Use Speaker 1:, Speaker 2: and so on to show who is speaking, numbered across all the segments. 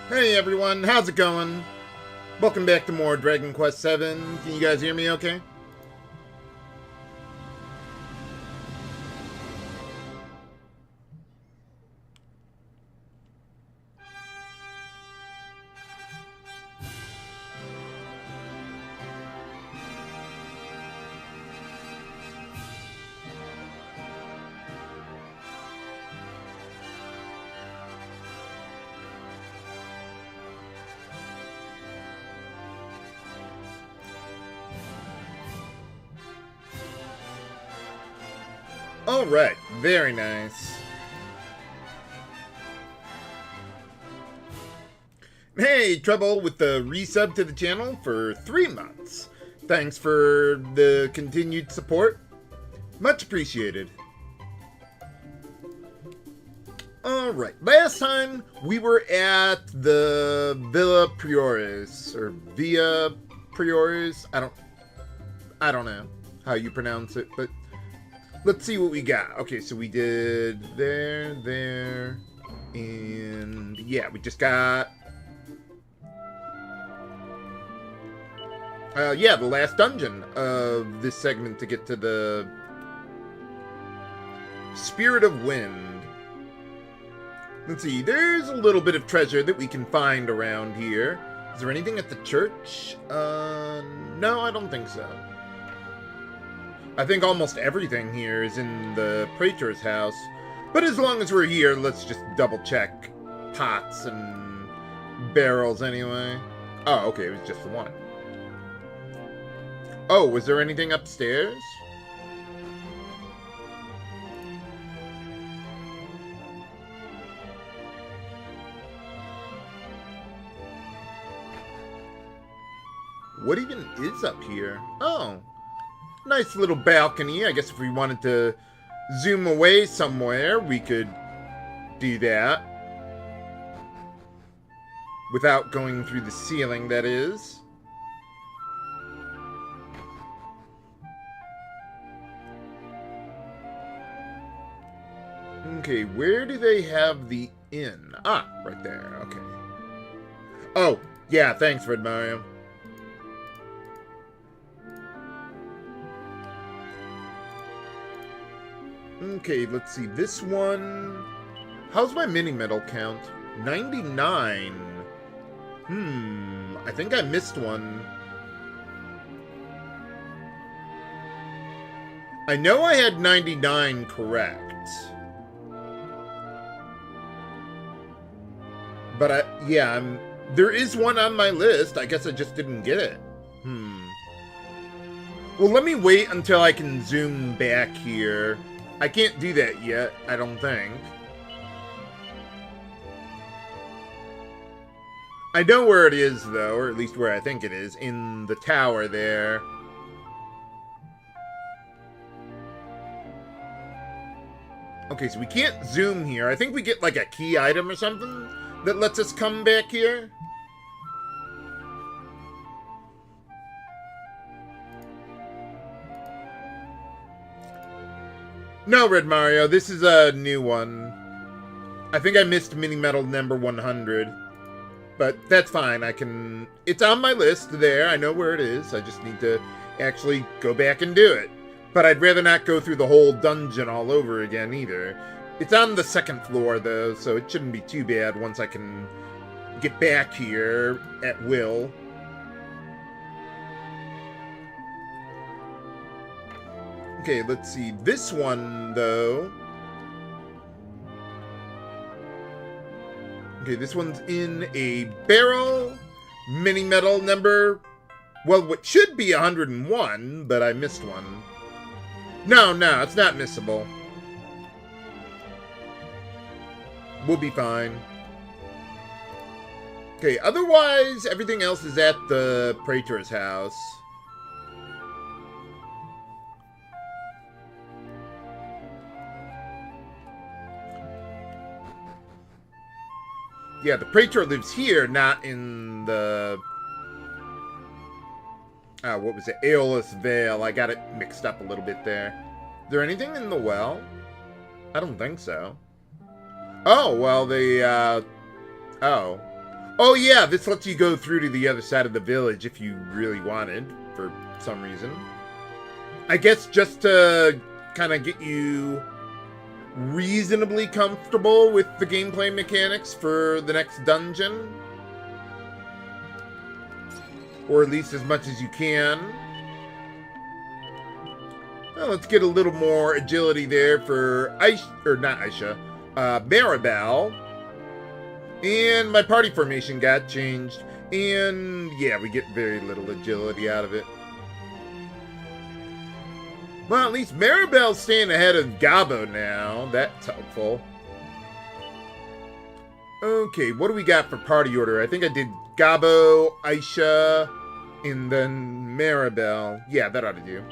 Speaker 1: Hey everyone, how's it going? Welcome back to more Dragon Quest VII. Can you guys hear me okay? Alright, very nice. Hey, Trouble with the resub to the channel for 3 months. Thanks for the continued support. Much appreciated. Alright, last time we were at the Villa Prioris, or Via Prioris. I don't know how you pronounce it, but let's see what we got. Okay, so we did there, and yeah, we just got yeah, the last dungeon of this segment to get to the Spirit of Wind. Let's see, there's a little bit of treasure that we can find around here. Is there anything at the church? No, I don't think so. I think almost everything here is in the Praetor's house. But as long as we're here, let's just double check pots and barrels anyway. Oh, okay, it was just the one. Oh, was there anything upstairs? What even is up here? Oh, nice little balcony. I guess if we wanted to zoom away somewhere, we could do that. Without going through the ceiling, that is. Okay, where do they have the inn? Ah, right there. Okay. Oh, yeah, thanks, Red Mario. Okay, let's see. This one... How's my mini-medal count? 99. I think I missed one. I know I had 99 correct. But yeah, there is one on my list. I guess I just didn't get it. Well, let me wait until I can zoom back here. I can't do that yet, I don't think. I know where it is, though, or at least where I think it is, in the tower there. Okay, so we can't zoom here. I think we get, like, a key item or something that lets us come back here. No, Red Mario, this is a new one. I think I missed mini-medal number 100. But that's fine, I can... It's on my list there, I know where it is. I just need to actually go back and do it. But I'd rather not go through the whole dungeon all over again, either. It's on the 2nd floor, though, so it shouldn't be too bad once I can get back here at will. Okay, let's see. This one, though... Okay, this one's in a barrel. Mini-medal number... Well, what should be 101, but I missed one. No, it's not missable. We'll be fine. Okay, otherwise, everything else is at the Praetor's house. Yeah, the Praetor lives here, not in the... what was it? Aeolus Vale. I got it mixed up a little bit there. Is there anything in the well? I don't think so. Oh, well, the, oh. Oh yeah, this lets you go through to the other side of the village if you really wanted, for some reason. I guess just to kind of get you reasonably comfortable with the gameplay mechanics for the next dungeon. Or at least as much as you can. Well, let's get a little more agility there for Maribel. And my party formation got changed. And yeah, we get very little agility out of it. Well, at least Maribel's staying ahead of Gabo now. That's helpful. Okay, what do we got for party order? I think I did Gabo, Aisha, and then Maribel. Yeah, that ought to do.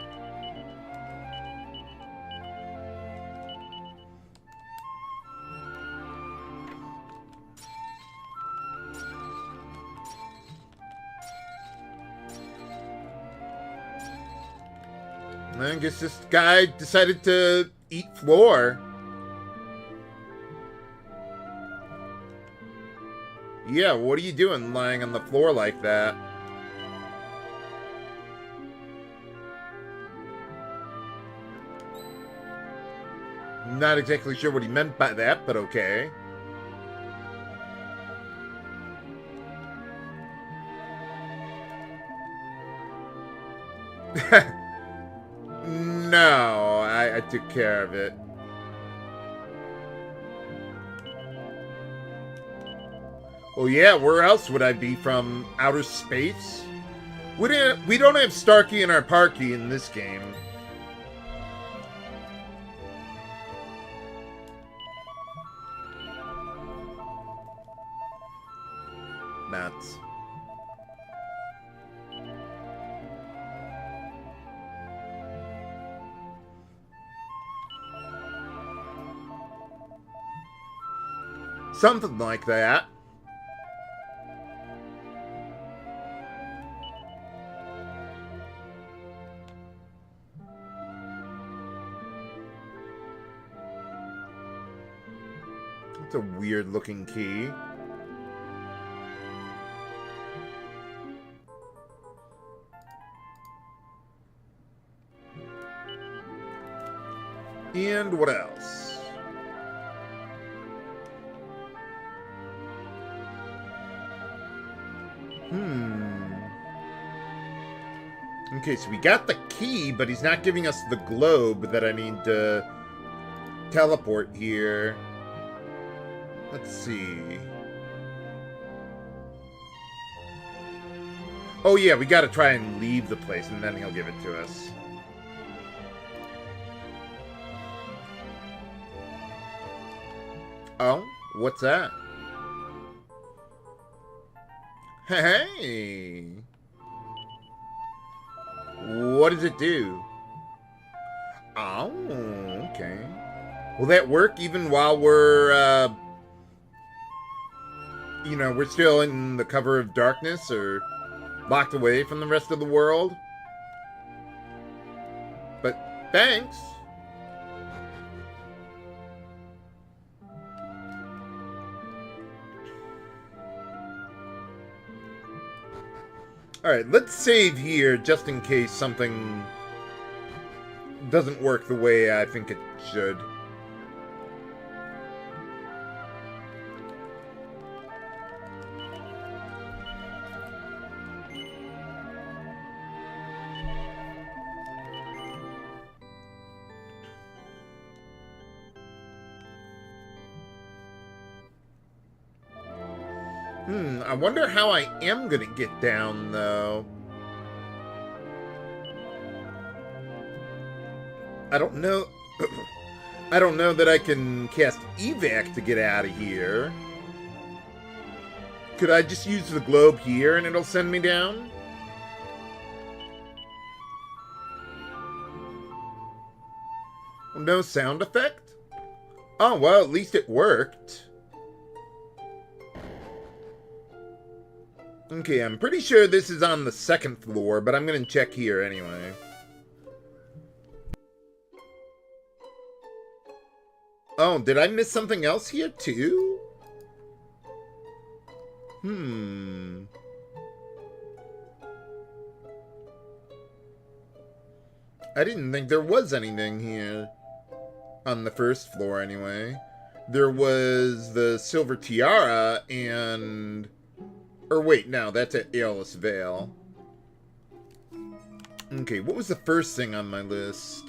Speaker 1: I guess this guy decided to eat floor. Yeah, what are you doing lying on the floor like that? Not exactly sure what he meant by that, but okay. No, I took care of it. Well, yeah, where else would I be from? Outer space? We don't have Starkey and our Parky in this game. Nuts. Something like that. It's a weird looking key. And what else? Okay, so we got the key, but he's not giving us the globe that I need to teleport here. Let's see. Oh yeah, we gotta try and leave the place, and then he'll give it to us. Oh, what's that? Hey! What does it do? Oh, okay. Will that work even while we're, you know, we're still in the cover of darkness or locked away from the rest of the world? But thanks. Alright, let's save here just in case something doesn't work the way I think it should. I wonder how I am gonna get down, though. I don't know. I don't know that I can cast evac to get out of here. Could I just use the globe here and it'll send me down? No sound effect? Oh, well, at least it worked. Okay, I'm pretty sure this is on the second floor, but I'm gonna check here anyway. Oh, did I miss something else here too? I didn't think there was anything here. On the first floor, anyway. There was the Silver Tiara and... Or wait, no, that's at Aeolus Vale. Okay, what was the first thing on my list?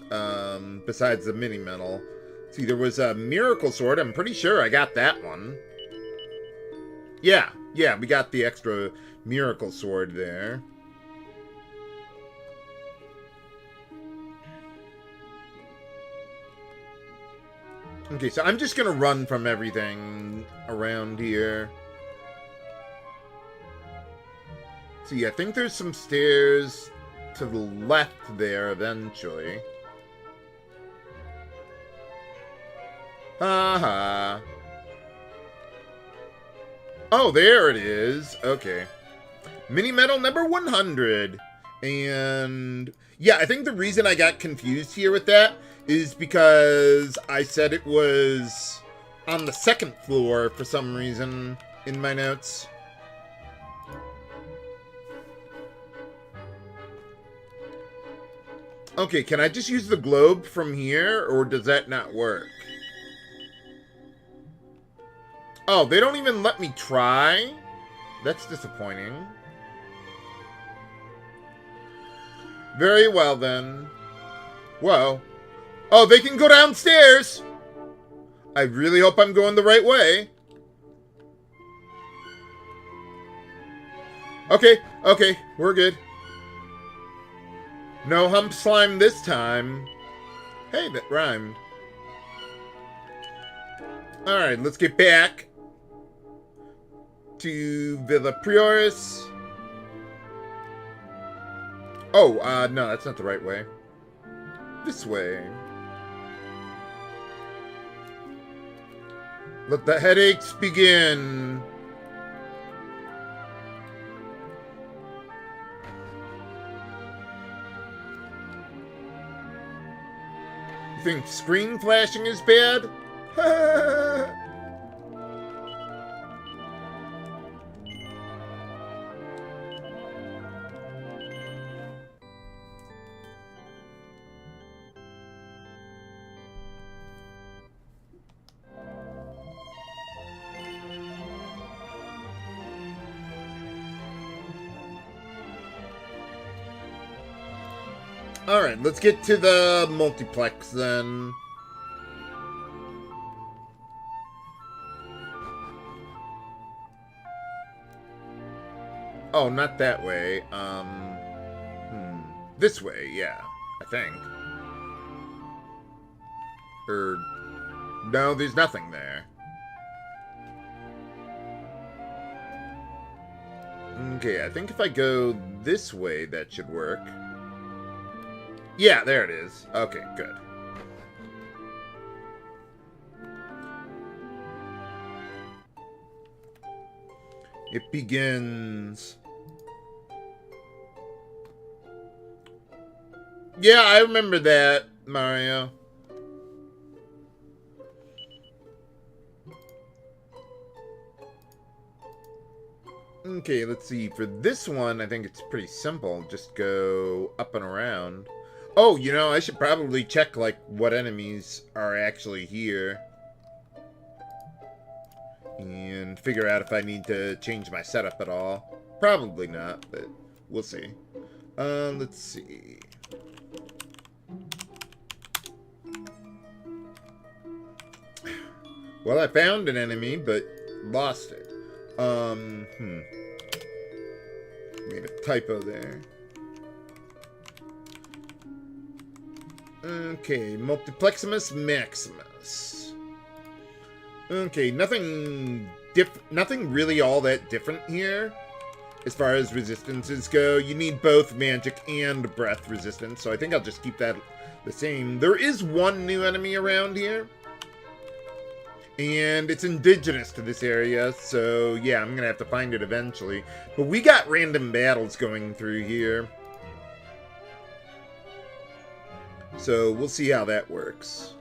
Speaker 1: Besides the mini-medal? See, there was a Miracle Sword. I'm pretty sure I got that one. Yeah, we got the extra Miracle Sword there. Okay, so I'm just gonna run from everything around here. See, I think there's some stairs to the left there eventually. Haha. Oh, there it is. Okay. Mini medal number 100. And yeah, I think the reason I got confused here with that is because I said it was on the second floor for some reason in my notes. Okay, can I just use the globe from here, or does that not work? Oh, they don't even let me try? That's disappointing. Very well, then. Whoa. Oh, they can go downstairs! I really hope I'm going the right way. Okay, we're good. No hump slime this time. Hey, that rhymed. Alright, let's get back to Villa Prioris. Oh, no, that's not the right way. This way. Let the headaches begin. You think screen flashing is bad? Alright, let's get to the multiplex then. Oh, not that way. This way, yeah, I think. No, there's nothing there. Okay, I think if I go this way, that should work. Yeah, there it is. Okay, good. It begins. Yeah, I remember that, Mario. Okay, let's see. For this one, I think it's pretty simple. Just go up and around. Oh, you know, I should probably check, like, what enemies are actually here. And figure out if I need to change my setup at all. Probably not, but we'll see. Let's see. Well, I found an enemy, but lost it. Made a typo there. Okay, Multipleximus Maximus. Okay, nothing really all that different here. As far as resistances go, you need both magic and breath resistance, so I think I'll just keep that the same. There is one new enemy around here. And it's indigenous to this area, so yeah, I'm gonna have to find it eventually. But we got random battles going through here. So we'll see how that works.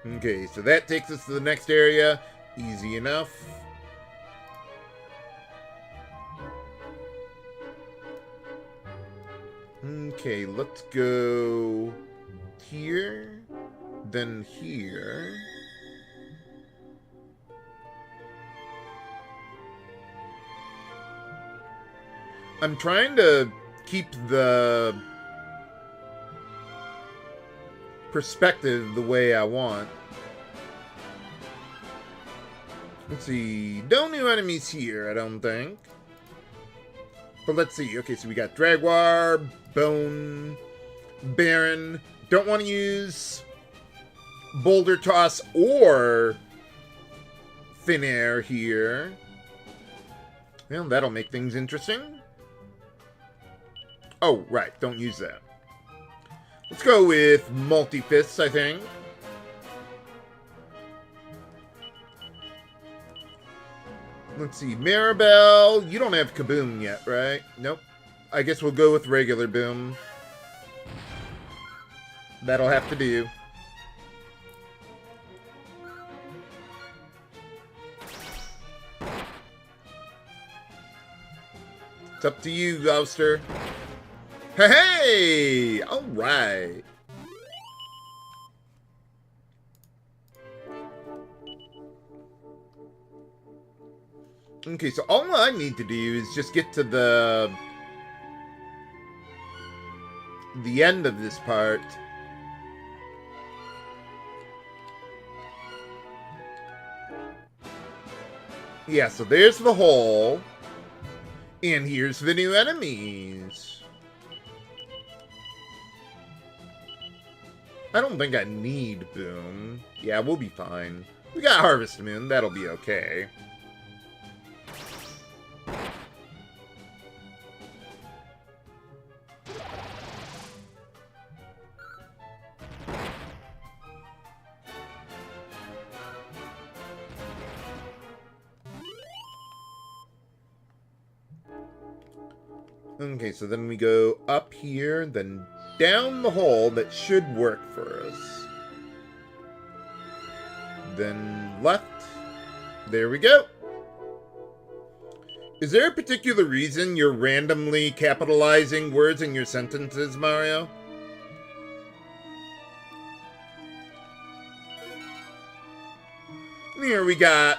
Speaker 1: Okay, so that takes us to the next area. Easy enough. Okay, let's go here, then here. I'm trying to keep the perspective the way I want. Let's see. No new enemies here, I don't think. But let's see. Okay, so we got Dragwar, Bone, Baron. Don't want to use Boulder Toss or Thin Air here. Well, that'll make things interesting. Oh, right. Don't use that. Let's go with Multi-Fists, I think. Let's see. Maribel, you don't have Kaboom yet, right? Nope. I guess we'll go with regular Boom. That'll have to do. It's up to you, Ghoster. Hey! Alright. Okay, so all I need to do is just get to the end of this part. Yeah, so there's the hole. And here's the new enemies. I don't think I need Boom. Yeah, we'll be fine. We got Harvest Moon, that'll be okay. Okay, so then we go up here, then down the hole. That should work for us. Then left. There we go. Is there a particular reason you're randomly capitalizing words in your sentences, Mario? Here we got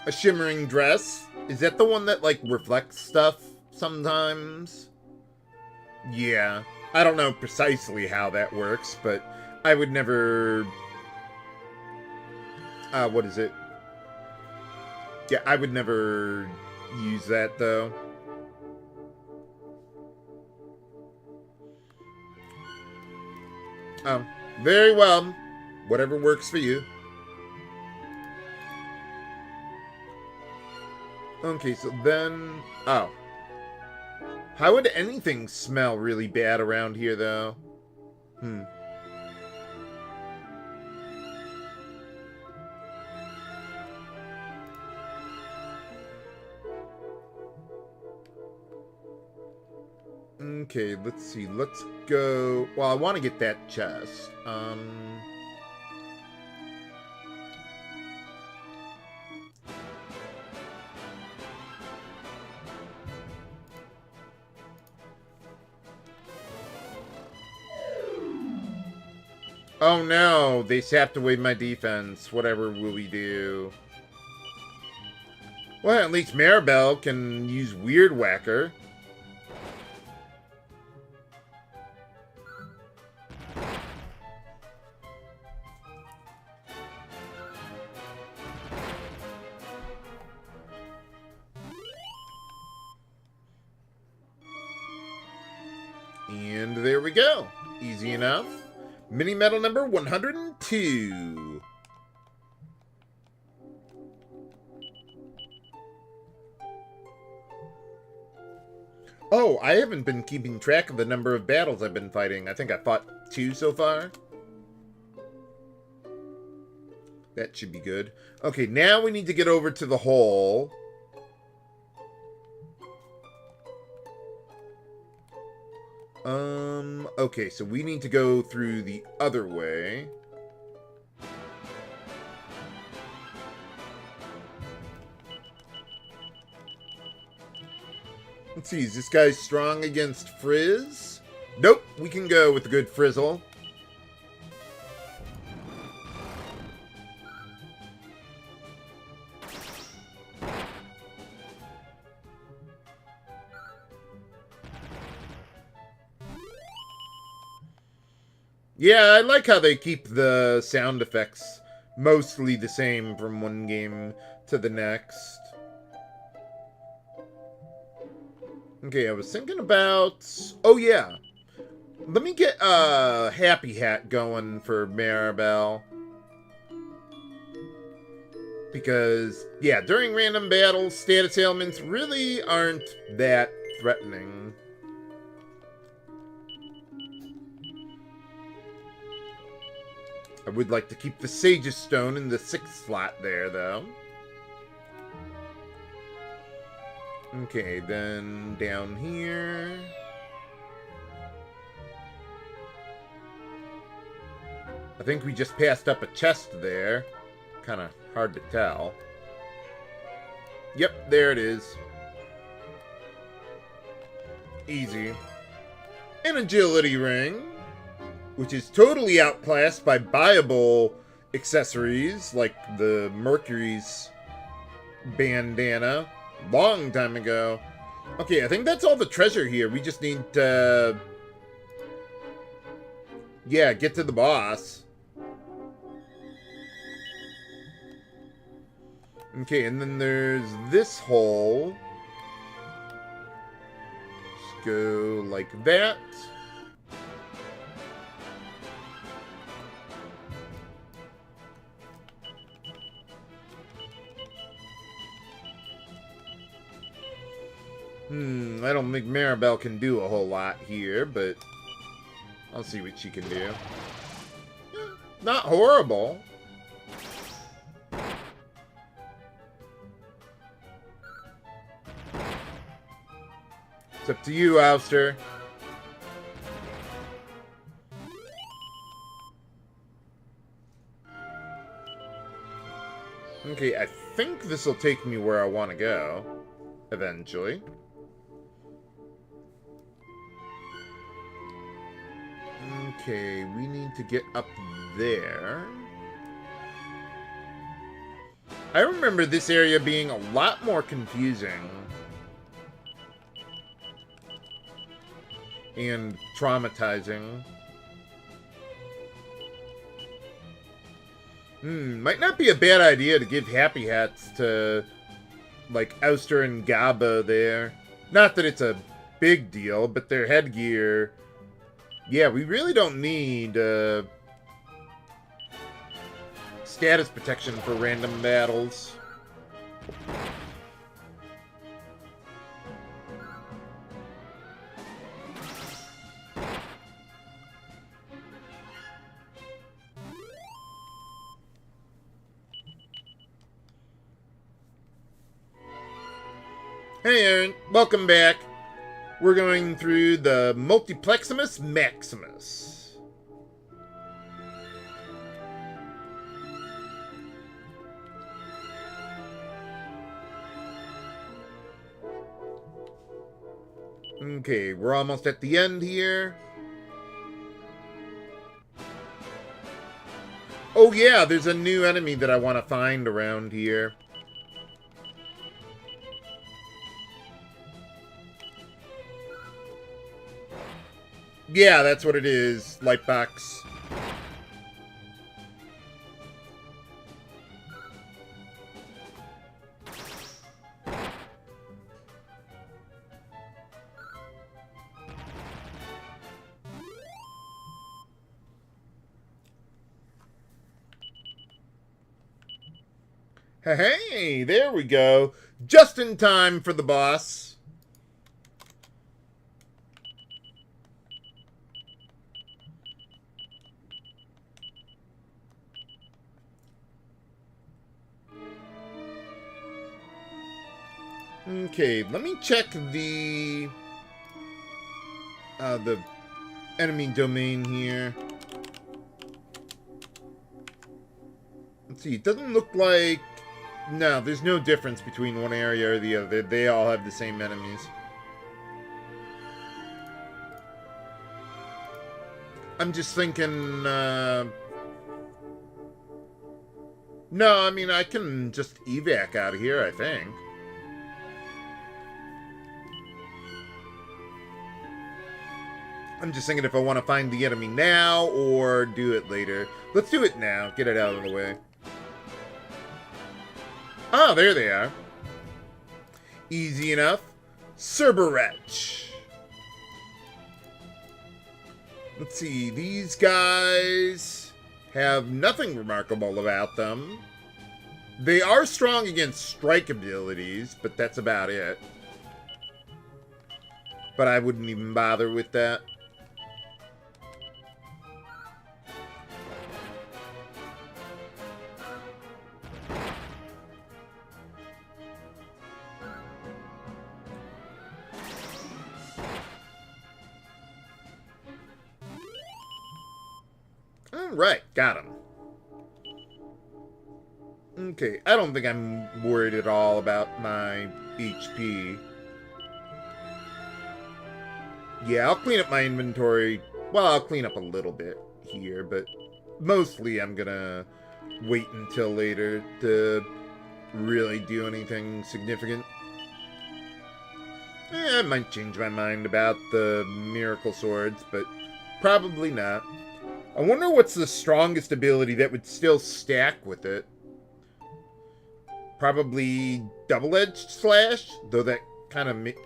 Speaker 1: a shimmering dress. Is that the one that, like, reflects stuff sometimes? Yeah. I don't know precisely how that works, but I would never... what is it? Yeah, I would never use that, though. Oh, very well. Whatever works for you. Okay, so then... Oh. How would anything smell really bad around here, though? Okay, let's see. Let's go... Well, I want to get that chest. Oh no, they sapped away my defense. Whatever will we do? Well, at least Maribel can use Weird Whacker. And there we go. Easy enough. Mini medal number 102. Oh, I haven't been keeping track of the number of battles I've been fighting. I think I fought 2 so far. That should be good. Okay, now we need to get over to the hole. Okay, so we need to go through the other way. Let's see, is this guy strong against Frizz? Nope, we can go with the good Frizzle. Yeah, I like how they keep the sound effects mostly the same from one game to the next. Okay, I was thinking about... Oh, yeah. Let me get a Happy Hat going for Maribel. Because, yeah, during random battles, status ailments really aren't that threatening. I would like to keep the Sage's Stone in the 6th slot there, though. Okay, then down here... I think we just passed up a chest there. Kind of hard to tell. Yep, there it is. Easy. An agility ring, which is totally outclassed by buyable accessories like the Mercury's bandana. Long time ago. Okay, I think that's all the treasure here. We just need to... yeah, get to the boss. Okay, and then there's this hole. Just go like that. I don't think Maribel can do a whole lot here, but I'll see what she can do. Not horrible. It's up to you, Ouster. Okay, I think this will take me where I want to go. Eventually. Okay, we need to get up there. I remember this area being a lot more confusing. And traumatizing. Might not be a bad idea to give Happy Hats to, like, Ouster and Gaba there. Not that it's a big deal, but their headgear... yeah, we really don't need, status protection for random battles. Hey Aaron, welcome back. We're going through the Multipleximus Maximus. Okay, we're almost at the end here. Oh yeah, there's a new enemy that I want to find around here. Yeah, that's what it is, Lightbox. Hey, there we go. Just in time for the boss. Okay, let me check the enemy domain here. Let's see, it doesn't look like... no, there's no difference between one area or the other. They all have the same enemies. I'm just thinking, no, I mean, I can just evac out of here, I think. I'm just thinking if I want to find the enemy now or do it later. Let's do it now. Get it out of the way. Oh, there they are. Easy enough. Cerberus. Let's see. These guys have nothing remarkable about them. They are strong against strike abilities, but that's about it. But I wouldn't even bother with that. Alright, got him. Okay, I don't think I'm worried at all about my HP. Yeah, I'll clean up my inventory. Well, I'll clean up a little bit here, but mostly I'm gonna wait until later to really do anything significant. I might change my mind about the miracle swords, but probably not. I wonder what's the strongest ability that would still stack with it. Probably double-edged slash, though that kind of makes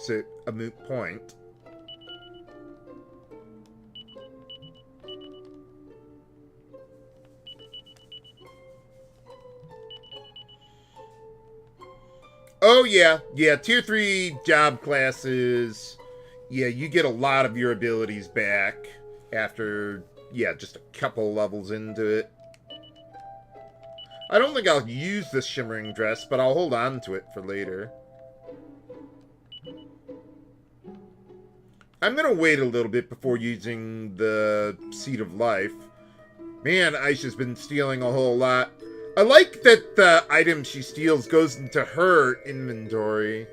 Speaker 1: it a moot point. Oh, yeah. Yeah, tier 3 job classes. Yeah, you get a lot of your abilities back after, yeah, just a couple levels into it. I don't think I'll use this shimmering dress, but I'll hold on to it for later. I'm going to wait a little bit before using the Seed of Life. Man, Aisha's been stealing a whole lot. I like that the item she steals goes into her inventory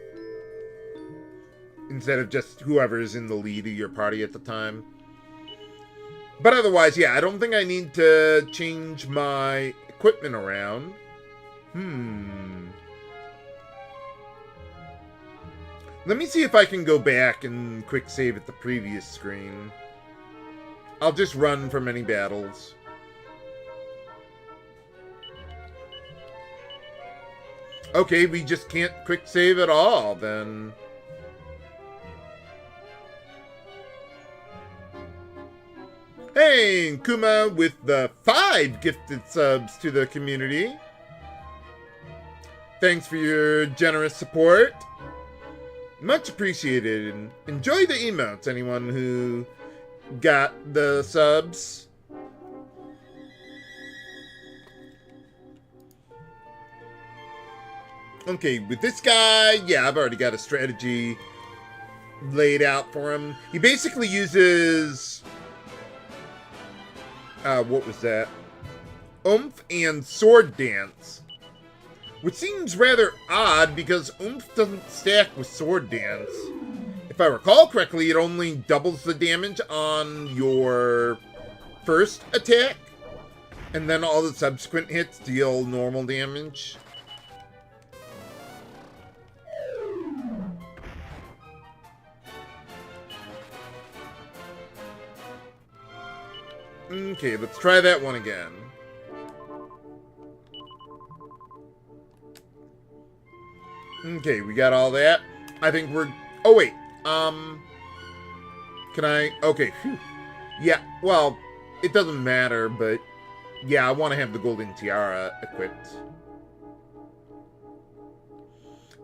Speaker 1: instead of just whoever's in the lead of your party at the time. But otherwise, yeah, I don't think I need to change my equipment around. Let me see if I can go back and quick save at the previous screen. I'll just run from any battles. Okay, we just can't quick save at all, then. Hey, Kuma with the 5 gifted subs to the community. Thanks for your generous support. Much appreciated. And enjoy the emotes, anyone who got the subs. Okay, with this guy, yeah, I've already got a strategy laid out for him. He basically uses... what was that? Oomph and Sword Dance. Which seems rather odd because Oomph doesn't stack with Sword Dance. If I recall correctly, it only doubles the damage on your first attack. And then all the subsequent hits deal normal damage. Okay, let's try that one again. Okay, we got all that. I think we're... Oh, wait. Can I... Okay, phew. Yeah, well, it doesn't matter, but... Yeah, I want to have the golden tiara equipped.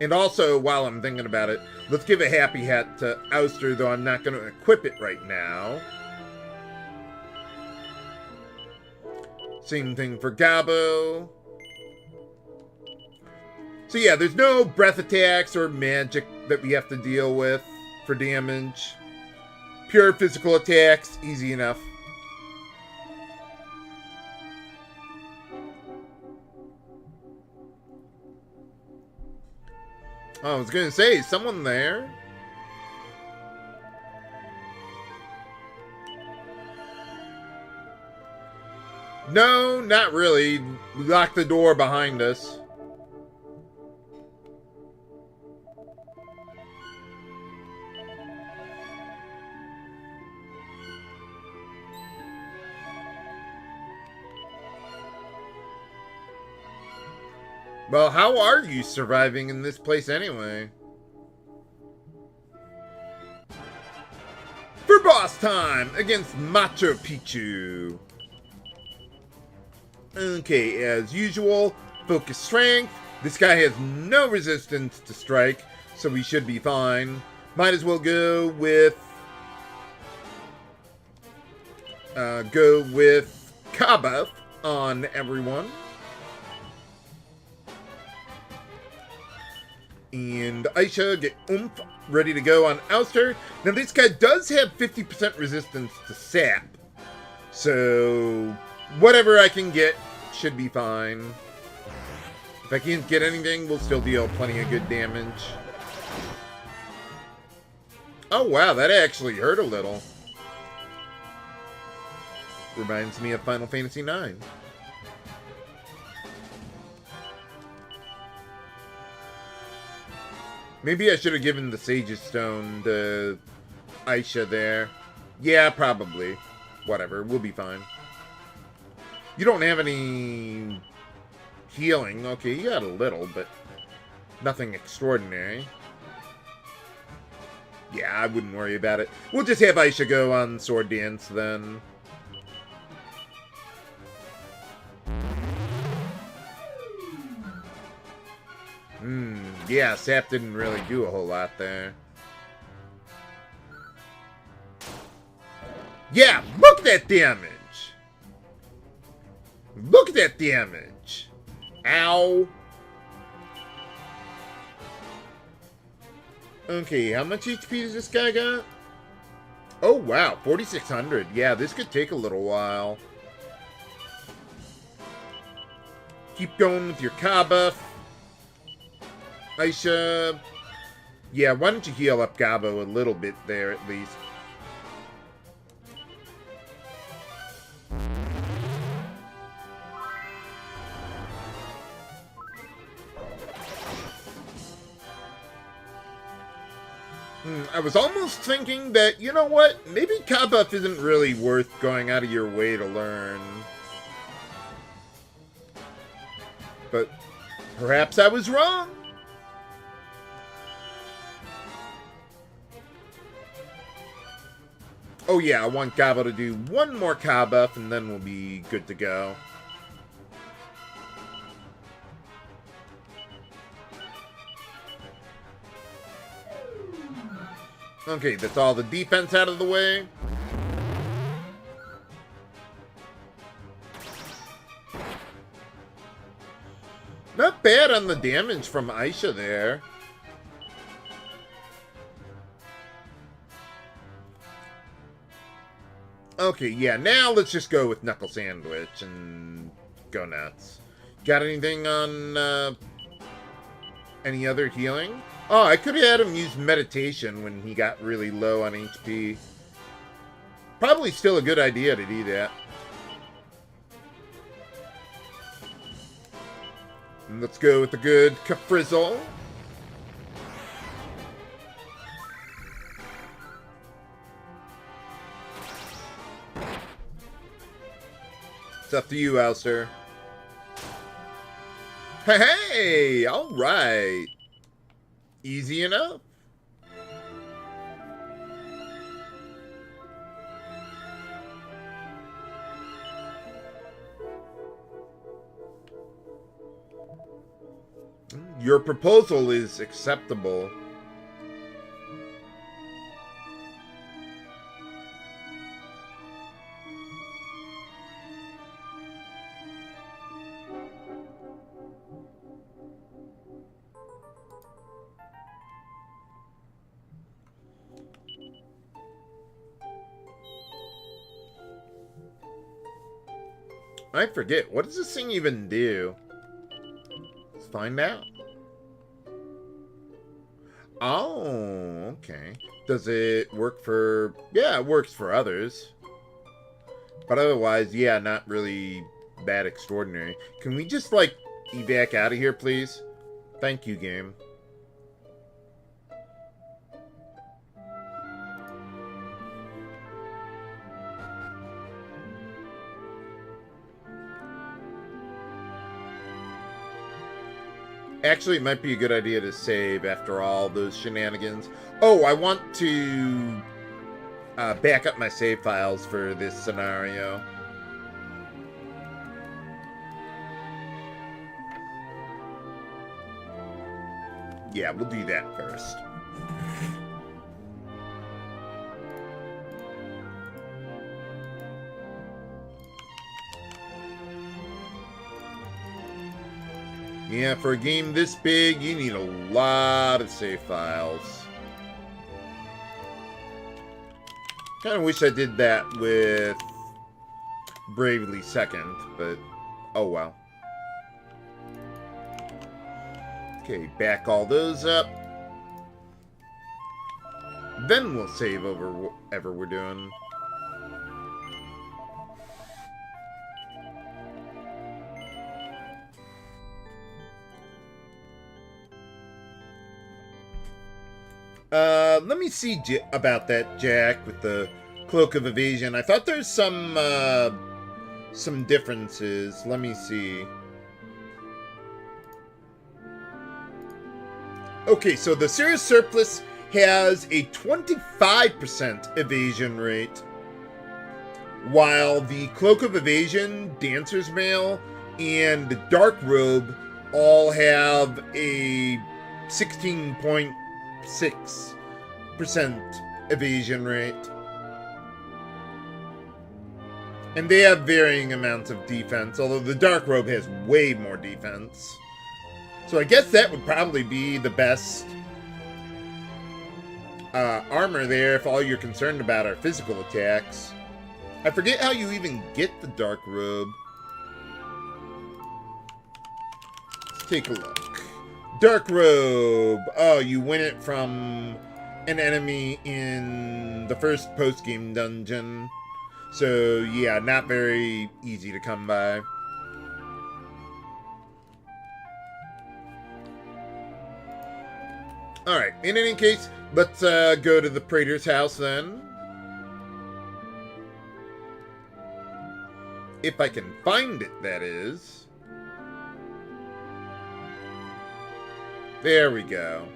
Speaker 1: And also, while I'm thinking about it, let's give a happy hat to Ouster, though I'm not going to equip it right now. Same thing for Gabo. So yeah, there's no breath attacks or magic that we have to deal with for damage. Pure physical attacks, easy enough. Oh, I was gonna say, is someone there? No, not really. We locked the door behind us. Well, how are you surviving in this place anyway? For boss time against Macho Picchu. Okay, as usual, focus strength. This guy has no resistance to strike, so we should be fine. Might as well go with Kabuff on everyone. And Aisha, get oomph, ready to go on Ouster. Now this guy does have 50% resistance to sap. So whatever I can get should be fine. If I can't get anything, we'll still deal plenty of good damage. Oh wow, that actually hurt a little. Reminds me of Final Fantasy IX. Maybe I should have given the Sage's Stone to Aisha there. Yeah, probably. Whatever, we'll be fine. You don't have any healing. Okay, you got a little, but nothing extraordinary. Yeah, I wouldn't worry about it. We'll just have Aisha go on Sword Dance then. Yeah, sap didn't really do a whole lot there. Yeah, look at that damage! Look at that damage! Ow! Okay, how much HP does this guy got? Oh wow, 4,600. Yeah, this could take a little while. Keep going with your Kabuff. Aisha. Yeah, why don't you heal up Gabo a little bit there at least? I was almost thinking that, you know what? Maybe Kabuff isn't really worth going out of your way to learn. But perhaps I was wrong. Oh yeah, I want Gabo to do one more Kabuff and then we'll be good to go. Okay, that's all the defense out of the way. Not bad on the damage from Aisha there. Okay, yeah, now let's just go with Knuckle Sandwich and go nuts. Got anything on any other healing? Oh, I could have had him use meditation when he got really low on HP. Probably still a good idea to do that. And let's go with the good Kafrizzle. It's up to you, Ouster. Hey, all right. Easy enough. Your proposal is acceptable. I forget. What does this thing even do? Let's find out. Oh, okay. Does it work for... Yeah, it works for others. But otherwise, yeah, not really that extraordinary. Can we just, like, evac out of here, please? Thank you, game. Actually, it might be a good idea to save after all those shenanigans. Oh, I want to back up my save files for this scenario. Yeah, we'll do that first. Yeah, for a game this big, you need a lot of save files. Kind of wish I did that with Bravely Second, but oh well. Okay, back all those up. Then we'll save over whatever we're doing. Let me see about that, Jack, with the Cloak of Evasion. I thought there's some differences. Let me see. Okay, so the Serious Surplus has a 25% evasion rate, while the Cloak of Evasion, Dancer's Mail, and the Dark Robe all have a 16.6% evasion rate. And they have varying amounts of defense, although the Dark Robe has way more defense. So I guess that would probably be the best armor there if all you're concerned about are physical attacks. I forget how you even get the Dark Robe. Let's take a look. Dark Robe. Oh, you win it from an enemy in the first post-game dungeon. So, yeah, not very easy to come by. Alright, in any case, let's go to the Praetor's house then. If I can find it, that is. There we go.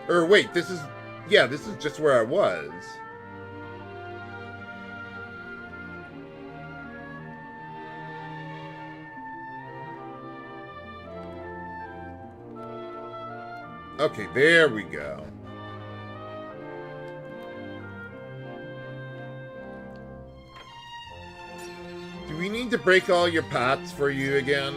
Speaker 1: Or wait, this is... Yeah, this is just where I was. Okay, there we go. Do we need to break all your pots for you again?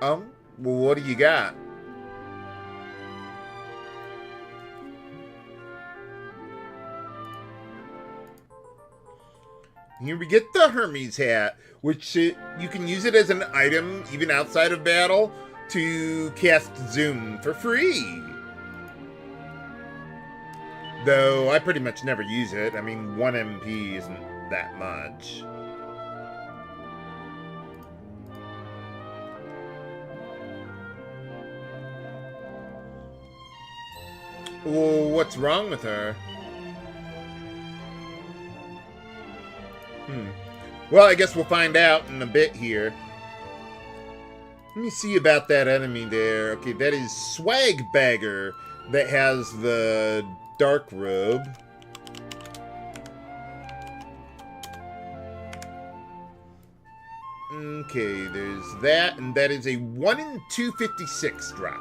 Speaker 1: Oh, well, what do you got? Here we get the Hermes hat, which you can use it as an item, even outside of battle, to cast Zoom for free. Though, I pretty much never use it. I mean, 1 MP isn't that much. Well, what's wrong with her? Well, I guess we'll find out in a bit here. Let me see about that enemy there. Okay, that is Swag Bagger that has the Dark Robe. Okay, there's that, and that is a 1 in 256 drop.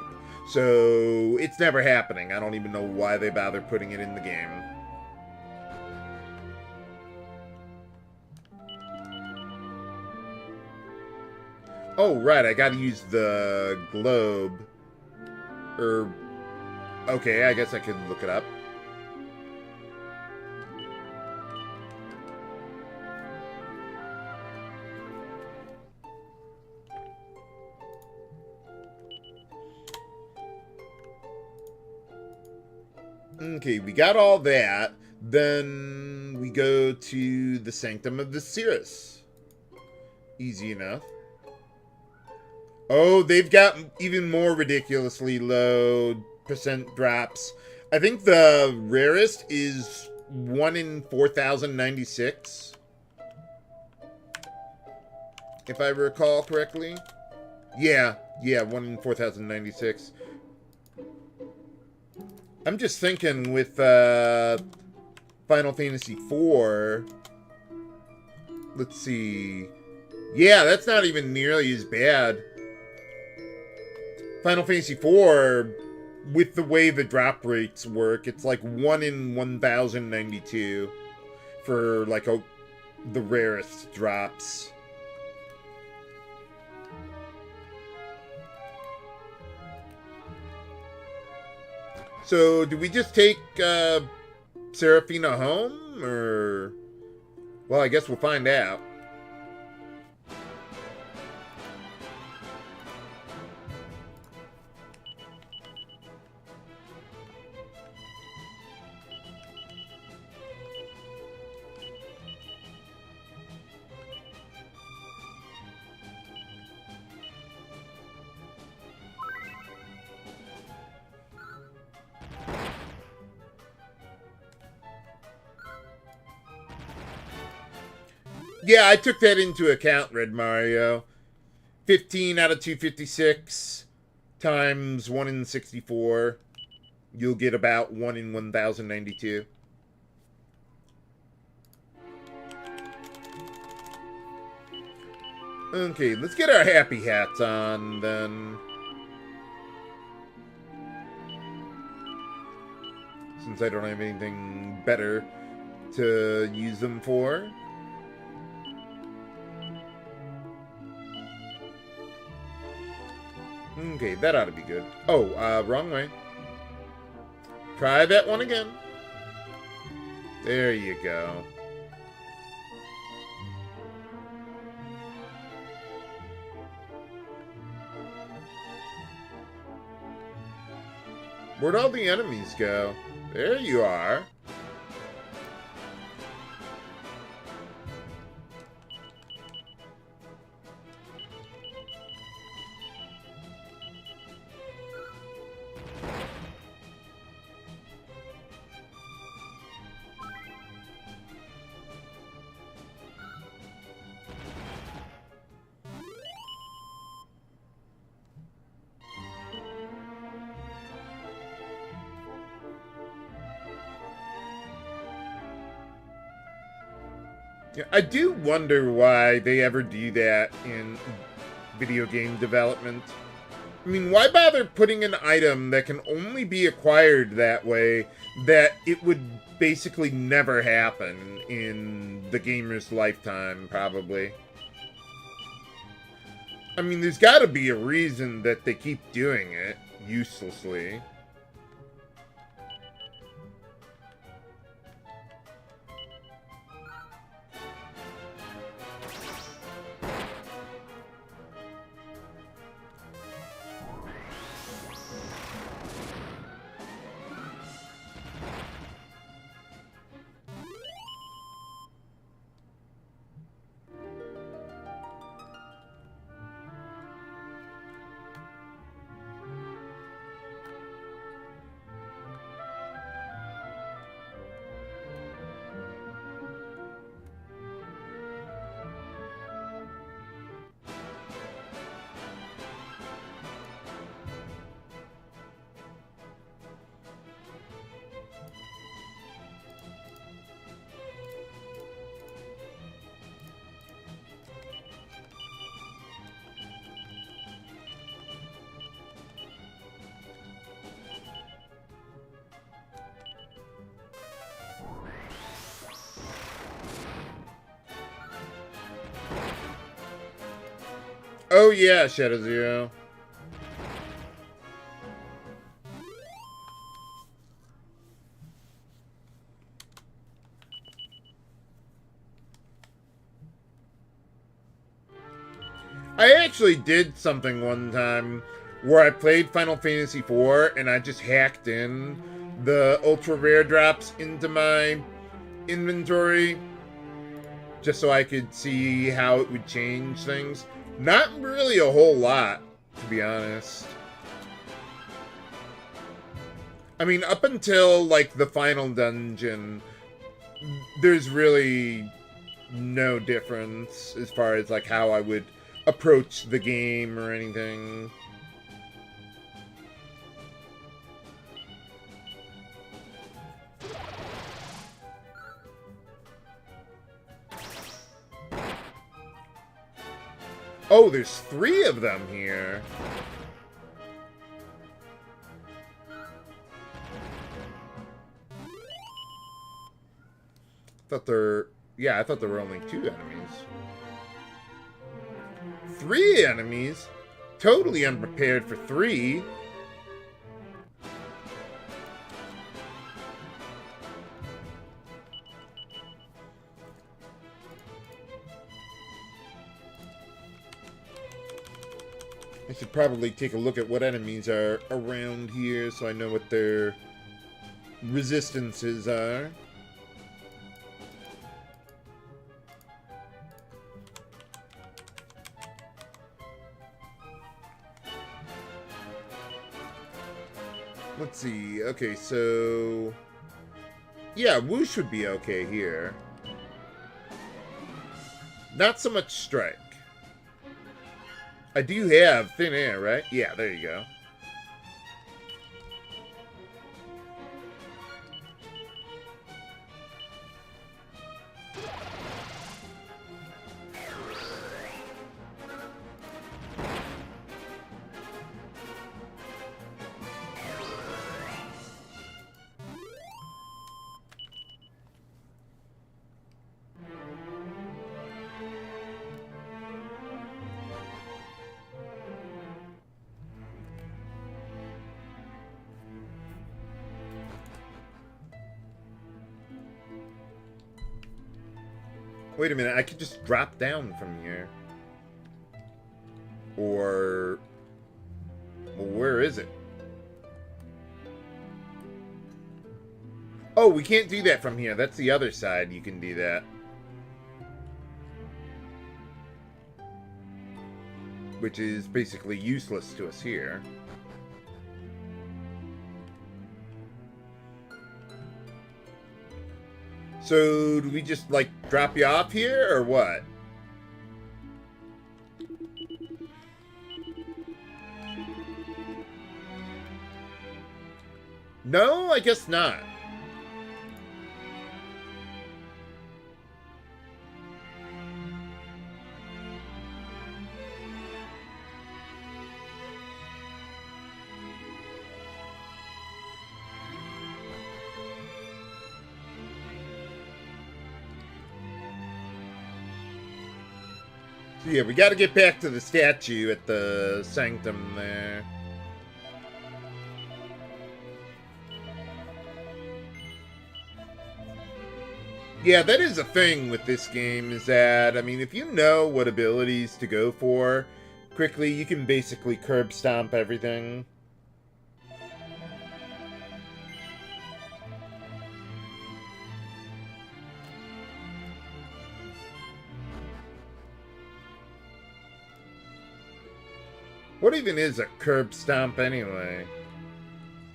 Speaker 1: So it's never happening. I don't even know why they bother putting it in the game. Oh, right, I gotta use the globe. Okay, I guess I could look it up. Okay, we got all that. Then we go to the Sanctum of the Cirrus. Easy enough. Oh, they've got even more ridiculously low percent drops. I think the rarest is 1 in 4,096. If I recall correctly. Yeah, 1 in 4,096. I'm just thinking with Final Fantasy IV. Let's see. Yeah, that's not even nearly as bad. Final Fantasy IV, with the way the drop rates work, it's like 1 in 1,092 for like the rarest drops. So, do we just take Seraphina home, or... Well, I guess we'll find out. Yeah, I took that into account, Red Mario. 15 out of 256 times 1 in 64. You'll get about 1 in 1,092. Okay, let's get our happy hats on, then. Since I don't have anything better to use them for. Okay, that ought to be good. Oh, wrong way. Try that one again. There you go. Where'd all the enemies go? There you are. Yeah, I do wonder why they ever do that in video game development. I mean, why bother putting an item that can only be acquired that way, that it would basically never happen in the gamer's lifetime, probably? I mean, there's got to be a reason that they keep doing it uselessly. Oh yeah, Shadow Zero. I actually did something one time where I played Final Fantasy IV and I just hacked in the ultra rare drops into my inventory just so I could see how it would change things. Not really a whole lot, to be honest. I mean, up until, like, the final dungeon, there's really no difference as far as, like, how I would approach the game or anything. Oh, there's 3 of them here. I thought there were only 2 enemies. 3 enemies? Totally unprepared for 3. I should probably take a look at what enemies are around here so I know what their resistances are. Let's see. Okay, so... yeah, Whoosh would be okay here. Not so much Strike. I do have Thin Air, right? Yeah, there you go. Wait a minute, I could just drop down from here. Or... well, where is it? Oh, we can't do that from here. That's the other side you can do that. Which is basically useless to us here. So, do we just, like, drop you off here, or what? No, I guess not. So yeah, we gotta get back to the statue at the sanctum there. Yeah, that is a thing with this game, is that, I mean, if you know what abilities to go for quickly, you can basically curb stomp everything. What even is a curb stomp anyway?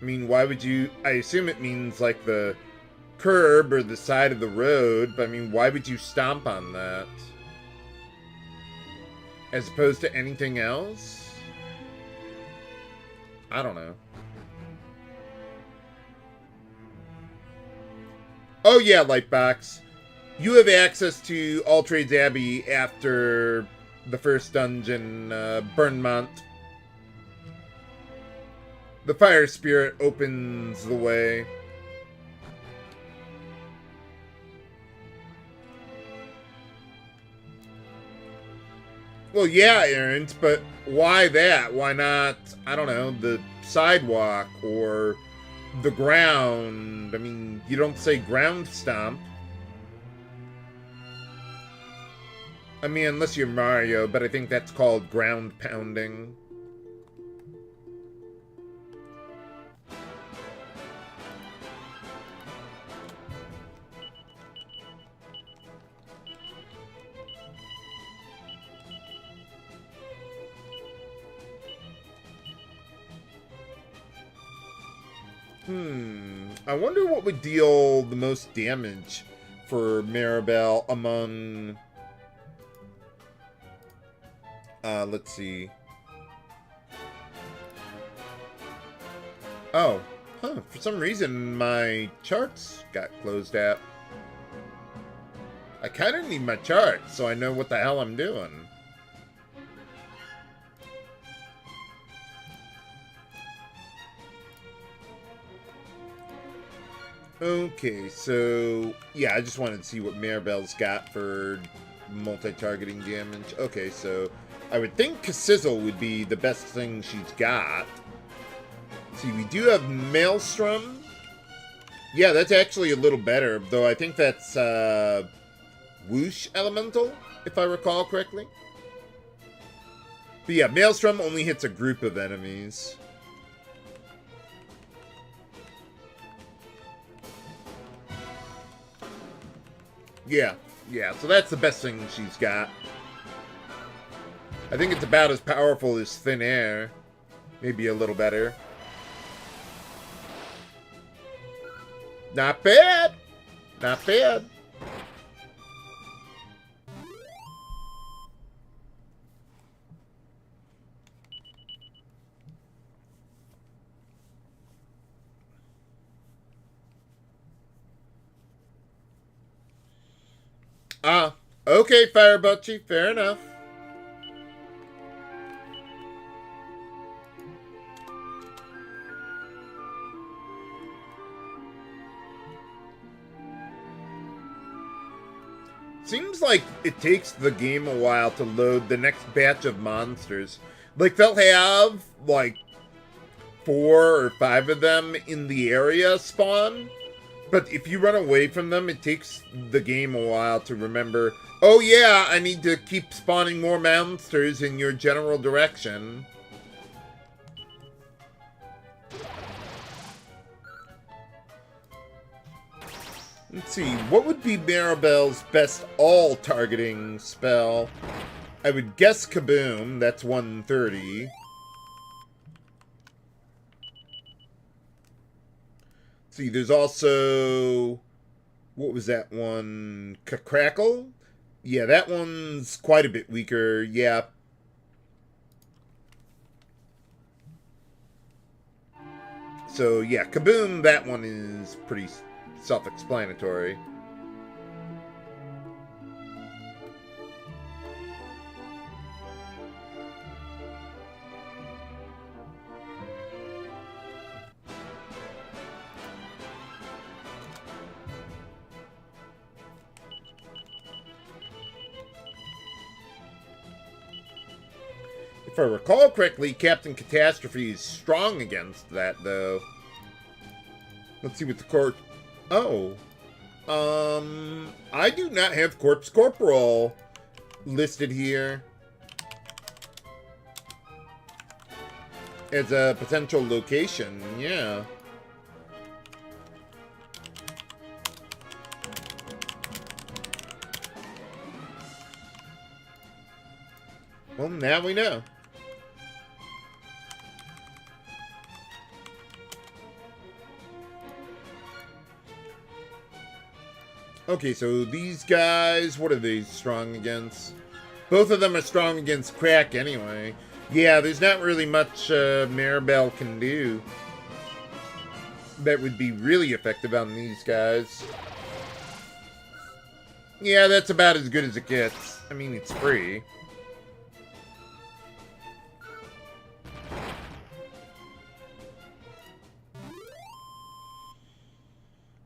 Speaker 1: I mean, why would you... I assume it means, like, the curb or the side of the road, but I mean, why would you stomp on that? As opposed to anything else? I don't know. Oh yeah, Lightbox. You have access to All Trades Abbey after the first dungeon, Burnmont. The Fire Spirit opens the way. Well, yeah, errant, but why that? Why not, I don't know, the sidewalk or the ground? I mean, you don't say ground stomp. I mean, unless you're Mario, but I think that's called ground pounding. I wonder what would deal the most damage for Maribel among... let's see. Oh, for some reason my charts got closed out. I kind of need my charts so I know what the hell I'm doing. Okay, so yeah, I just wanted to see what Maribel's got for multi-targeting damage. Okay, so I would think Sizzle would be the best thing she's got. See, we do have Maelstrom. Yeah, that's actually a little better, though I think that's Whoosh Elemental, if I recall correctly. But yeah, Maelstrom only hits a group of enemies. Yeah, so that's the best thing she's got. I think it's about as powerful as Thin Air. Maybe a little better. Not bad! Not bad. Okay, Firebucci, fair enough. Seems like it takes the game a while to load the next batch of monsters. Like, they'll have, like, 4 or 5 of them in the area spawn. But if you run away from them, it takes the game a while to remember, oh yeah, I need to keep spawning more monsters in your general direction. Let's see, what would be Maribel's best all-targeting spell? I would guess Kaboom, that's 130. See, there's also... What was that one? Crackle? Yeah, that one's quite a bit weaker, yeah. So, yeah, Kaboom, that one is pretty self-explanatory. If I recall correctly, Captain Catastrophe is strong against that, though. Let's see what the court... Oh. I do not have Corpse Corporal listed here as a potential location, yeah. Well, now we know. Okay, so these guys, what are they strong against? Both of them are strong against crack anyway. Yeah, there's not really much Maribel can do that would be really effective on these guys. Yeah, that's about as good as it gets. I mean, it's free.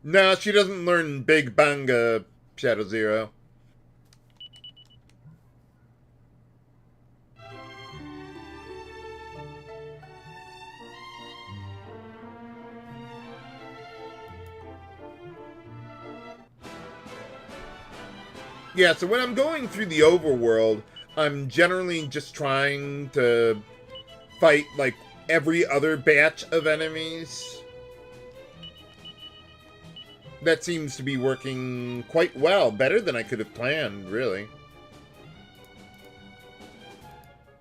Speaker 1: No, she doesn't learn Big Banga, Shadow Zero. Yeah, so when I'm going through the overworld, I'm generally just trying to fight, like, every other batch of enemies. That seems to be working quite well. Better than I could have planned, really.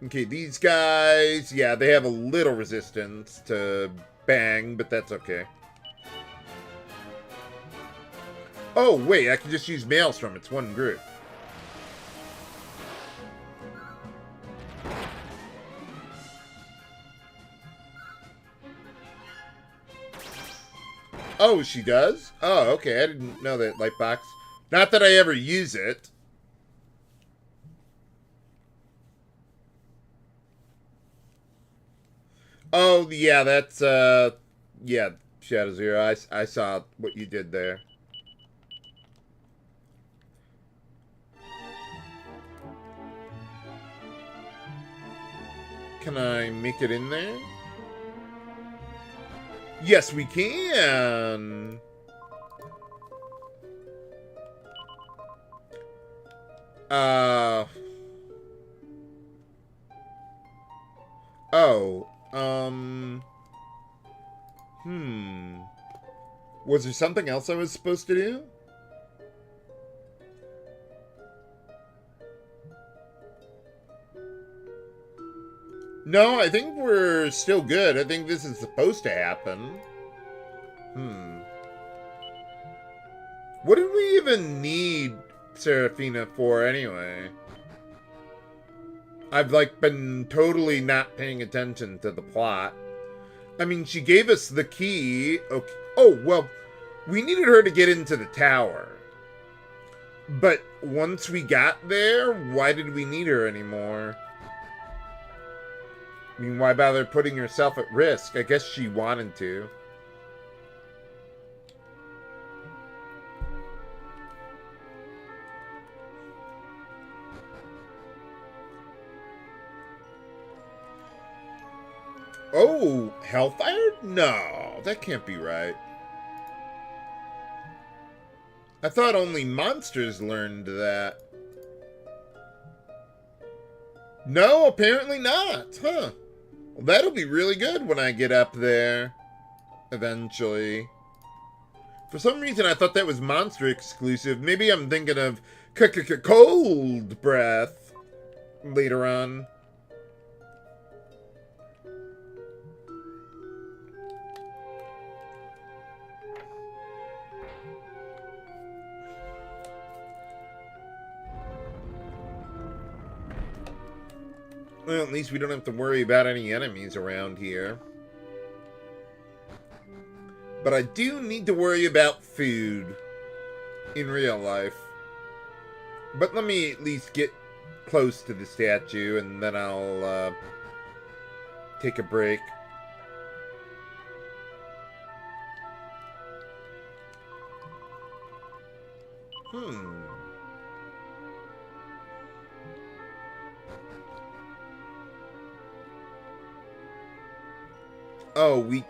Speaker 1: Okay, these guys, yeah, they have a little resistance to bang, but that's okay. Oh, wait, I can just use Maelstrom. It's one group. Oh, she does? Oh, okay, I didn't know that, Lightbox. Not that I ever use it. Oh, yeah, that's, yeah, Shadow Zero. I saw what you did there. Can I make it in there? Yes, we can! Oh, Was there something else I was supposed to do? No, I think we're still good. I think this is supposed to happen. What did we even need Seraphina for anyway? I've, like, been totally not paying attention to the plot. I mean, she gave us the key. Okay. Oh, well, we needed her to get into the tower. But once we got there, why did we need her anymore? I mean, why bother putting herself at risk? I guess she wanted to. Oh, Hellfire? No, that can't be right. I thought only monsters learned that. No, apparently not. Huh. Well, that'll be really good when I get up there. Eventually. For some reason, I thought that was monster exclusive. Maybe I'm thinking of cold breath later on. Well, at least we don't have to worry about any enemies around here. But I do need to worry about food in real life. But let me at least get close to the statue, and then I'll take a break. Oh, we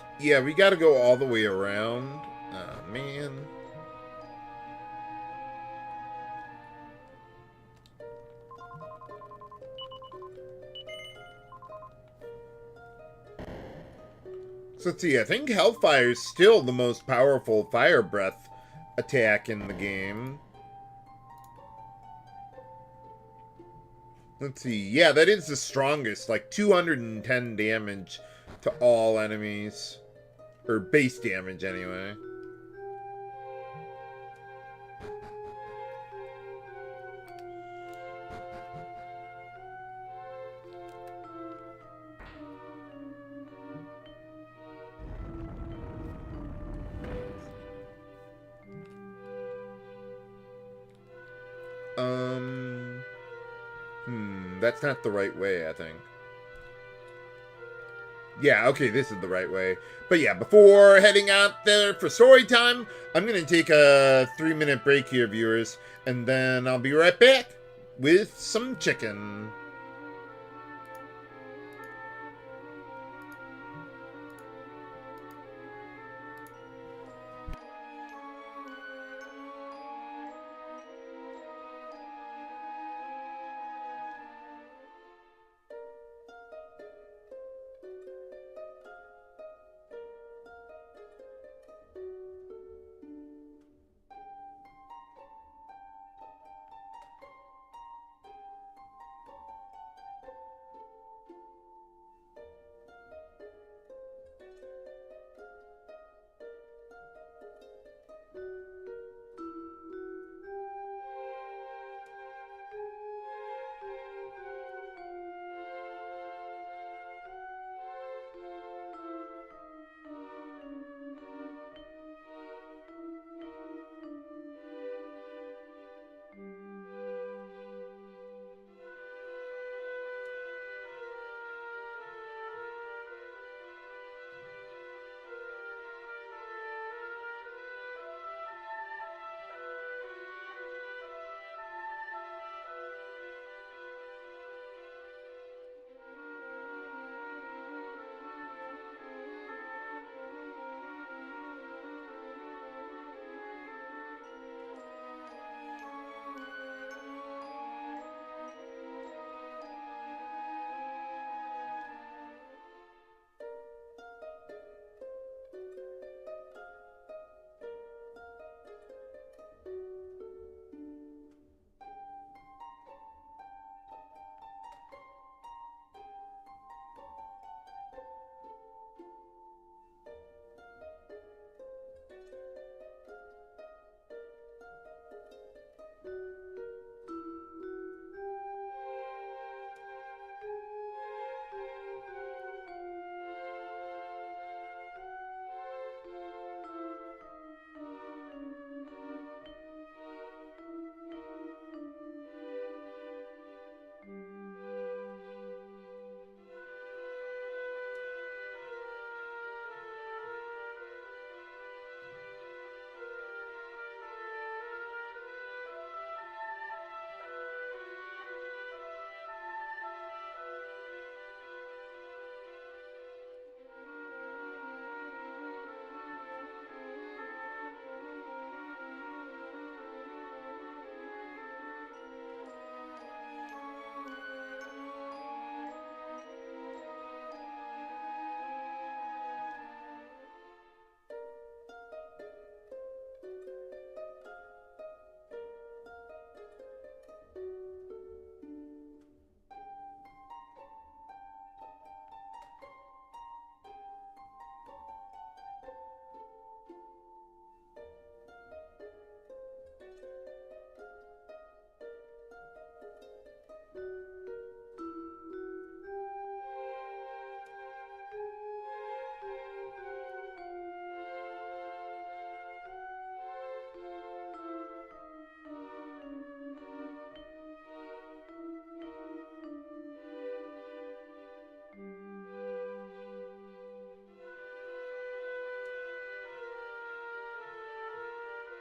Speaker 1: gotta go all the way around. Oh, man. So let's see, I think Hellfire is still the most powerful fire breath attack in the game. Let's see, yeah, that is the strongest, like 210 damage to all enemies. Or base damage, anyway. That's not the right way, I think. Yeah, okay, this is the right way. But yeah, before heading out there for story time, I'm going to take a 3-minute break here, viewers, and then I'll be right back with some chicken.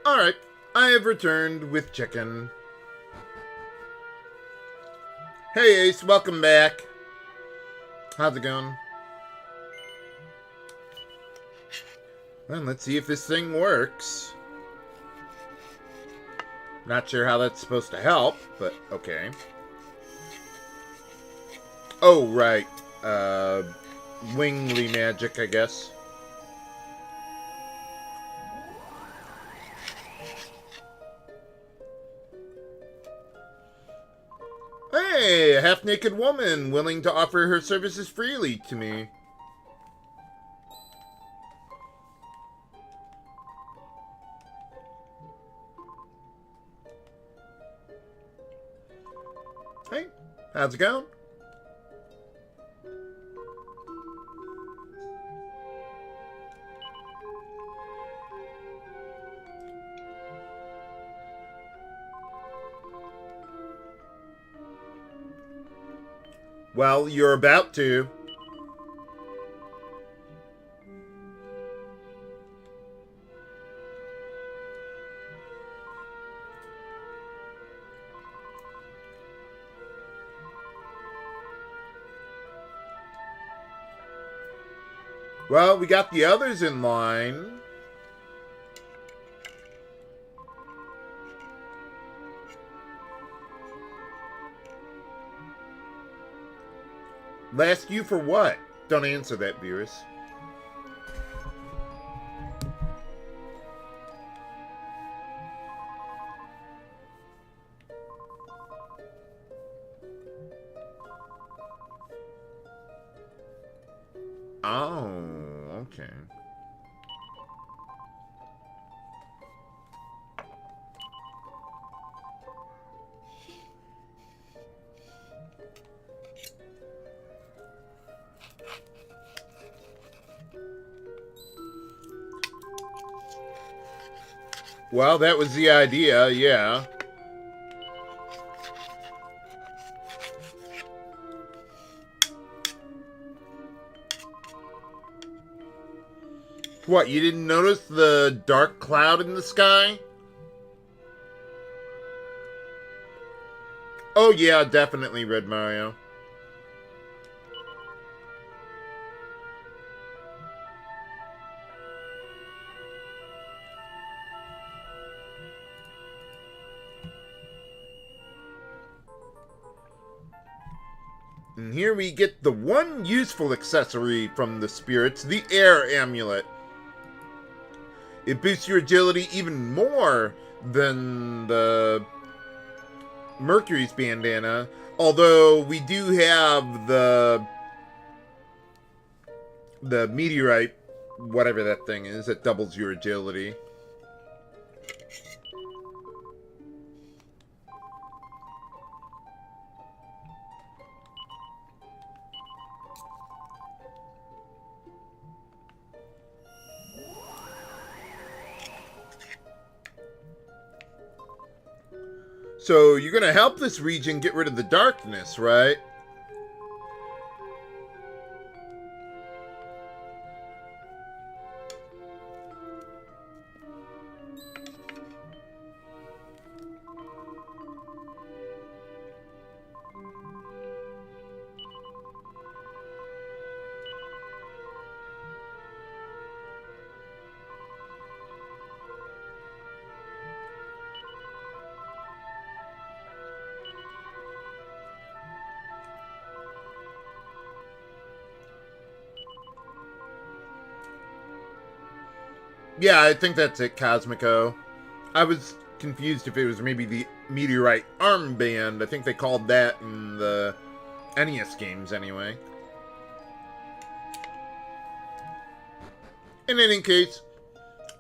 Speaker 1: Alright, I have returned with chicken. Hey Ace, welcome back. How's it going? Well, let's see if this thing works. Not sure how that's supposed to help, but okay. Oh, right. Wingly magic, I guess. Hey, a half-naked woman willing to offer her services freely to me. Hey, how's it going? Well, you're about to. Well, we got the others in line. Last you for what? Don't answer that, Beerus. Oh, okay. Well, that was the idea, yeah. What, you didn't notice the dark cloud in the sky? Oh yeah, definitely, Red Mario. And here we get the one useful accessory from the spirits, the air amulet. It boosts your agility even more than the Mercury's bandana, although we do have the meteorite, whatever that thing is, that doubles your agility. So you're going to help this region get rid of the darkness, right? Yeah, I think that's it, Cosmico. I was confused if it was maybe the meteorite armband. I think they called that in the NES games anyway. In any case,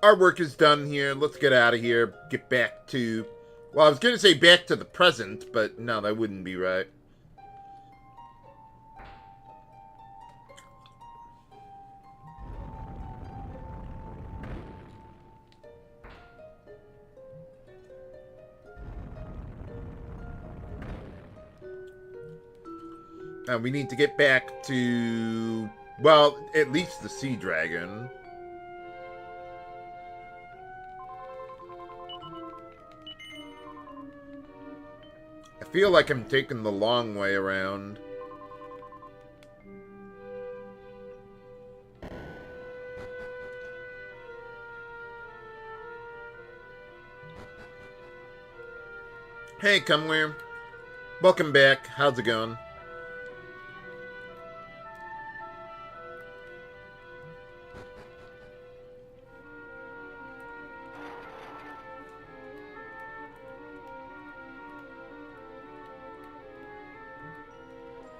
Speaker 1: our work is done here. Let's get out of here. Get back to... Well, I was going to say back to the present, but no, that wouldn't be right. We need to get back to, well, at least the Sea Dragon. feel like I'm taking the long way around. Hey, Cumware. Welcome back. How's it going?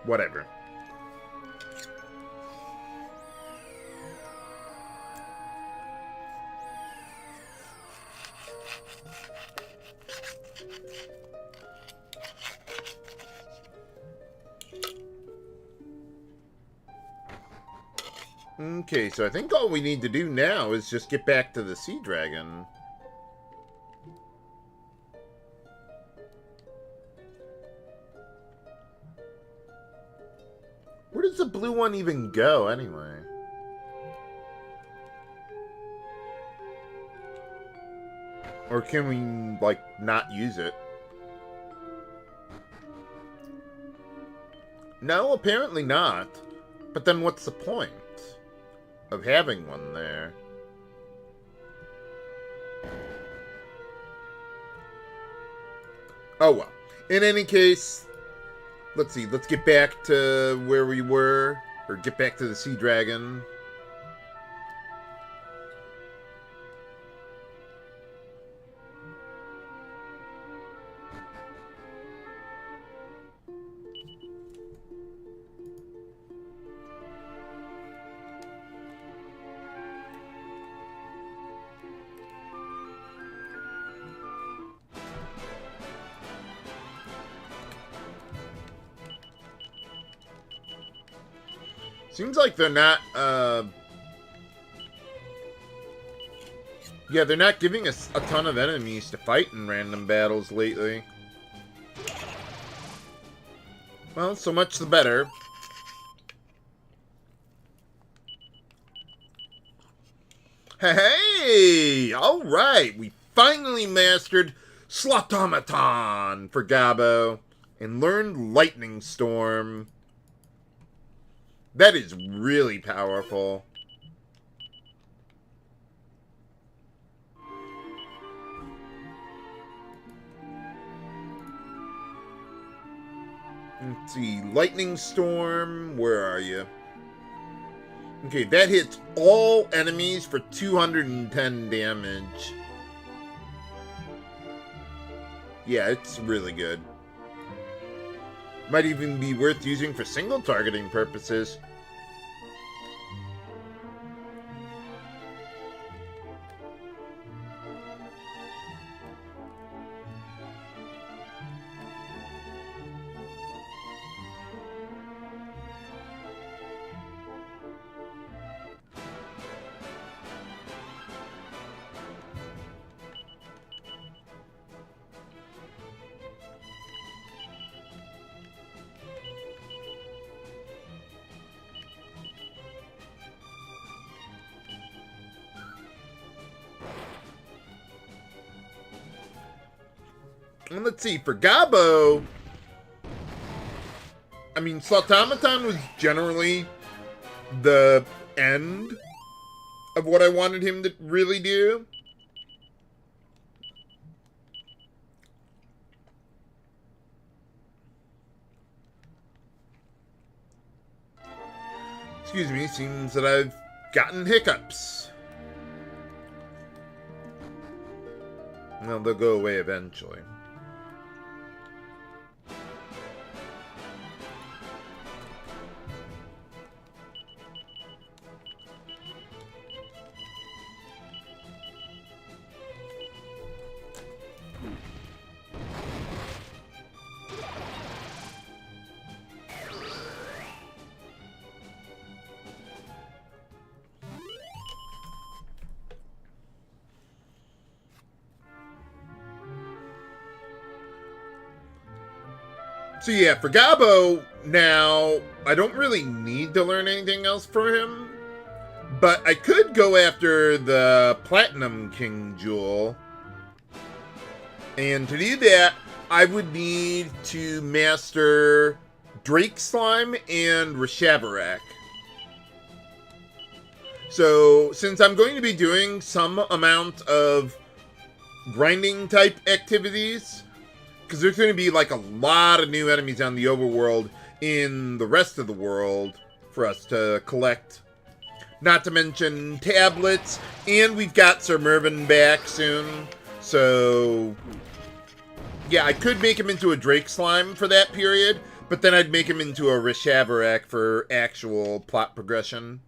Speaker 1: Whatever. Okay, so I think all we need to do now is just get back to the Sea Dragon. Where does the blue one even go, anyway? Or can we, like, not use it? No, apparently not. But then what's the point of having one there? Oh well. In any case, let's see. Let's get back to where we were. Or get back to the Sea Dragon. Seems like they're not, yeah, they're not giving us a ton of enemies to fight in random battles lately. Well, so much the better. Hey! Alright, we finally mastered Slotomaton for Gabo and learned Lightning Storm. That is really powerful. Let's see. Lightning Storm. Where are you? Okay, that hits all enemies for 210 damage. Yeah, it's really good. Might even be worth using for single targeting purposes. And let's see, for Gabo, I mean, Slotomaton was generally the end of what I wanted him to really do. Excuse me, seems that I've gotten hiccups. Well, they'll go away eventually. So yeah, for Gabo, now, I don't really need to learn anything else for him. But I could go after the Platinum King Jewel. And to do that, I would need to master Drake Slime and Reshabarak. So, since I'm going to be doing some amount of grinding type activities, because there's going to be like a lot of new enemies on the overworld in the rest of the world for us to collect. Not to mention tablets, and we've got Sir Mervyn back soon. So, yeah, I could make him into a Drake Slime for that period, but then I'd make him into a Reshabarak for actual plot progression.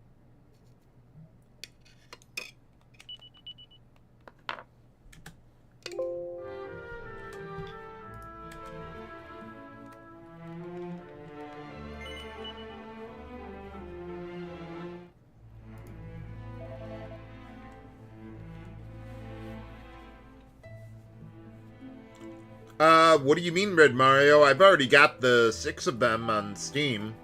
Speaker 1: What do you mean, Red Mario? I've already got the 6 of them on Steam.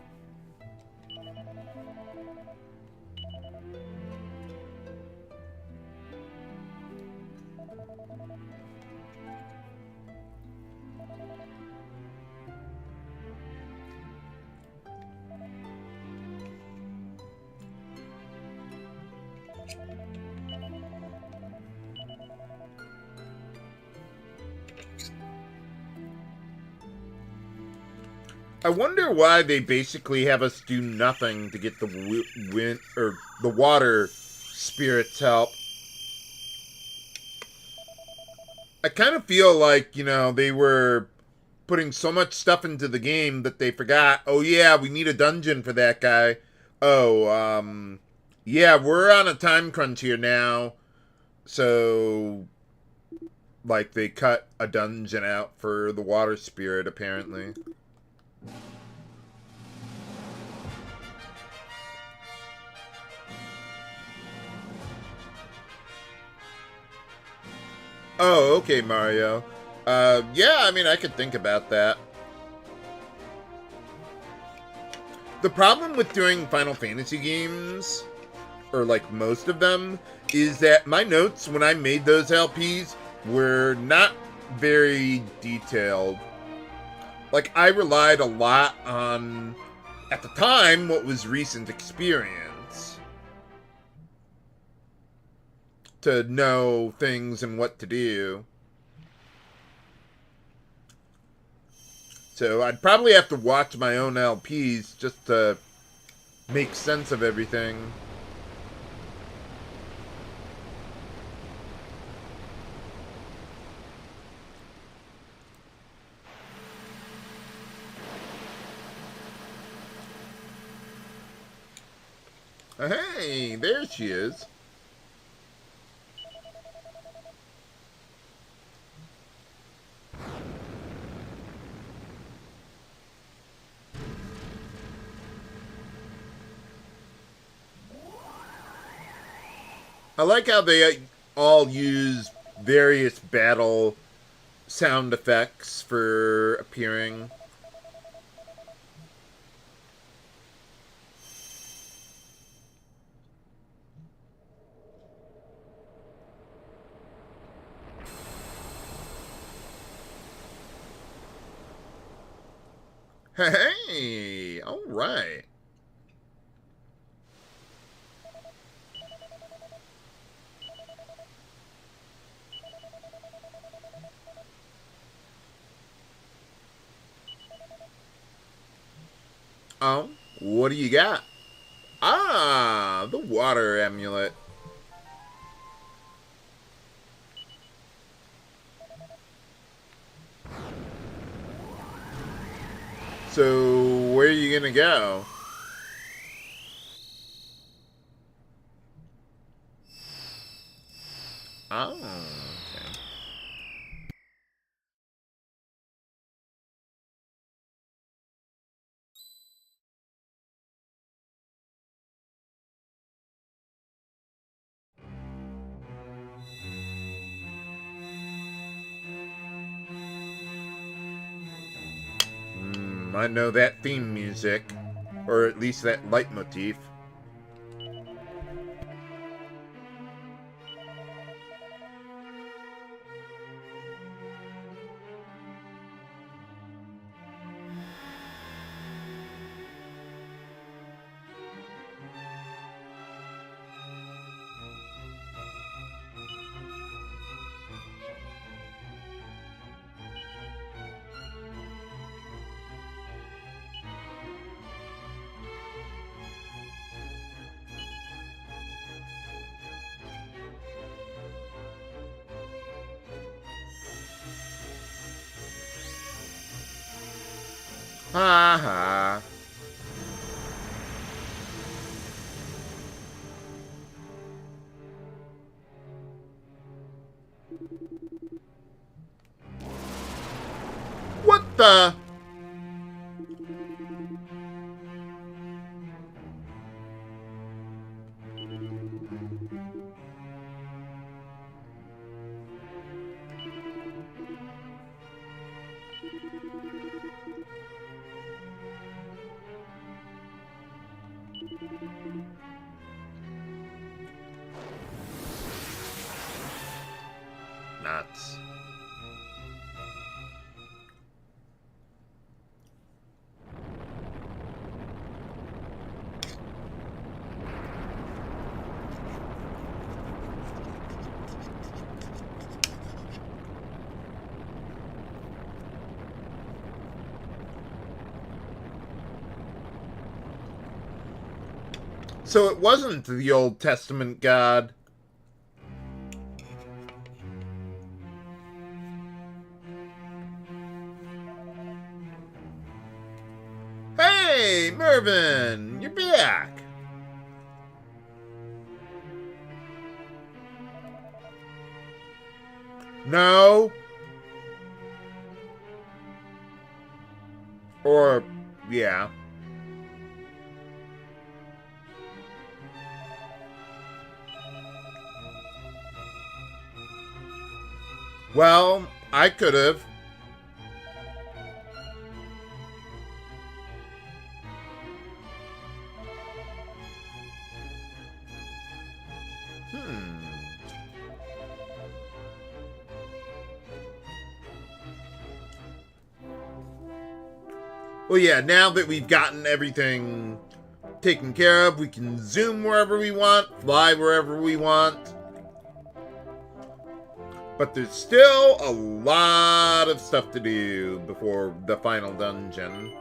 Speaker 1: I wonder why they basically have us do nothing to get the wind or the water spirits help. I kind of feel like, you know, they were putting so much stuff into the game that they forgot, oh yeah, we need a dungeon for that guy. Oh, yeah, we're on a time crunch here now. So, like, they cut a dungeon out for the water spirit, apparently. Oh, okay, Mario. Yeah, I mean, I could think about that. The problem with doing Final Fantasy games, or like most of them, is that my notes when I made those LPs were not very detailed. Like, I relied a lot on, at the time, what was recent experience to know things and what to do. So I'd probably have to watch my own LPs just to make sense of everything. Hey, there she is. I like how they all use various battle sound effects for appearing. Hey, all right. Oh, what do you got? Ah, the water amulet. So, where are you gonna go? Oh, okay. I know that theme music, or at least that leitmotif. Ha ha. What the? Nuts. So it wasn't the Old Testament God. Hey, Mervin! You're back! No? Or, yeah. Well, I could have. Well, yeah, now that we've gotten everything taken care of, we can zoom wherever we want, fly wherever we want. But there's still a lot of stuff to do before the final dungeon.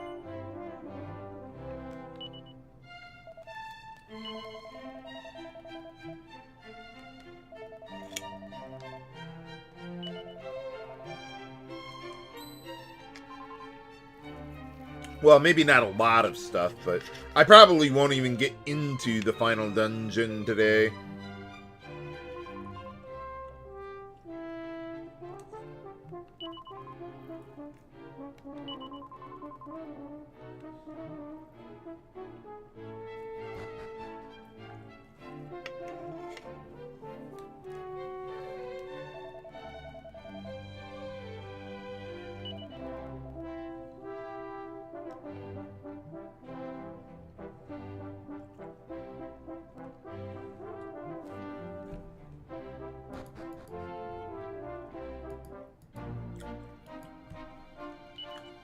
Speaker 1: Well, maybe not a lot of stuff, but I probably won't even get into the final dungeon today.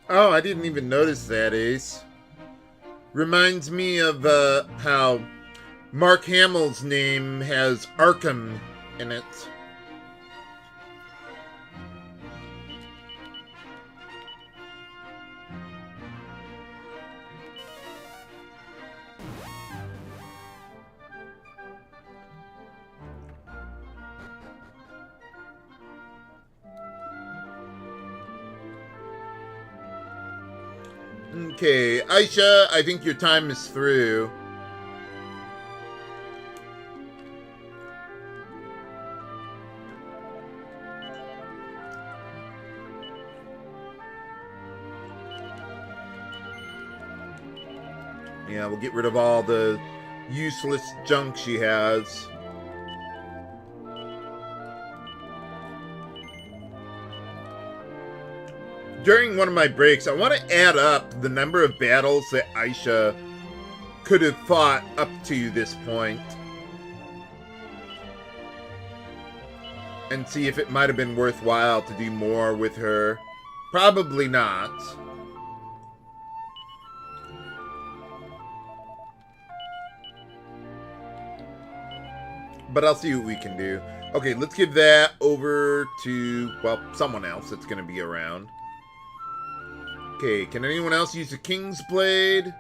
Speaker 1: Oh, I didn't even notice that, Ace. Reminds me of how Mark Hamill's name has Arkham in it. Okay, Aisha, I think your time is through. Yeah, we'll get rid of all the useless junk she has. During one of my breaks, I want to add up the number of battles that Aisha could have fought up to this point. And see if it might have been worthwhile to do more with her. Probably not. But I'll see what we can do. Okay, let's give that over to, well, someone else that's going to be around. Okay, can anyone else use the King's Blade?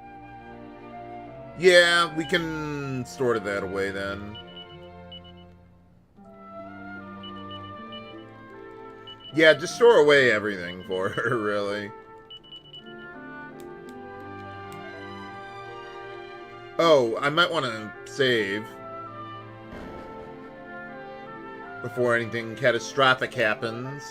Speaker 1: Yeah, we can store that away then. Yeah, just store away everything for her, really. Oh, I might want to save before anything catastrophic happens.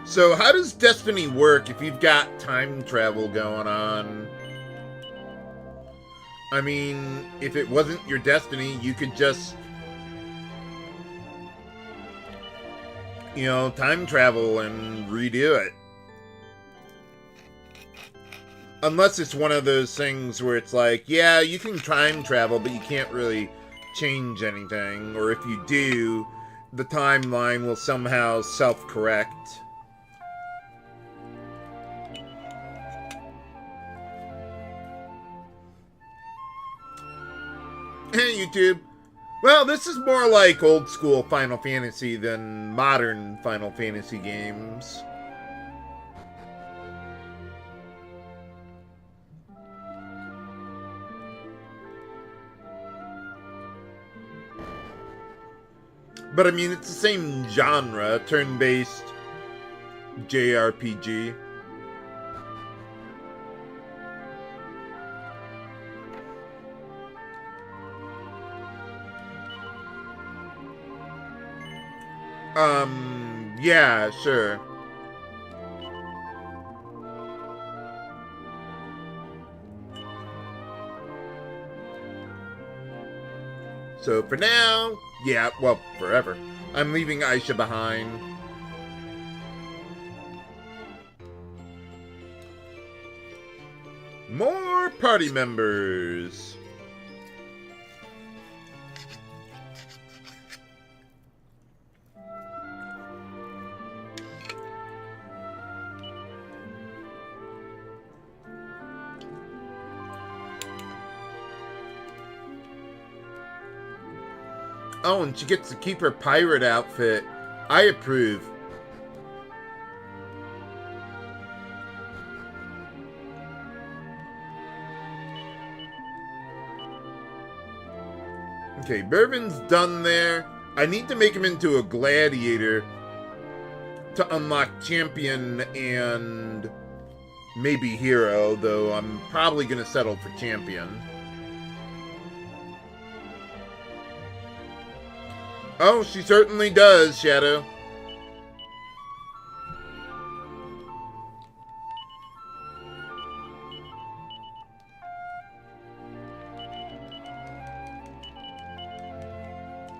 Speaker 1: So how does Destiny work if you've got time travel going on? I mean, if it wasn't your Destiny, you could just, you know, time travel and redo it. Unless it's one of those things where it's like, yeah, you can time travel, but you can't really change anything. Or if you do, the timeline will somehow self-correct. Hey, YouTube. Well, this is more like old school Final Fantasy than modern Final Fantasy games. But I mean, it's the same genre, turn-based JRPG. Yeah, sure. So for now, yeah, well, forever, I'm leaving Aisha behind. More party members. Oh, and she gets to keep her pirate outfit. I approve. Okay, Bourbon's done there. I need to make him into a gladiator to unlock champion and maybe hero, though I'm probably going to settle for champion. Oh, she certainly does, Shadow.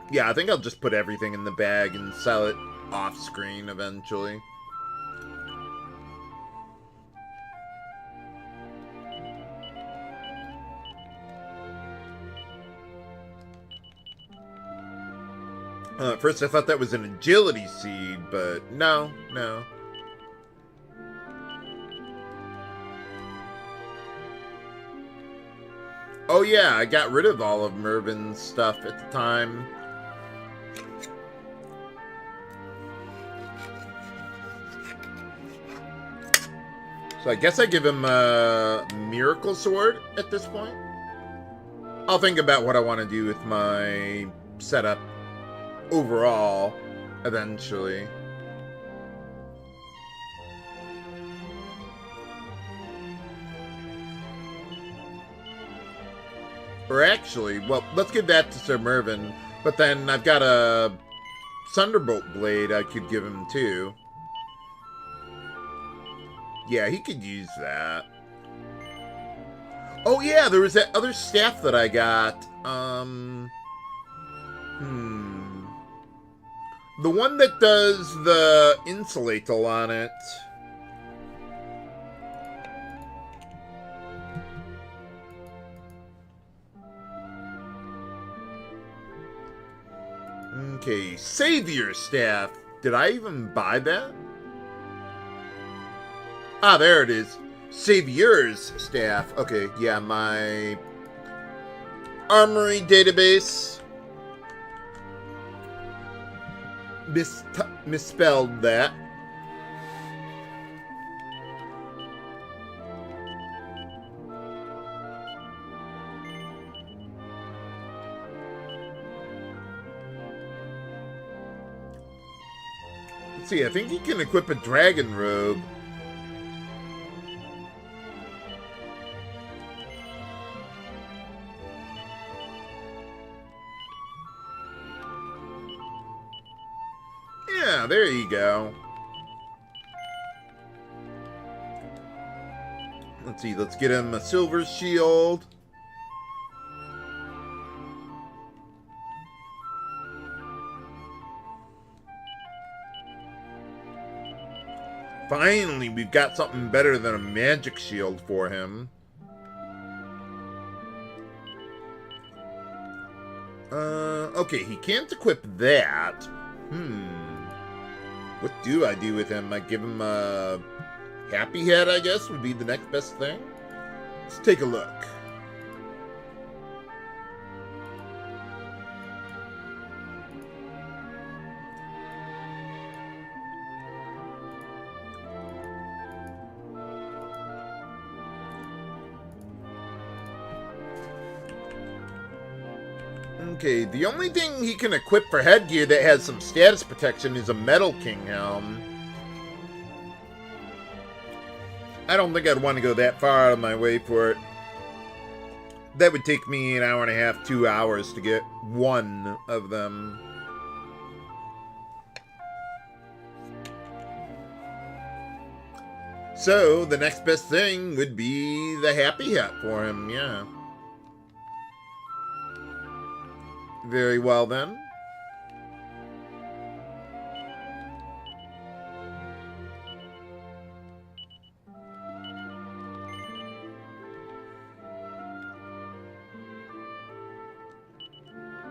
Speaker 1: Yeah, I think I'll just put everything in the bag and sell it off screen eventually. At first I thought that was an agility seed, but no. Oh yeah, I got rid of all of Mervin's stuff at the time. So I guess I give him a Miracle Sword at this point. I'll think about what I want to do with my setup overall eventually. Or actually, well, let's give that to Sir Mervyn. But then I've got a Thunderbolt Blade I could give him too. Yeah, he could use that. Oh yeah, there was that other staff that I got. The one that does the insulatal on it. Okay, Savior Staff. Did I even buy that? Ah, there it is. Savior's Staff. Okay, yeah, my Armory database misspelled that. Let's see, I think he can equip a dragon robe. Yeah, there you go. Let's see, let's get him a silver shield. Finally, we've got something better than a magic shield for him. Okay, he can't equip that. What do I do with him? I give him a happy head, I guess, would be the next best thing. Let's take a look. Okay, the only thing he can equip for headgear that has some status protection is a Metal King helm. I don't think I'd want to go that far out of my way for it. That would take me an hour and a half, 2 hours to get one of them. So, the next best thing would be the happy hat for him, yeah. Very well, then.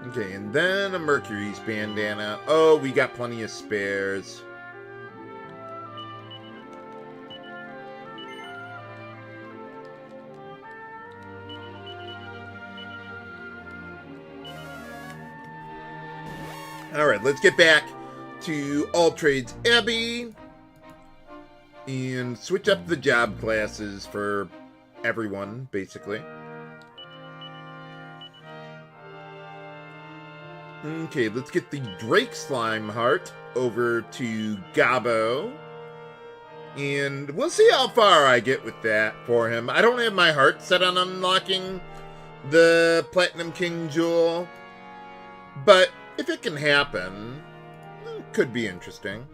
Speaker 1: Okay, and then a Mercury's bandana. Oh, we got plenty of spares. Alright, let's get back to All Trades Abbey and switch up the job classes for everyone, basically. Okay, let's get the Drake Slime Heart over to Gabo. And we'll see how far I get with that for him. I don't have my heart set on unlocking the Platinum King Jewel, but if it can happen, it could be interesting.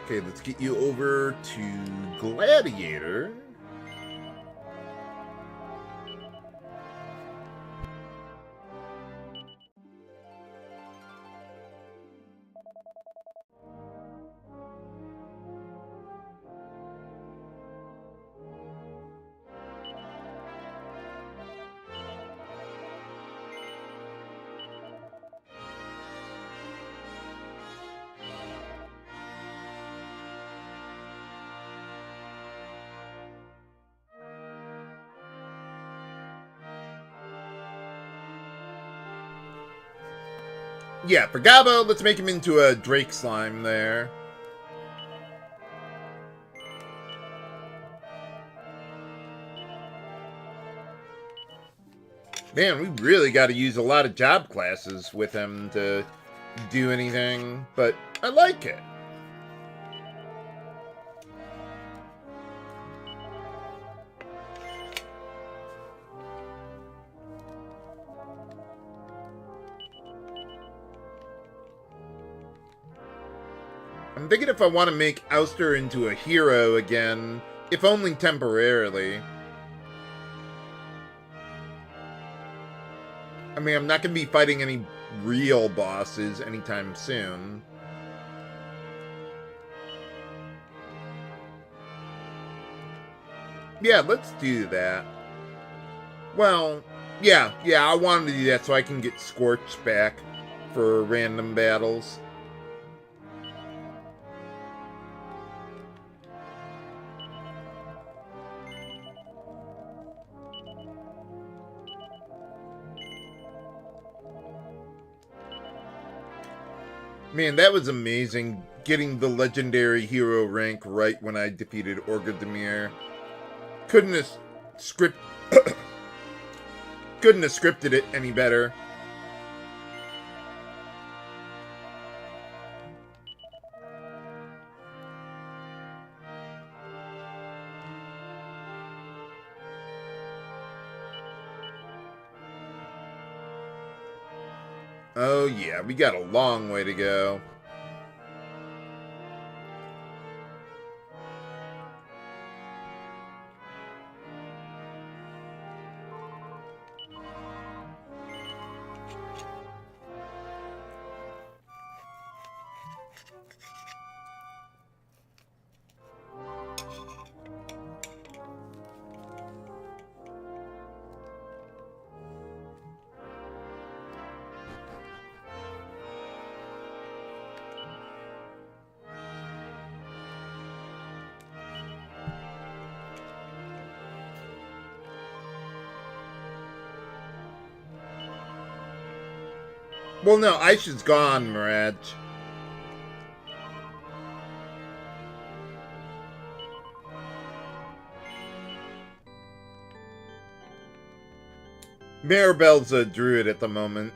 Speaker 1: Okay, let's get you over to Gladiator. Yeah, for Gabo, let's make him into a Drake Slime there. Man, we really got to use a lot of job classes with him to do anything, but I like it. I'm thinking if I want to make Ouster into a hero again, if only temporarily. I mean, I'm not going to be fighting any real bosses anytime soon. Yeah, let's do that. Well, Yeah, I wanted to do that so I can get Scorch back for random battles. Man, that was amazing, getting the legendary hero rank right when I defeated Orgademir. Couldn't have couldn't have scripted it any better. Oh yeah, we got a long way to go. Well, no, Aisha's gone, Mirage. Maribel's a druid at the moment.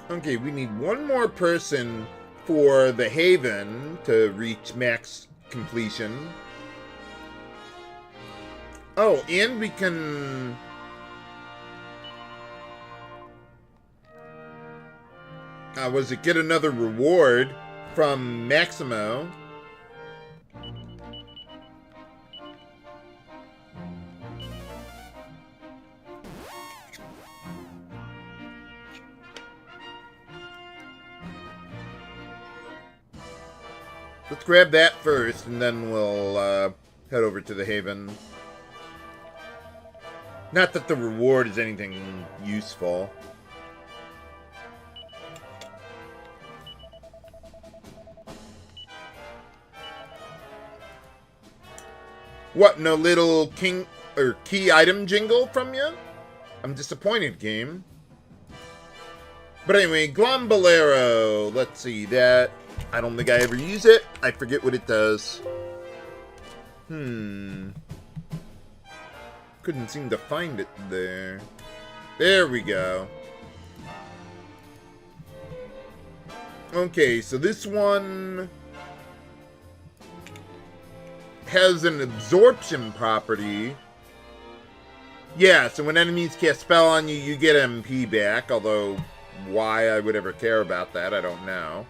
Speaker 1: Okay, we need one more person for the Haven to reach max completion. Oh, and we can... was it get another reward from Maximo? Let's grab that first, and then we'll head over to the Haven. Not that the reward is anything useful. What, no little king or key item jingle from you? I'm disappointed, game. But anyway, Glombolero. Let's see that. I don't think I ever use it. I forget what it does. Couldn't seem to find it there. There we go. Okay, so this one has an absorption property. Yeah, so when enemies cast spell on you, you get MP back. Although, why I would ever care about that, I don't know.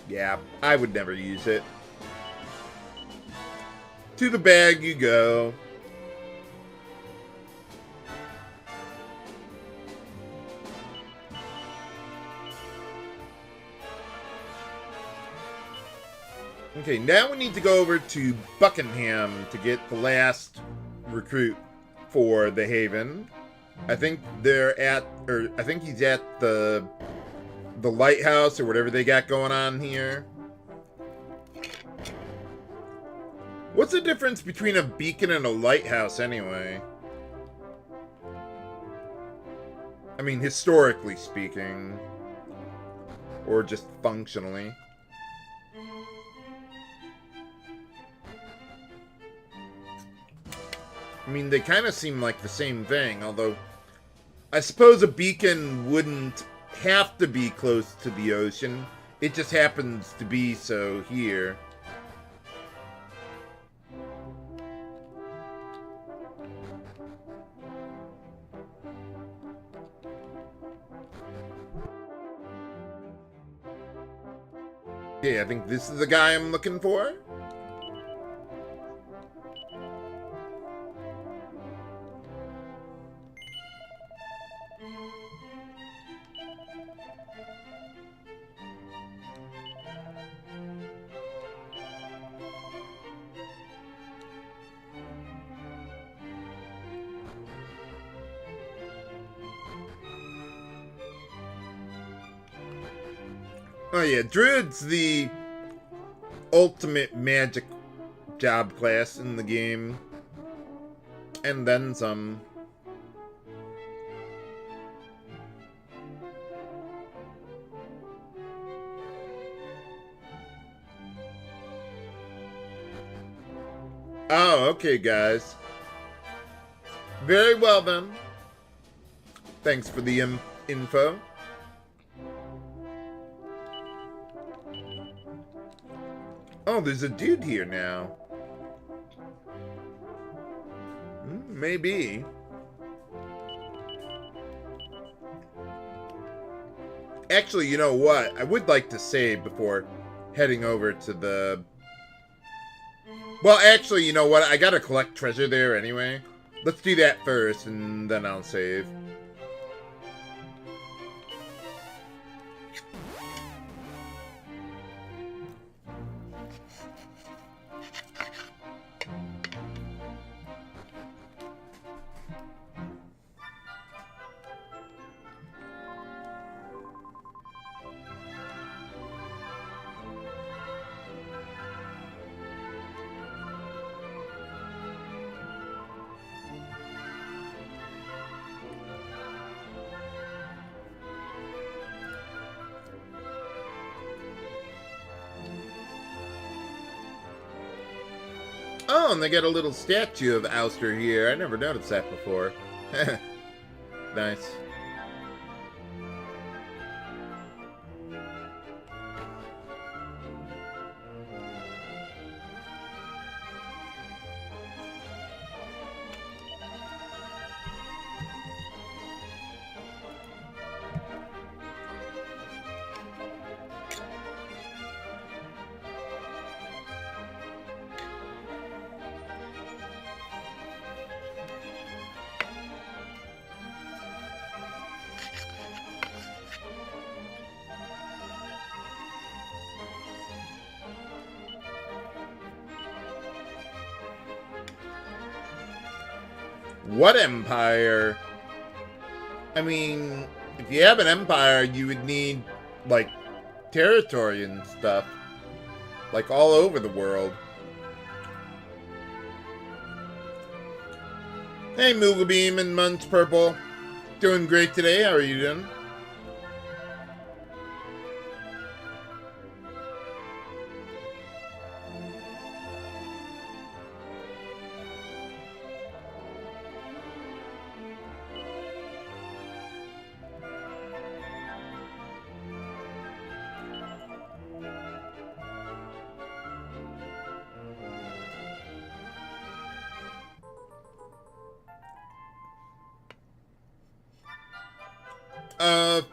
Speaker 1: Yeah, I would never use it. To the bag you go. Okay, now we need to go over to Buckingham to get the last recruit for the Haven. I think they're at, or I think he's at the lighthouse or whatever they got going on here. What's the difference between a beacon and a lighthouse anyway? I mean, historically speaking. Or just functionally. I mean, they kind of seem like the same thing, although I suppose a beacon wouldn't have to be close to the ocean. It just happens to be so here. Okay, I think this is the guy I'm looking for. Oh yeah, Druid's the ultimate magic job class in the game. And then some. Oh, okay, guys. Very well, then. Thanks for the info. Oh, there's a dude here now. Maybe. Actually, you know what? I would like to save before heading over to the... Well, actually, you know what? I gotta collect treasure there anyway. Let's do that first, and then I'll save. Oh, and they got a little statue of Ouster here. I never noticed that before. Nice. What empire? I mean, if you have an empire, you would need, like, territory and stuff. Like, all over the world. Hey, Mooglebeam and Munch Purple. Doing great today. How are you doing?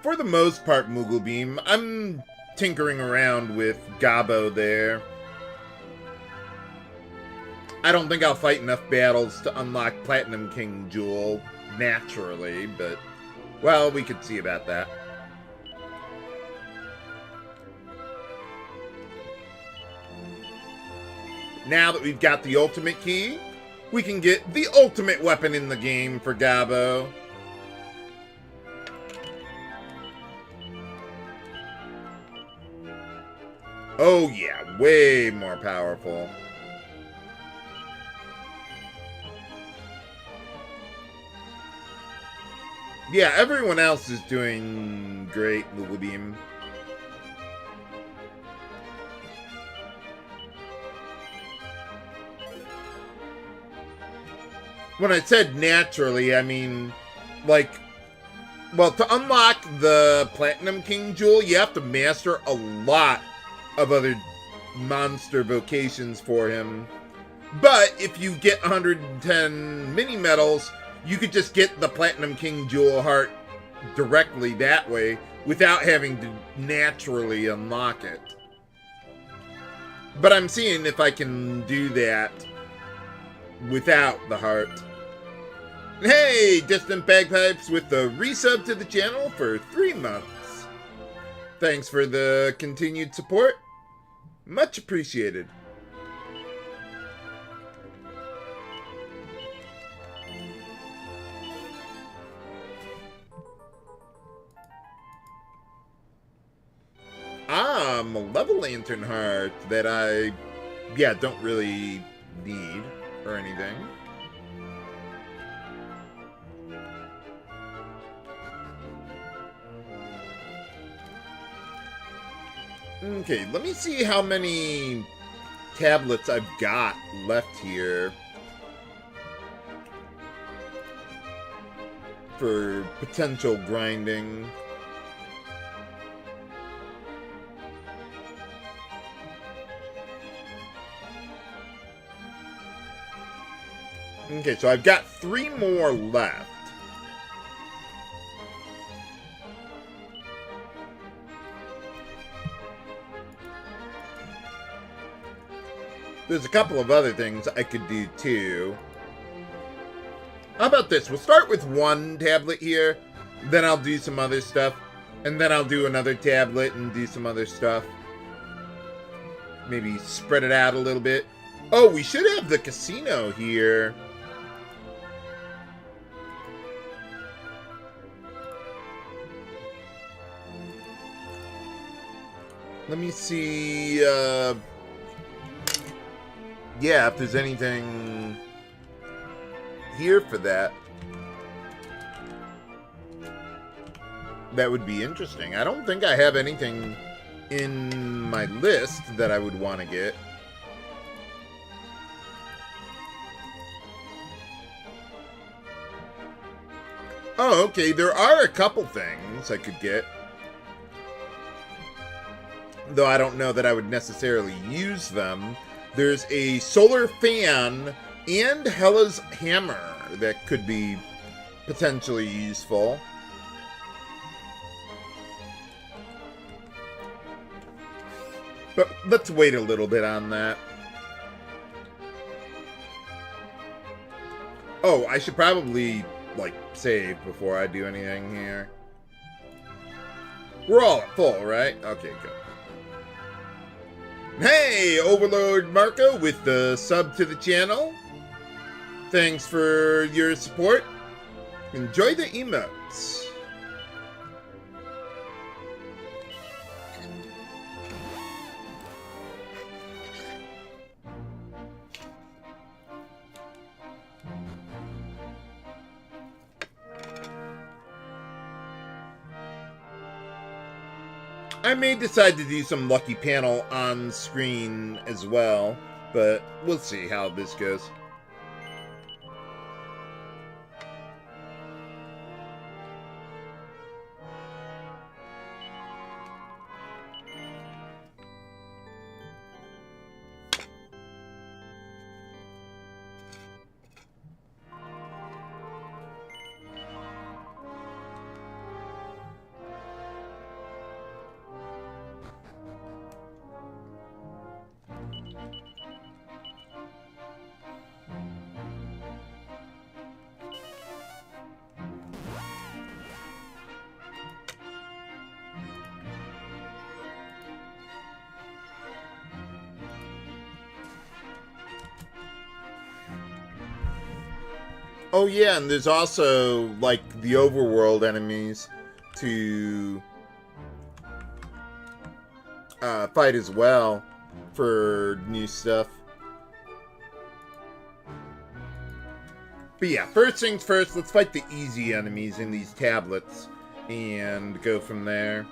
Speaker 1: For the most part, Mooglebeam, I'm tinkering around with Gabo there. I don't think I'll fight enough battles to unlock Platinum King Jewel naturally, but, well, we could see about that. Now that we've got the ultimate key, we can get the ultimate weapon in the game for Gabo. Oh yeah, way more powerful. Yeah, everyone else is doing great, Mooglebeam. When I said naturally, I mean, like, well, to unlock the Platinum King Jewel, you have to master a lot of other monster vocations for him. But if you get 110 mini medals, you could just get the Platinum King Jewel Heart directly that way without having to naturally unlock it. But I'm seeing if I can do that without the heart. Hey, Distant Bagpipes with the resub to the channel for 3 months. Thanks for the continued support. Much appreciated. A level lantern heart that I, don't really need or anything. Okay, let me see how many tablets I've got left here for potential grinding. Okay, so I've got 3 more left. There's a couple of other things I could do too. How about this? We'll start with 1 tablet here, then I'll do some other stuff, and then I'll do another tablet and do some other stuff. Maybe spread it out a little bit. Oh, we should have the casino here. Let me see, if there's anything here for that. That would be interesting. I don't think I have anything in my list that I would want to get. Oh, okay, there are a couple things I could get. Though I don't know that I would necessarily use them. There's a solar fan and Hela's hammer that could be potentially useful. But let's wait a little bit on that. Oh, I should probably, save before I do anything here. We're all at full, right? Okay, good. Hey, Overlord Marco with the sub to the channel. Thanks for your support. Enjoy the emotes. I may decide to do some lucky panel on screen as well, but we'll see how this goes. Oh yeah, and there's also, the overworld enemies to fight as well for new stuff. But yeah, first things first, let's fight the easy enemies in these tablets and go from there.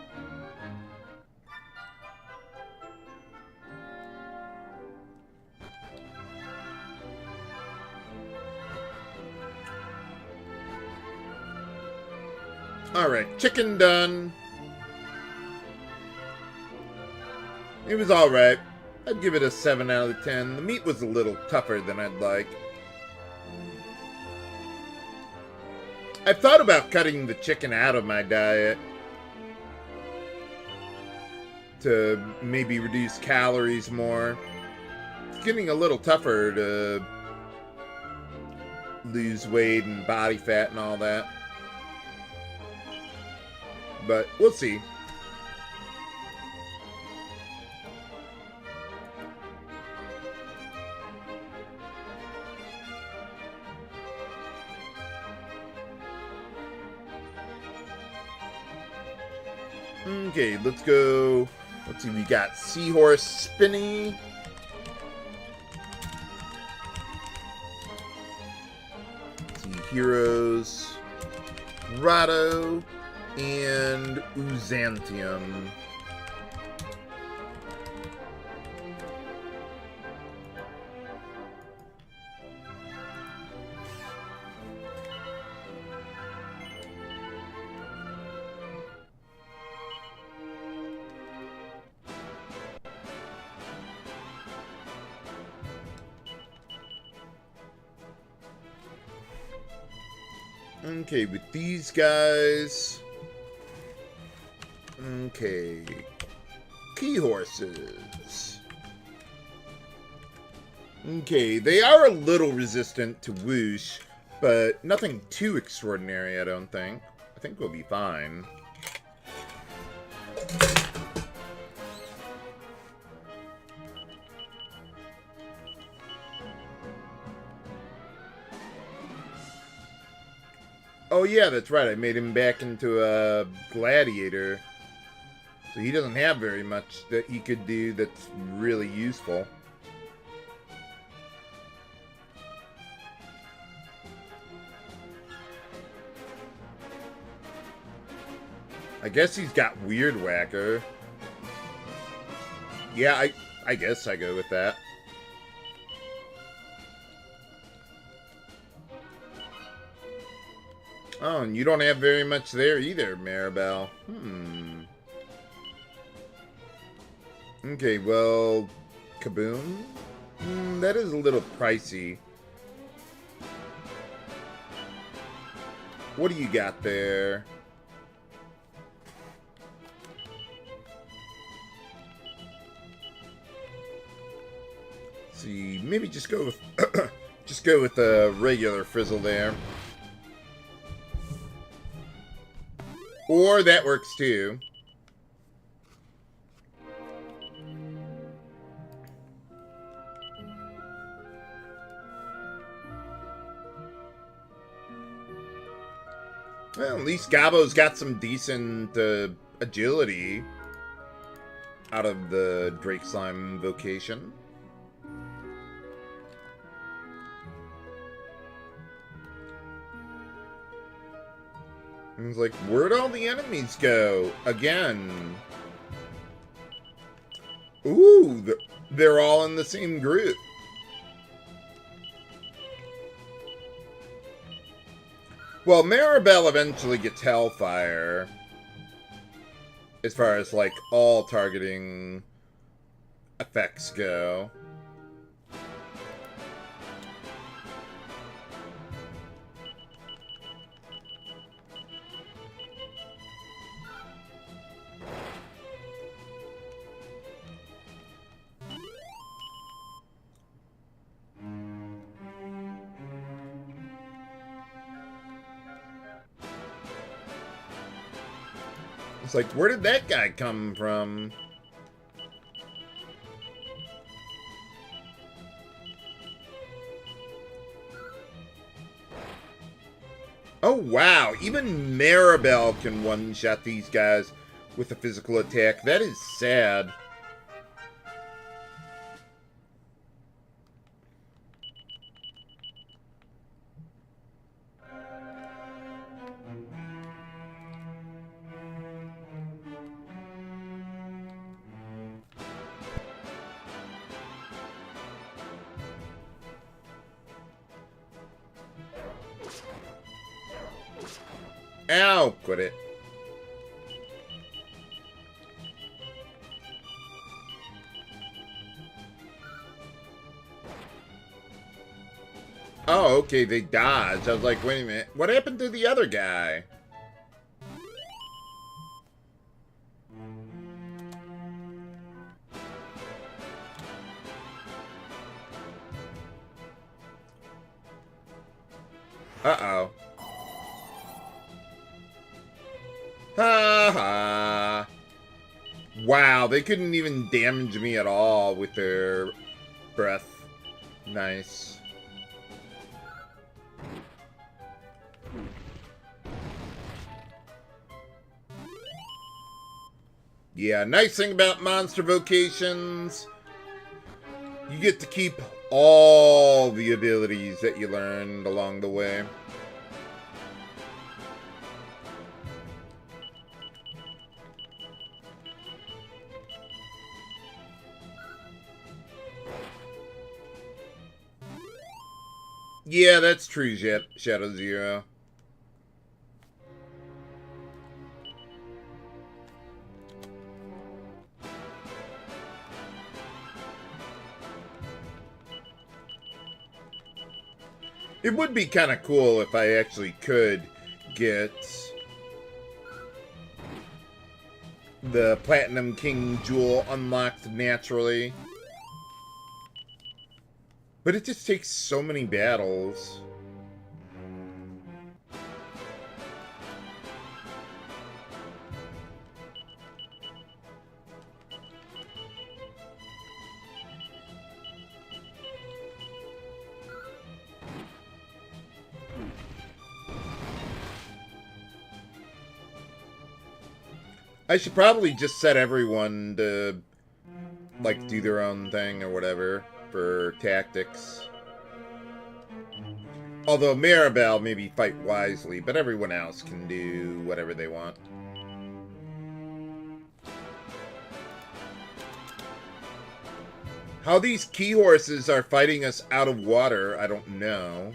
Speaker 1: Alright, chicken done. It was alright. I'd give it a 7 out of 10. The meat was a little tougher than I'd like. I've thought about cutting the chicken out of my diet to maybe reduce calories more. getting a little tougher to lose weight and body fat and all that. But we'll see. Okay, let's go. Let's see, we got Seahorse Spinny. Let's see, Heroes, Rado, and Uzantium. Okay, with these guys. Okay. Key horses. Okay, they are a little resistant to whoosh, but nothing too extraordinary, I don't think. I think we'll be fine. Oh yeah, that's right. I made him back into a gladiator. So he doesn't have very much that he could do that's really useful. I guess he's got Weird Whacker. Yeah, I guess I go with that. Oh, and you don't have very much there either, Maribel. Okay, well, Kaboom? That is a little pricey. What do you got there? Let's see, maybe just go with just go with the regular Frizzle there. Or that works too. Well, at least Gabo's got some decent agility out of the Drake Slime vocation. And it's like, where'd all the enemies go? Again. Ooh, they're all in the same group. Well, Maribel eventually gets Hellfire. As far as, like, all targeting effects go. It's like, where did that guy come from? Oh, wow. Even Maribel can one-shot these guys with a physical attack. That is sad. Ow, quit it. Oh, okay, they dodged. I was like, wait a minute. What happened to the other guy? Uh-oh. Ha ha. Wow, they couldn't even damage me at all with their breath. Nice. Yeah, nice thing about monster vocations, you get to keep all the abilities that you learned along the way. Yeah, that's true, Shadow Zero. It would be kind of cool if I actually could get the Platinum King Jewel unlocked naturally. But it just takes so many battles. I should probably just set everyone to, like, do their own thing or whatever for tactics. Although Maribel maybe fight wisely, but everyone else can do whatever they want. How these key horses are fighting us out of water, I don't know.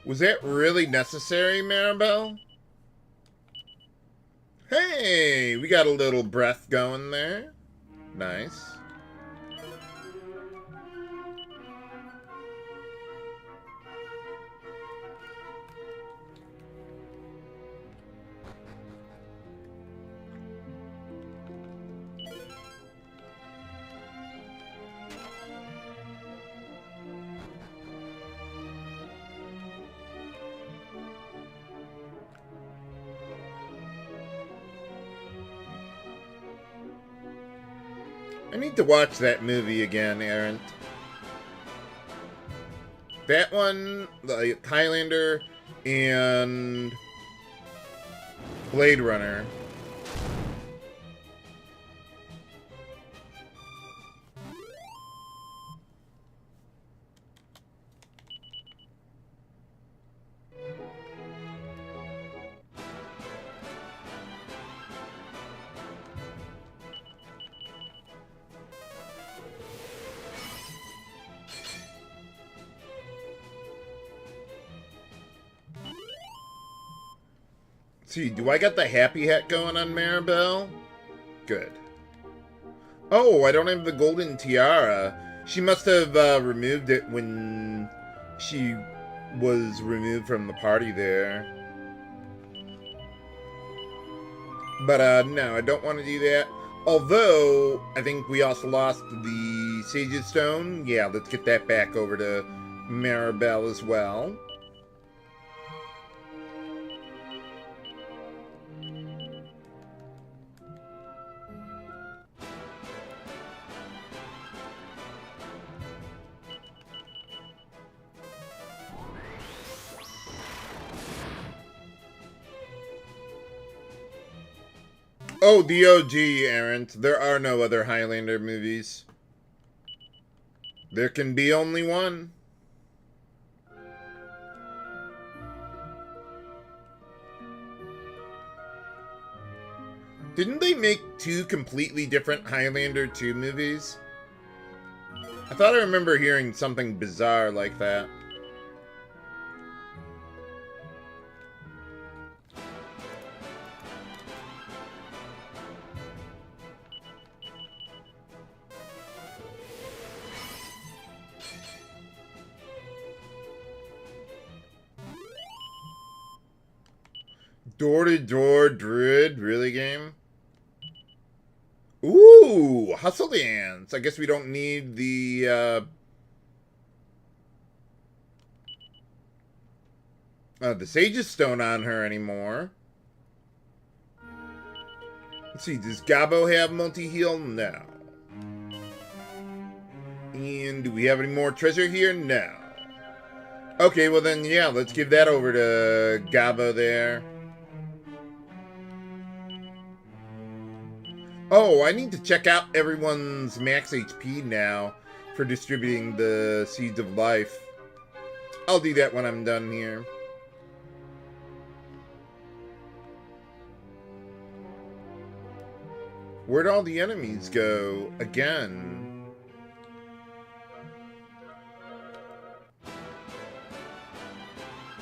Speaker 1: Was that really necessary, Maribel? Hey, we got a little breath going there. Nice. I need to watch that movie again, Aaron. That one, like Highlander and Blade Runner. See, do I got the happy hat going on Maribel? Good. Oh, I don't have the golden tiara. She must have removed it when she was removed from the party there. But no, I don't want to do that. Although, I think we also lost the Sage's Stone. Yeah, let's get that back over to Maribel as well. Oh, the OG, Aaron. There are no other Highlander movies. There can be only one. Didn't they make two completely different Highlander 2 movies? I thought I remember hearing something bizarre like that. Door-to-door Druid, really, game? Ooh, Hustle Dance. I guess we don't need the The Sage's Stone on her anymore. Let's see, does Gabo have multi-heal? No. And do we have any more treasure here? No. Okay, well then, yeah, let's give that over to Gabo there. Oh, I need to check out everyone's max HP now for distributing the Seeds of Life. I'll do that when I'm done here. Where'd all the enemies go again?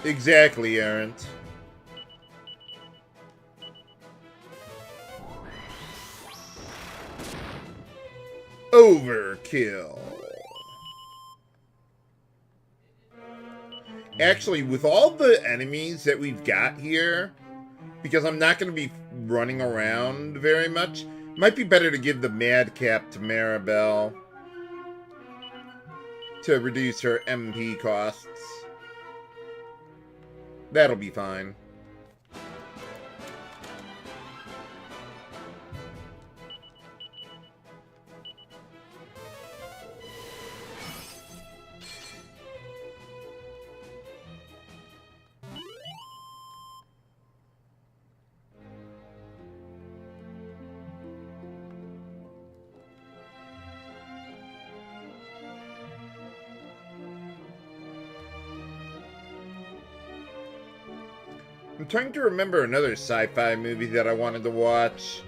Speaker 1: Exactly, Errant. Overkill. Actually, with all the enemies that we've got here, because I'm not going to be running around very much, might be better to give the Madcap to Maribel to reduce her MP costs. That'll be fine. I'm trying to remember another sci-fi movie that I wanted to watch.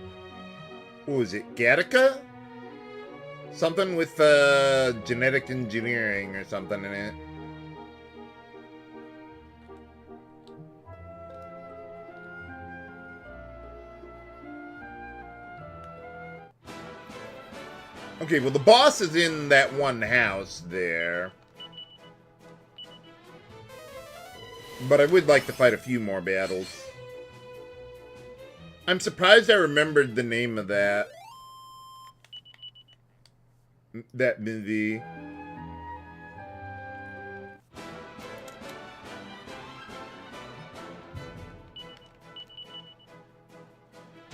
Speaker 1: What was it? Gattaca? Something with genetic engineering or something in it. Okay, well the boss is in that one house there. But I would like to fight a few more battles. I'm surprised I remembered the name of that movie.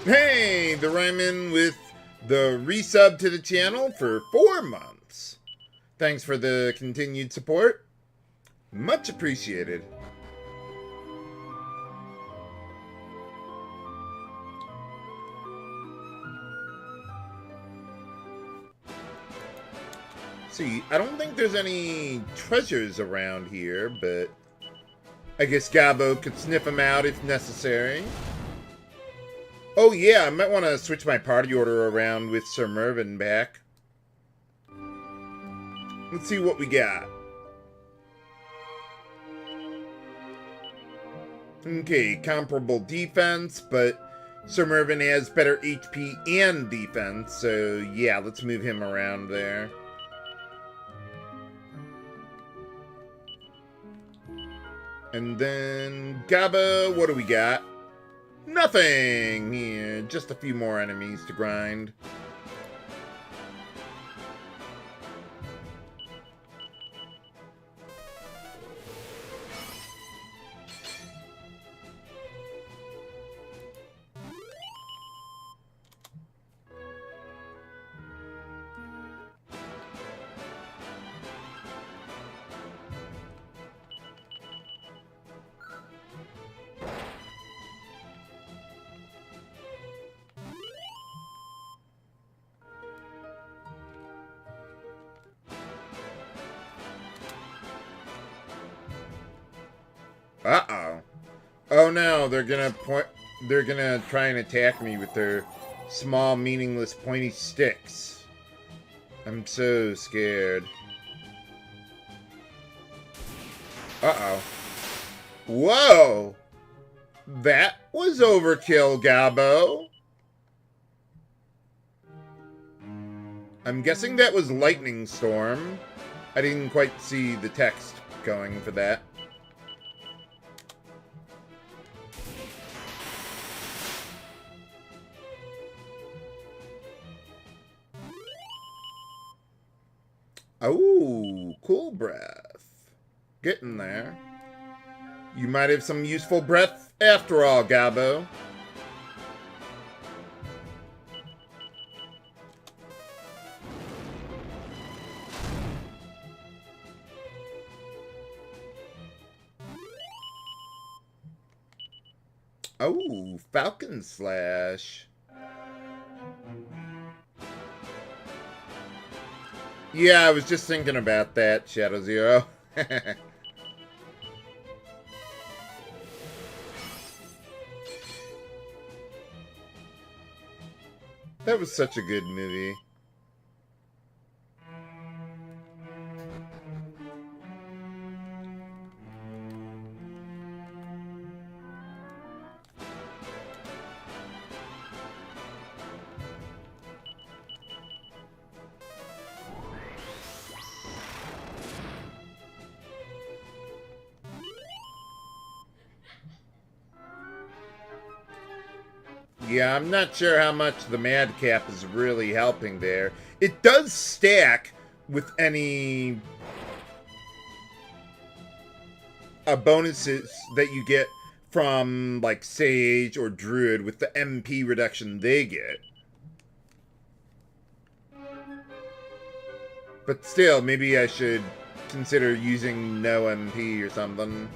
Speaker 1: Hey, the Ryman with the resub to the channel for 4 months. Thanks for the continued support. Much appreciated. See, I don't think there's any treasures around here, but I guess Gabo could sniff them out if necessary. Oh yeah, I might want to switch my party order around with Sir Mervyn back. Let's see what we got. Okay, comparable defense, but Sir Mervyn has better HP and defense, so yeah, let's move him around there. And then, Gabo, what do we got? Nothing here, just a few more enemies to grind. Uh-oh. Oh no, they're gonna try and attack me with their small, meaningless, pointy sticks. I'm so scared. Uh-oh. Whoa! That was overkill, Gabo. I'm guessing that was Lightning Storm. I didn't quite see the text going for that. Oh, cool breath. Getting there. You might have some useful breath after all, Gabo. Oh, Falcon Slash. Yeah, I was just thinking about that, Shadow Zero. That was such a good movie. Yeah, I'm not sure how much the Madcap is really helping there. It does stack with any bonuses that you get from, like, Sage or Druid with the MP reduction they get. But still, maybe I should consider using no MP or something.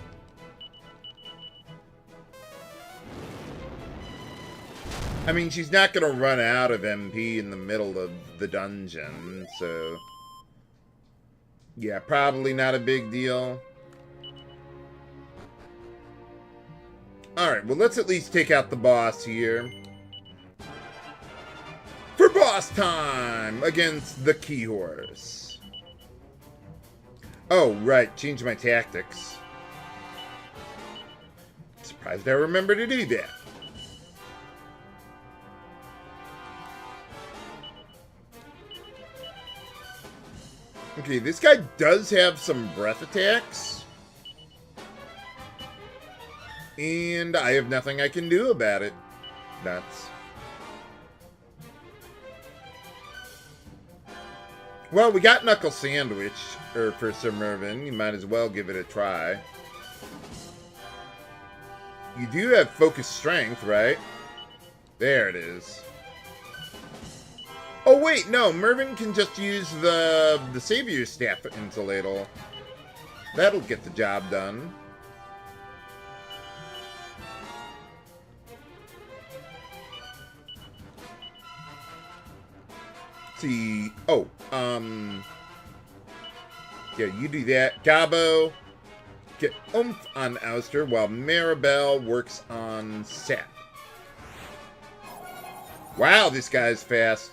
Speaker 1: I mean, she's not going to run out of MP in the middle of the dungeon, so... yeah, probably not a big deal. Alright, well, let's at least take out the boss here. For boss time! Against the Key Horse. Oh, right, change my tactics. Surprised I remember to do that. Okay, this guy does have some breath attacks. And I have nothing I can do about it. Nuts. Well, we got Knuckle Sandwich for Sir Mervyn. You might as well give it a try. You do have Focus Strength, right? There it is. Oh, wait, no. Mervyn can just use the Savior's Staff into Ladle. That'll get the job done. See. Oh, yeah, you do that. Gabo, get oomph on Ouster while Maribel works on Sap. Wow, this guy's fast.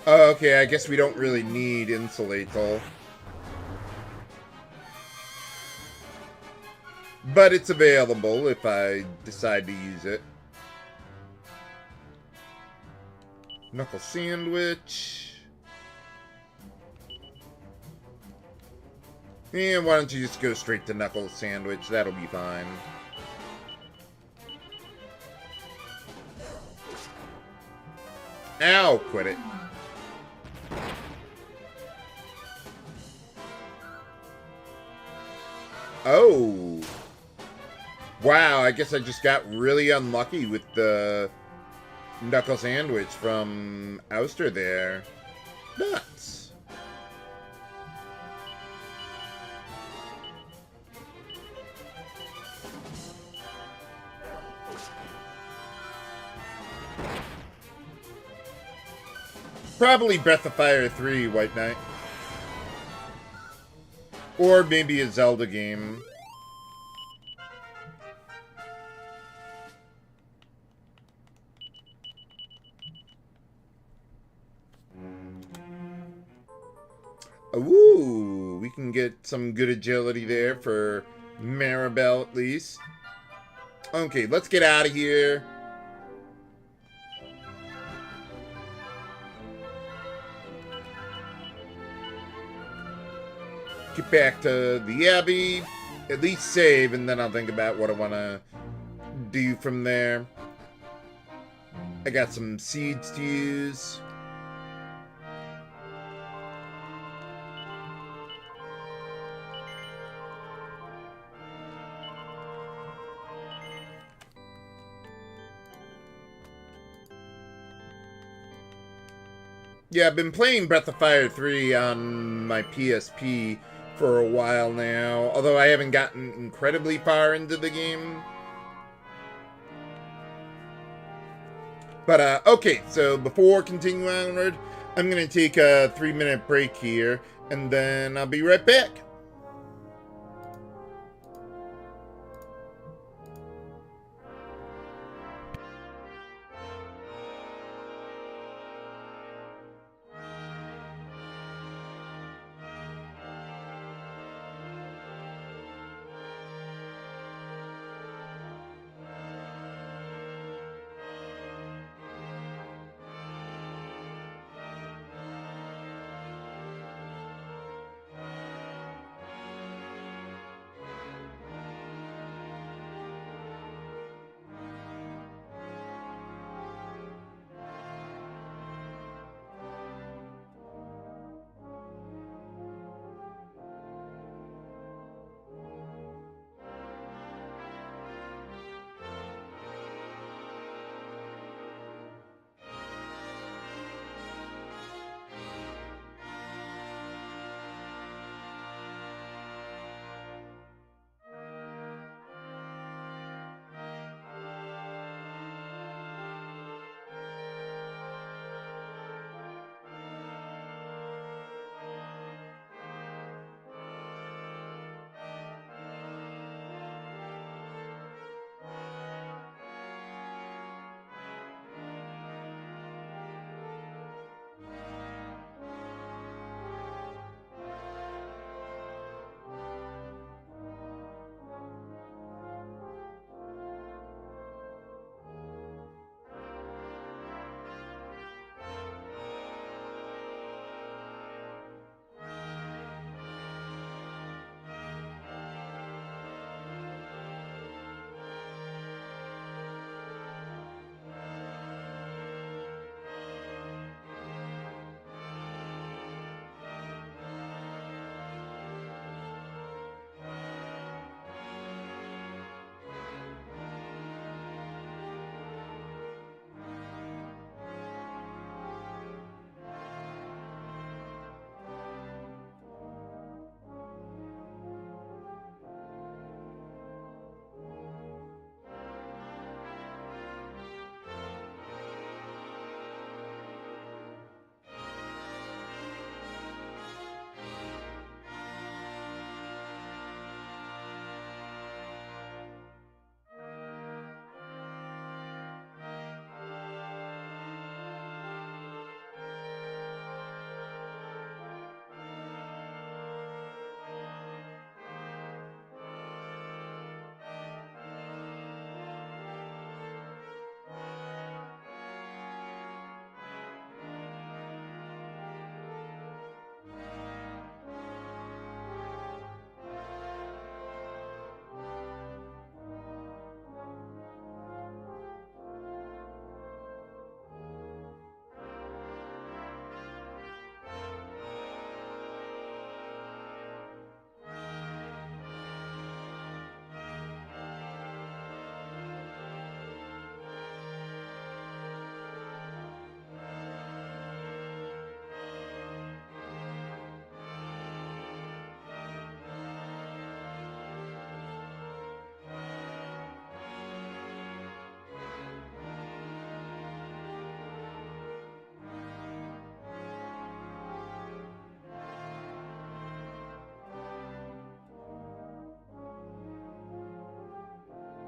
Speaker 1: Oh, okay, I guess we don't really need Insulatel. But it's available if I decide to use it. Knuckle Sandwich. And why don't you just go straight to Knuckle Sandwich? That'll be fine. Ow, quit it. Oh. Wow, I guess I just got really unlucky with the Knuckle Sandwich from Ouster there. Nuts. Probably Breath of Fire 3, White Knight. Or maybe a Zelda game. Ooh, we can get some good agility there for Maribel at least. Okay, let's get out of here. Get back to the Abbey, at least save, and then I'll think about what I want to do from there. I got some seeds to use. Yeah, I've been playing Breath of Fire 3 on my PSP for a while now, although I haven't gotten incredibly far into the game. But, okay, so before continuing onward, I'm going to take a 3-minute break here, and then I'll be right back.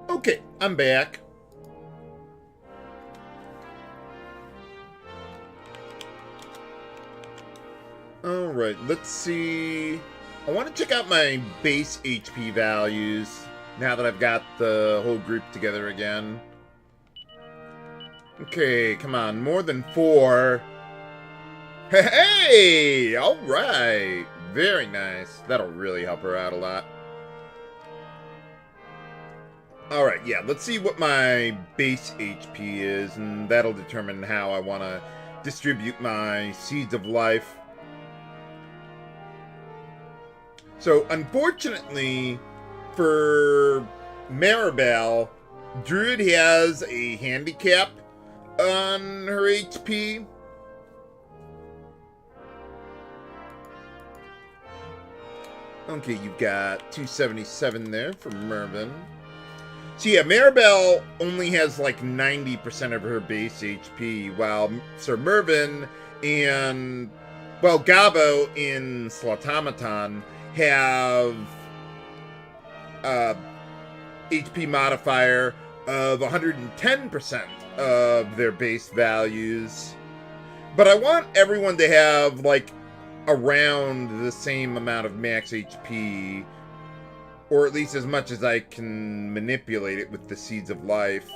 Speaker 1: Okay, I'm back. Alright, let's see. I want to check out my base HP values now that I've got the whole group together again. Okay, come on, more than 4. Hey! Alright! Very nice. That'll really help her out a lot. Alright, yeah, let's see what my base HP is, and that'll determine how I want to distribute my Seeds of Life. So, unfortunately, for Maribel, Druid has a handicap on her HP. Okay, you've got 277 there for Mervin. So yeah, Maribel only has like 90% of her base HP, while Sir Mervin and, well, Gabo in Slaughtomaton have HP modifier of 110% of their base values. But I want everyone to have, like, around the same amount of max HP, or at least as much as I can manipulate it with the Seeds of Life.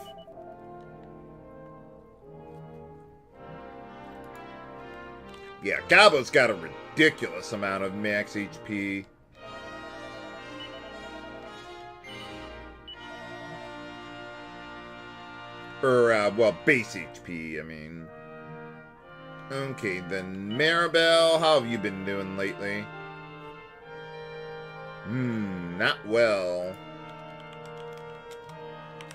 Speaker 1: Yeah, Gabo's got a ridiculous amount of max HP. Or, well, base HP, I mean. Okay, then Maribel, how have you been doing lately? Not well.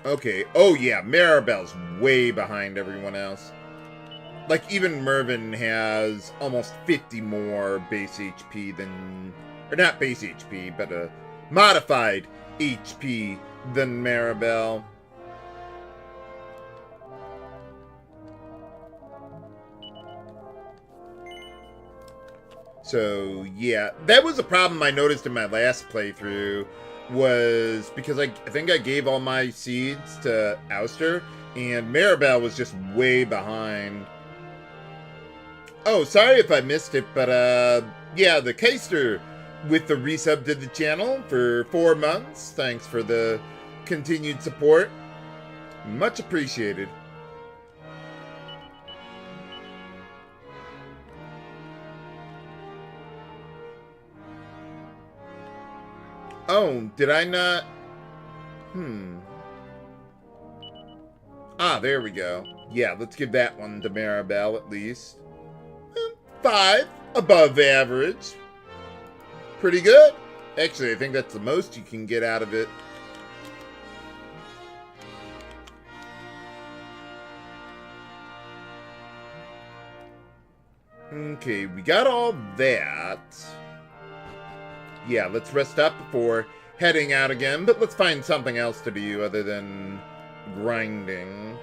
Speaker 1: Okay, oh yeah, Maribel's way behind everyone else. Like, even Mervin has almost 50 more base HP than... Or not base HP, but modified HP than Maribel. So, yeah, that was a problem I noticed in my last playthrough, was because I think I gave all my seeds to Ouster, and Maribel was just way behind. Oh, sorry if I missed it, but, yeah, the Keister with the resub to the channel for 4 months. Thanks for the continued support. Much appreciated. Oh, did I not? Ah, there we go. Yeah, let's give that one to Maribel at least. 5, above average. Pretty good. Actually, I think that's the most you can get out of it. Okay, we got all that. Yeah, let's rest up before heading out again, but let's find something else to do other than grinding.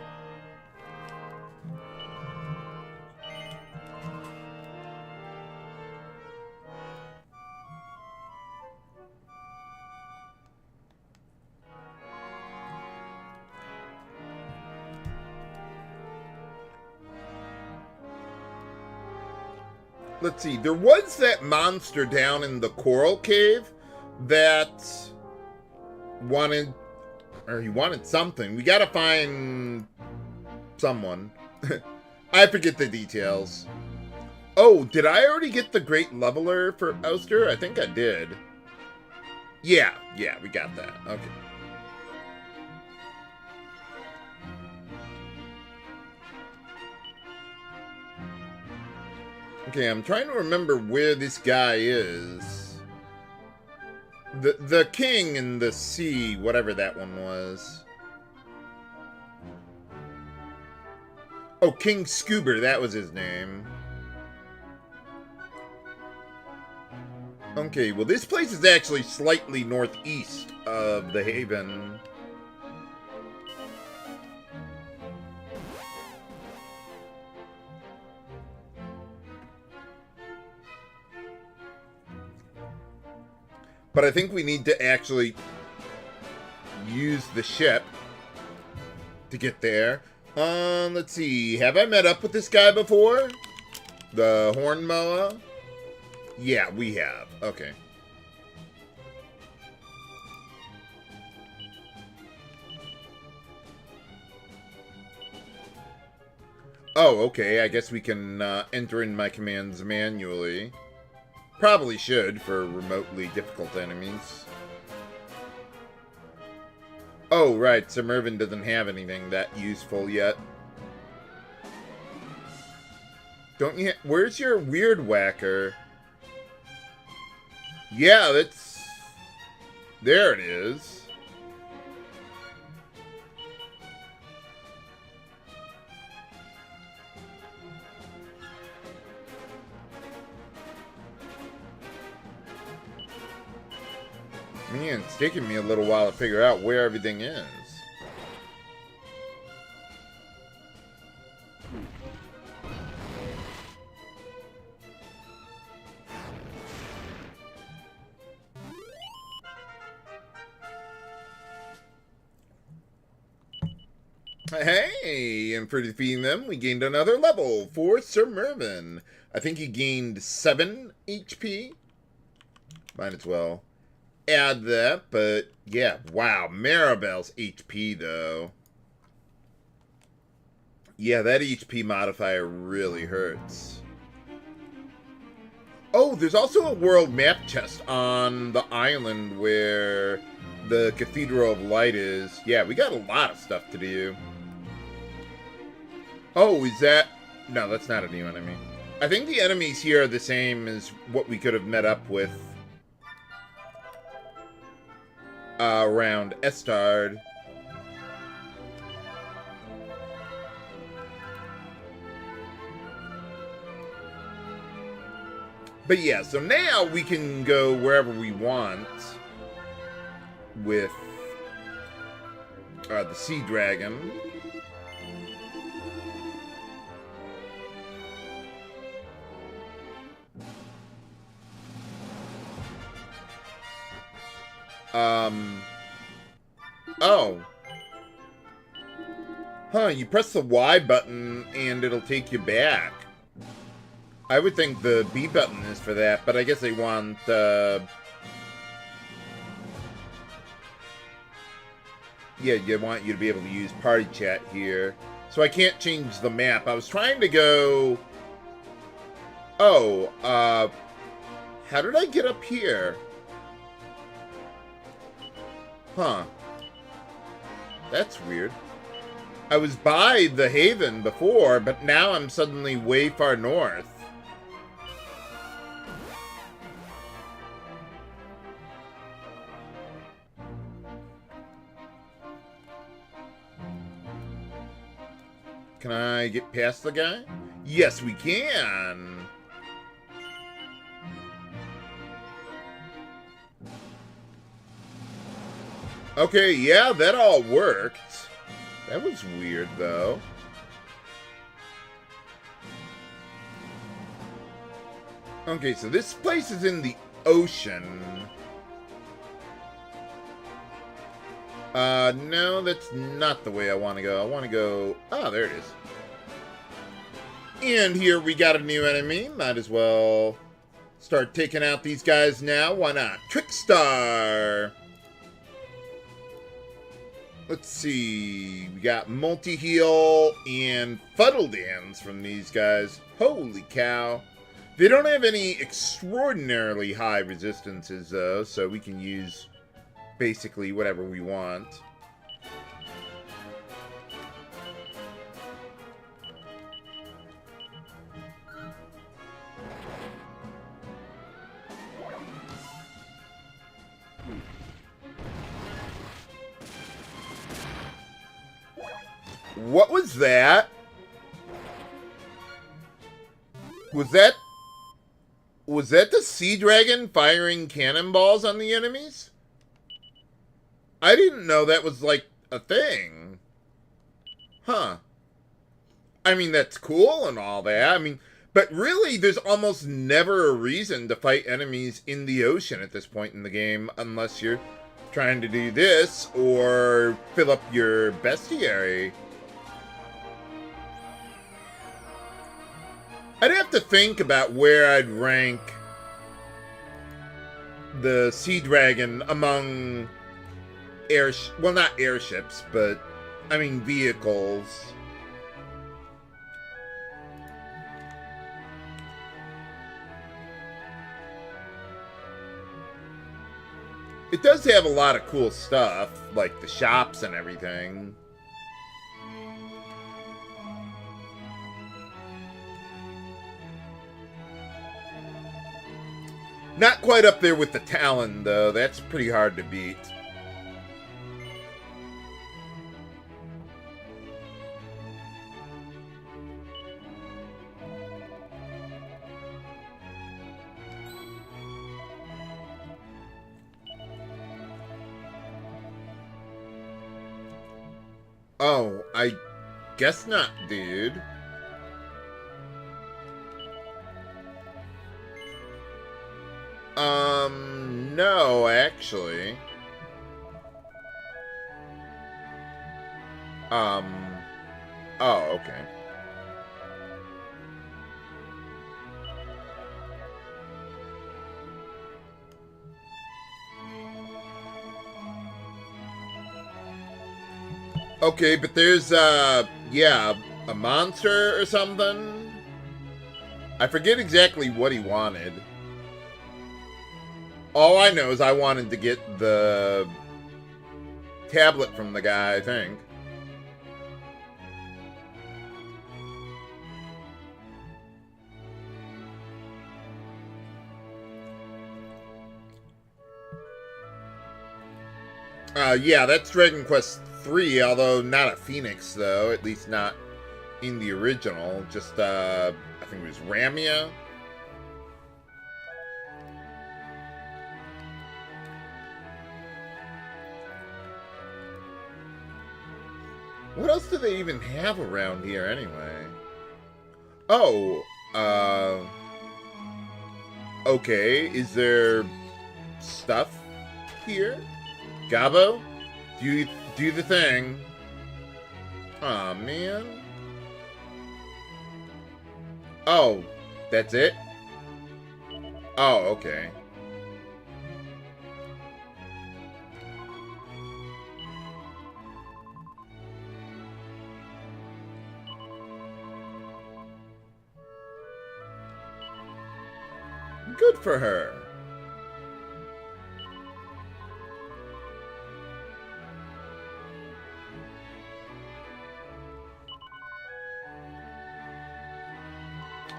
Speaker 1: Let's see, there was that monster down in the Coral Cave that wanted, or he wanted something. We gotta find someone. I forget the details. Oh, did I already get the Great Leveler for Ouster? I think I did. Yeah, we got that. Okay. Okay, I'm trying to remember where this guy is. The king in the sea, whatever that one was. Oh, King Scuba, that was his name. Okay, well this place is actually slightly northeast of the Haven. But I think we need to actually use the ship to get there. Let's see. Have I met up with this guy before? The Horn Moa? Yeah, we have. Okay. Oh, okay. I guess we can enter in my commands manually. Probably should for remotely difficult enemies. Oh, right. Sir Mervin doesn't have anything that useful yet. Don't you... Where's your Weird Whacker? Yeah, that's... There it is. Man, it's taking me a little while to figure out where everything is. Hey, and for defeating them, we gained another level for Sir Mervyn. I think he gained 7 HP. Might as well add that, but yeah, wow, Maribel's HP, though. Yeah, that HP modifier really hurts. Oh, there's also a world map chest on the island where the Cathedral of Light is. Yeah, we got a lot of stuff to do. Oh, is that... No, that's not a new enemy. I think the enemies here are the same as what we could have met up with around Estard. But yeah, so now we can go wherever we want with the Sea Dragon. Oh. Huh, you press the Y button and it'll take you back. I would think the B button is for that, but I guess they want, yeah, they want you to be able to use party chat here. So I can't change the map. I was trying to go... Oh, how did I get up here? Huh. That's weird. I was by the Haven before, but now I'm suddenly way far north. Can I get past the guy? Yes, we can! Okay, yeah, that all worked. That was weird, though. Okay, so this place is in the ocean. No, that's not the way I want to go. I want to go... Oh, there it is. And here we got a new enemy. Might as well start taking out these guys now. Why not? Trickstar! Let's see. We got multi-heal and fuddle dance from these guys. Holy cow. They don't have any extraordinarily high resistances, though, so we can use basically whatever we want. What was that? Was that the Sea Dragon firing cannonballs on the enemies? I didn't know that was, like, a thing. Huh. I mean, that's cool and all that. I mean, but really, there's almost never a reason to fight enemies in the ocean at this point in the game, unless you're trying to do this or fill up your bestiary. I'd have to think about where I'd rank the Sea Dragon among well, not airships, but I mean vehicles. It does have a lot of cool stuff, like the shops and everything. Not quite up there with the Talon, though. That's pretty hard to beat. Oh, I guess not, dude. No, actually. Um, oh, okay. Okay, but there's, yeah, a monster or something? I forget exactly what he wanted. All I know is I wanted to get the tablet from the guy, I think. Yeah, that's Dragon Quest III, although not a Phoenix, though. At least not in the original. Just, I think it was Ramia. What else do they even have around here, anyway? Oh, okay. Is there stuff here? Gabo? Do the thing. Aw, man. Oh, that's it? Oh, okay. Good for her.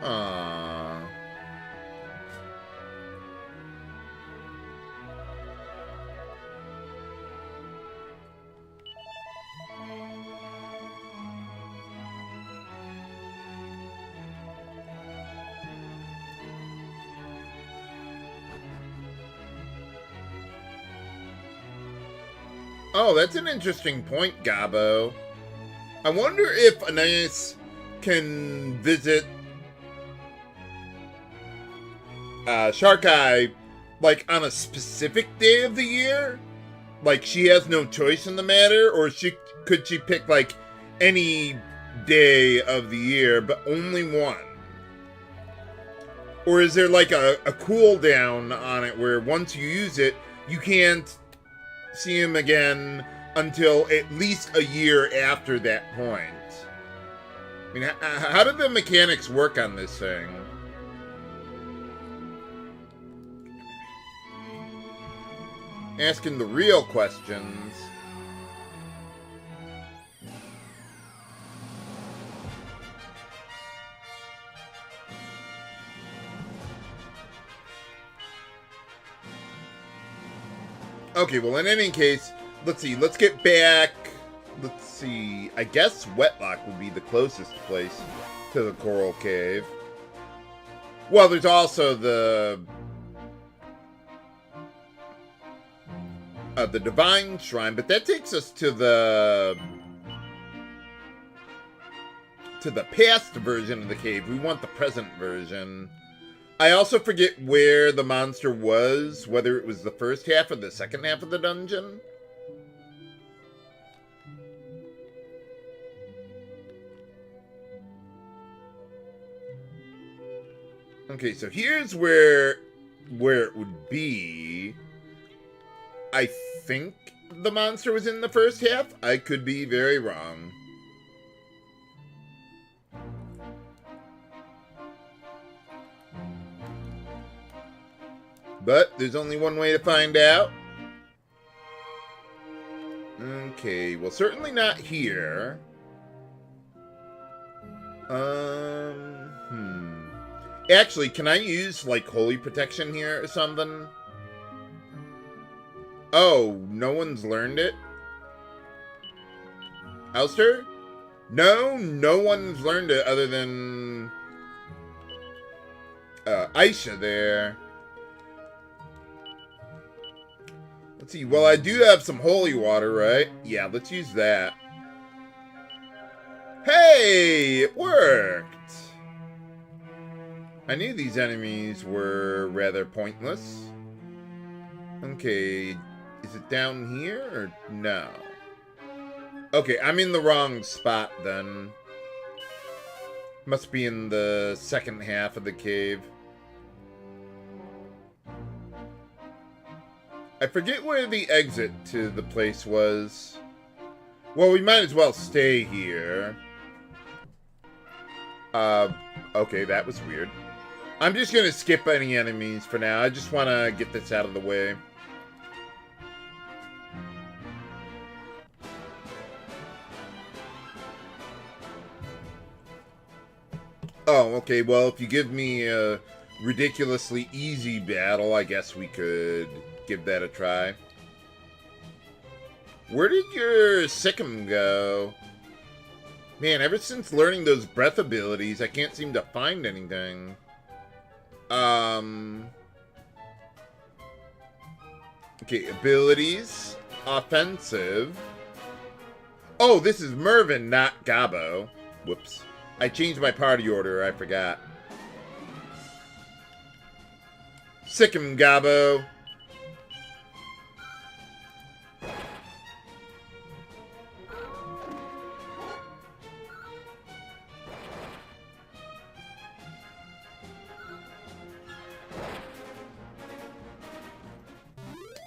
Speaker 1: Aww. Oh, that's an interesting point, Gabo. I wonder if Anais can visit Shark Eye, like, on a specific day of the year? Like, she has no choice in the matter? Or could she pick, like, any day of the year, but only one? Or is there, like, a cooldown on it where once you use it, you can't see him again until at least a year after that point? I mean, how do the mechanics work on this thing? Asking the real questions. Okay, well, in any case, let's see. Let's get back. Let's see. I guess Wetlock would be the closest place to the Coral Cave. Well, there's also the Divine Shrine, but that takes us to the past version of the cave. We want the present version. I also forget where the monster was, whether it was the first half or the second half of the dungeon. Okay, so here's where it would be. I think the monster was in the first half. I could be very wrong. But there's only one way to find out. Okay, well, certainly not here. Actually, can I use, like, holy protection here or something? Oh, no one's learned it? Elster? No one's learned it other than Aisha there. Let's see. Well, I do have some holy water, right? Yeah, let's use that. Hey, it worked! I knew these enemies were rather pointless. Okay, is it down here or no? Okay, I'm in the wrong spot then. Must be in the second half of the cave. I forget where the exit to the place was. Well, we might as well stay here. Okay, that was weird. I'm just gonna skip any enemies for now. I just want to get this out of the way. Oh, okay, well, if you give me a ridiculously easy battle, I guess we could give that a try. Where did your Sikkim go? Man, ever since learning those breath abilities, I can't seem to find anything. Okay, abilities. Offensive. Oh, this is Mervin, not Gabo. Whoops. I changed my party order, I forgot. Sikkim Gabo.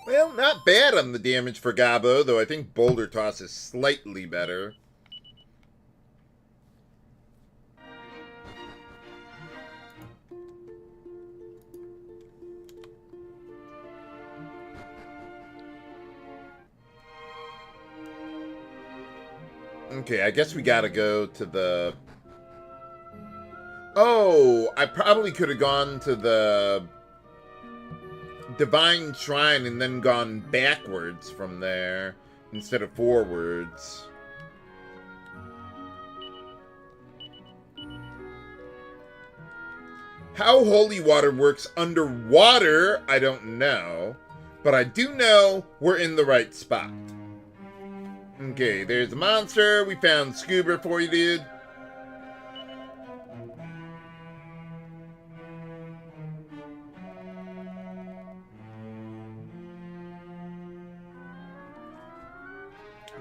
Speaker 1: Well, not bad on the damage for Gabo, though I think Boulder Toss is slightly better. Okay, I guess we gotta go to the... Oh, I probably could have gone to the Divine Shrine and then gone backwards from there instead of forwards. How holy water works underwater, I don't know. But I do know we're in the right spot. Okay, there's a monster. We found scuba for you, dude.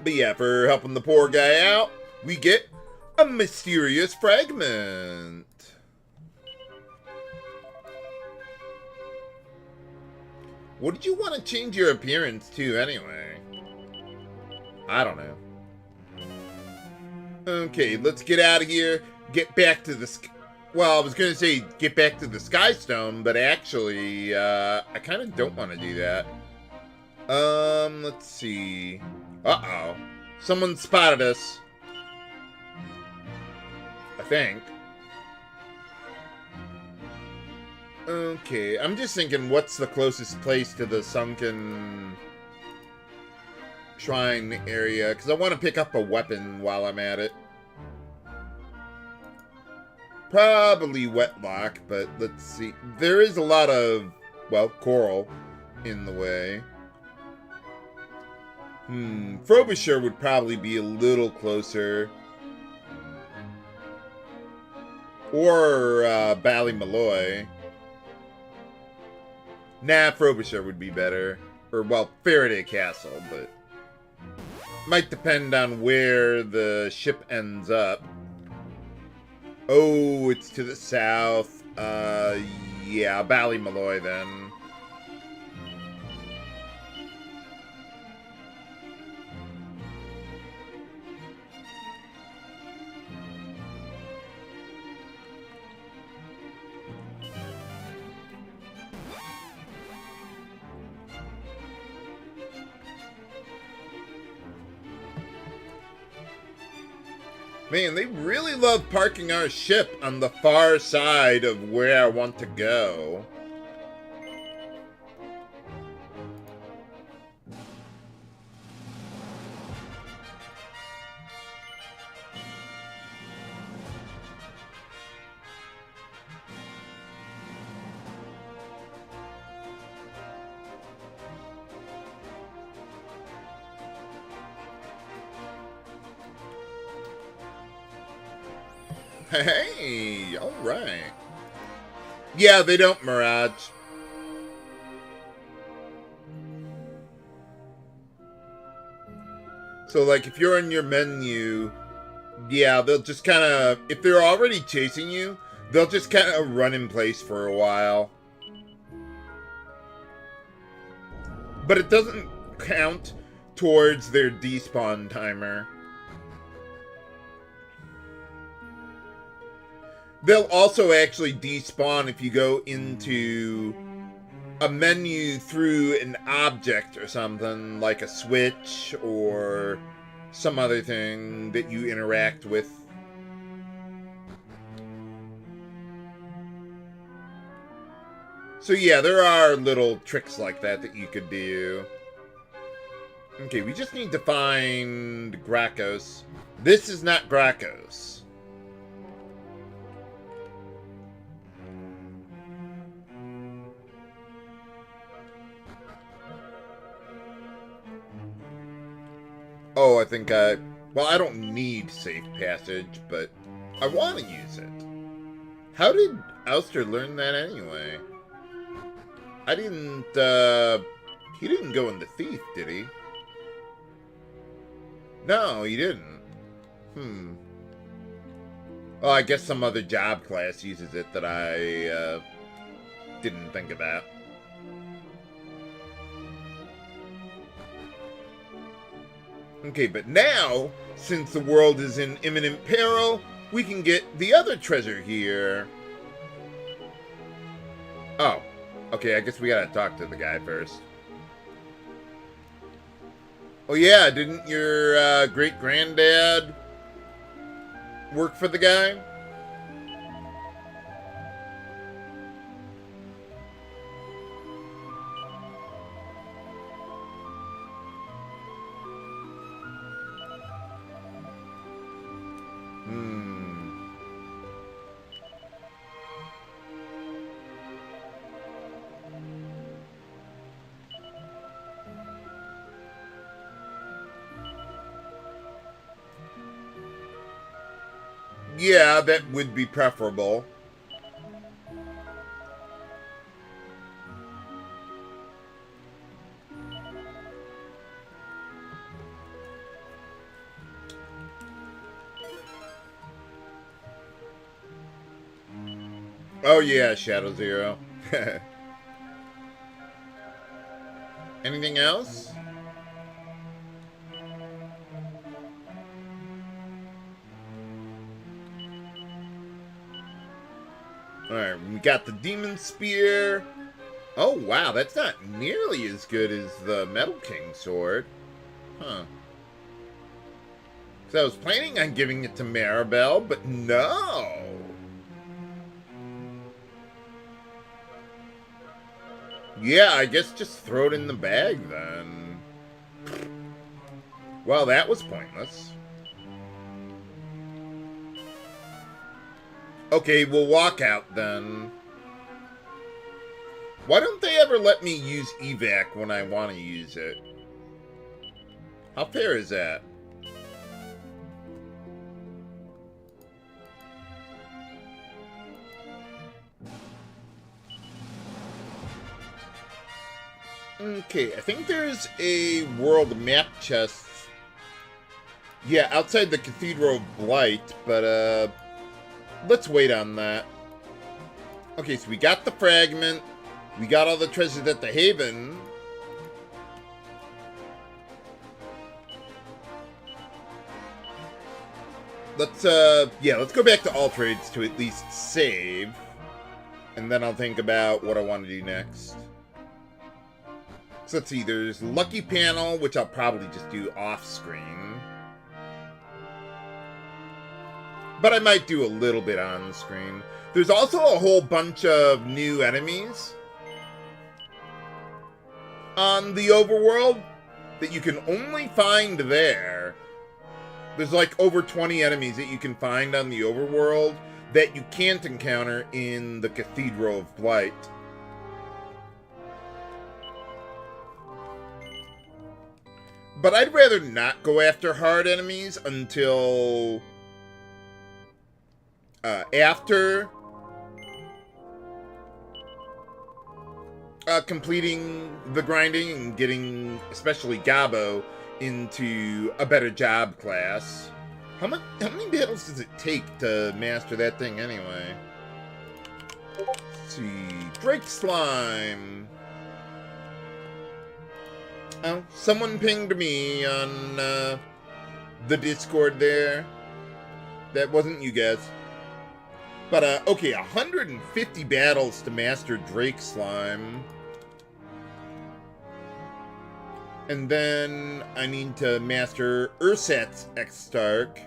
Speaker 1: But yeah, for helping the poor guy out, we get a mysterious fragment. What did you want to change your appearance to anyway? I don't know. Okay, let's get out of here. Get back to the... Well, I was going to say get back to the Sky Stone, but actually, I kind of don't want to do that. Let's see. Uh-oh. Someone spotted us. I think. Okay, I'm just thinking what's the closest place to the sunken shrine area, because I want to pick up a weapon while I'm at it. Probably Wetlock, but let's see. There is a lot of, well, coral in the way. Frobisher would probably be a little closer. Or Ballymaloy. Nah, Frobisher would be better. Or, well, Faraday Castle, but... might depend on where the ship ends up. Oh, it's to the south. Yeah, Ballymaloy then. Man, they really love parking our ship on the far side of where I want to go. Hey, alright. Yeah, they don't Mirage. So, like, if you're in your menu, yeah, they'll just kind of, if they're already chasing you, they'll just kind of run in place for a while. But it doesn't count towards their despawn timer. They'll also actually despawn if you go into a menu through an object or something, like a switch or some other thing that you interact with. So yeah, there are little tricks like that that you could do. Okay, we just need to find Gracchus. This is not Gracchus. Oh, I think well, I don't need safe passage, but I want to use it. How did Ouster learn that anyway? I didn't, he didn't go in the Thief, did he? No, he didn't. Well, I guess some other job class uses it that I, didn't think about. Okay, but now, since the world is in imminent peril, we can get the other treasure here. Oh, okay, I guess we gotta talk to the guy first. Oh yeah, didn't your great-granddad work for the guy? Yeah, that would be preferable. Oh yeah, Shadow Zero. Anything else? Alright, we got the Demon Spear. Oh wow, that's not nearly as good as the Metal King sword. Huh. So I was planning on giving it to Maribel, but no! Yeah, I guess just throw it in the bag then. Well, that was pointless. Okay, we'll walk out then. Why don't they ever let me use evac when I want to use it? How fair is that? Okay, I think there's a world map chest. Yeah, outside the Cathedral of Blight, but let's wait on that. Okay, so we got the fragment. We got all the treasures at the Haven. Let's go back to all trades to at least save. And then I'll think about what I want to do next. So let's see, there's Lucky Panel, which I'll probably just do off-screen. But I might do a little bit on-screen. There's also a whole bunch of new enemies on the overworld that you can only find there. There's like over 20 enemies that you can find on the overworld that you can't encounter in the Cathedral of Blight. But I'd rather not go after hard enemies until After completing the grinding and getting, especially Gabo, into a better job class. How many battles does it take to master that thing anyway? Let's see. Drake Slime. Oh, someone pinged me on the Discord there. That wasn't you guys. But, okay, 150 battles to master Drake Slime. And then I need to master Ursat's X-Stark,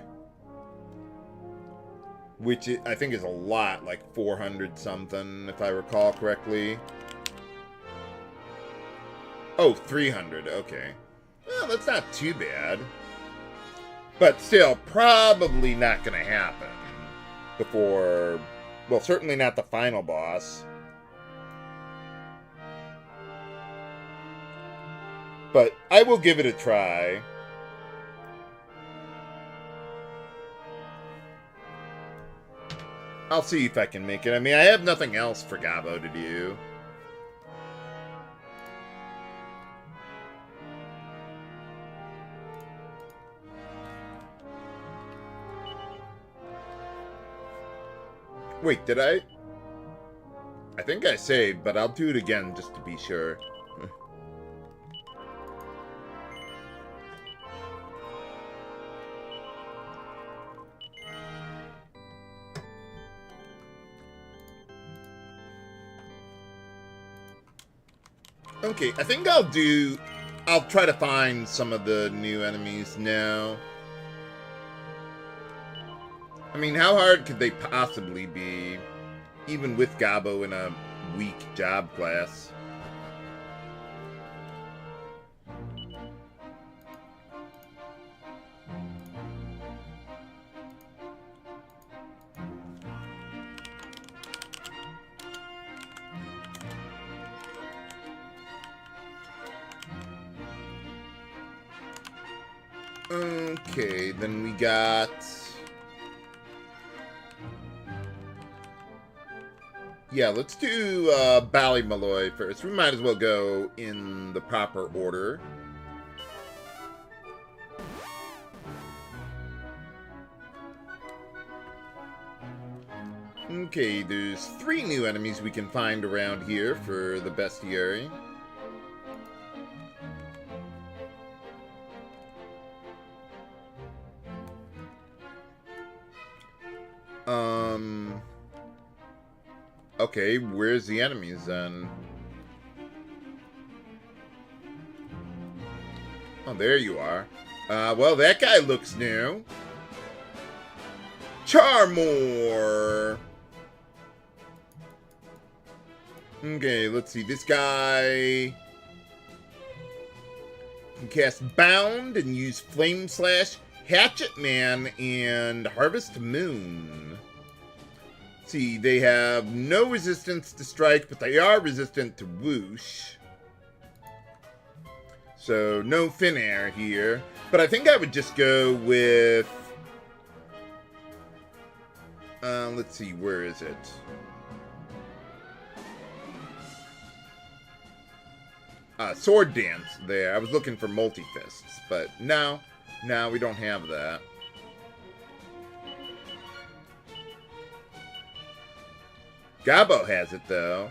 Speaker 1: which I think is a lot, like 400 something, if I recall correctly. Oh, 300, okay. Well, that's not too bad. But still, probably not going to happen before, well, certainly not the final boss. But I will give it a try. I'll see if I can make it. I mean, I have nothing else for Gabo to do. Wait, did I? I think I saved, but I'll do it again just to be sure. Okay, I think I'll try to find some of the new enemies now. I mean, how hard could they possibly be, even with Gabo in a weak job class? Okay, then we got... Yeah, let's do Ballymaloy first. We might as well go in the proper order. Okay, there's 3 new enemies we can find around here for the bestiary. Okay, where's the enemies then? Oh, there you are. Well, that guy looks new. Charmor! Okay, let's see. This guy can cast Bound and use Flame Slash, Hatchet Man, and Harvest Moon. See, they have no resistance to strike, but they are resistant to whoosh. So, no thin air here. But I think I would just go with... let's see, where is it? Sword Dance there. I was looking for Multi-Fists, but no, we don't have that. Gabo has it, though.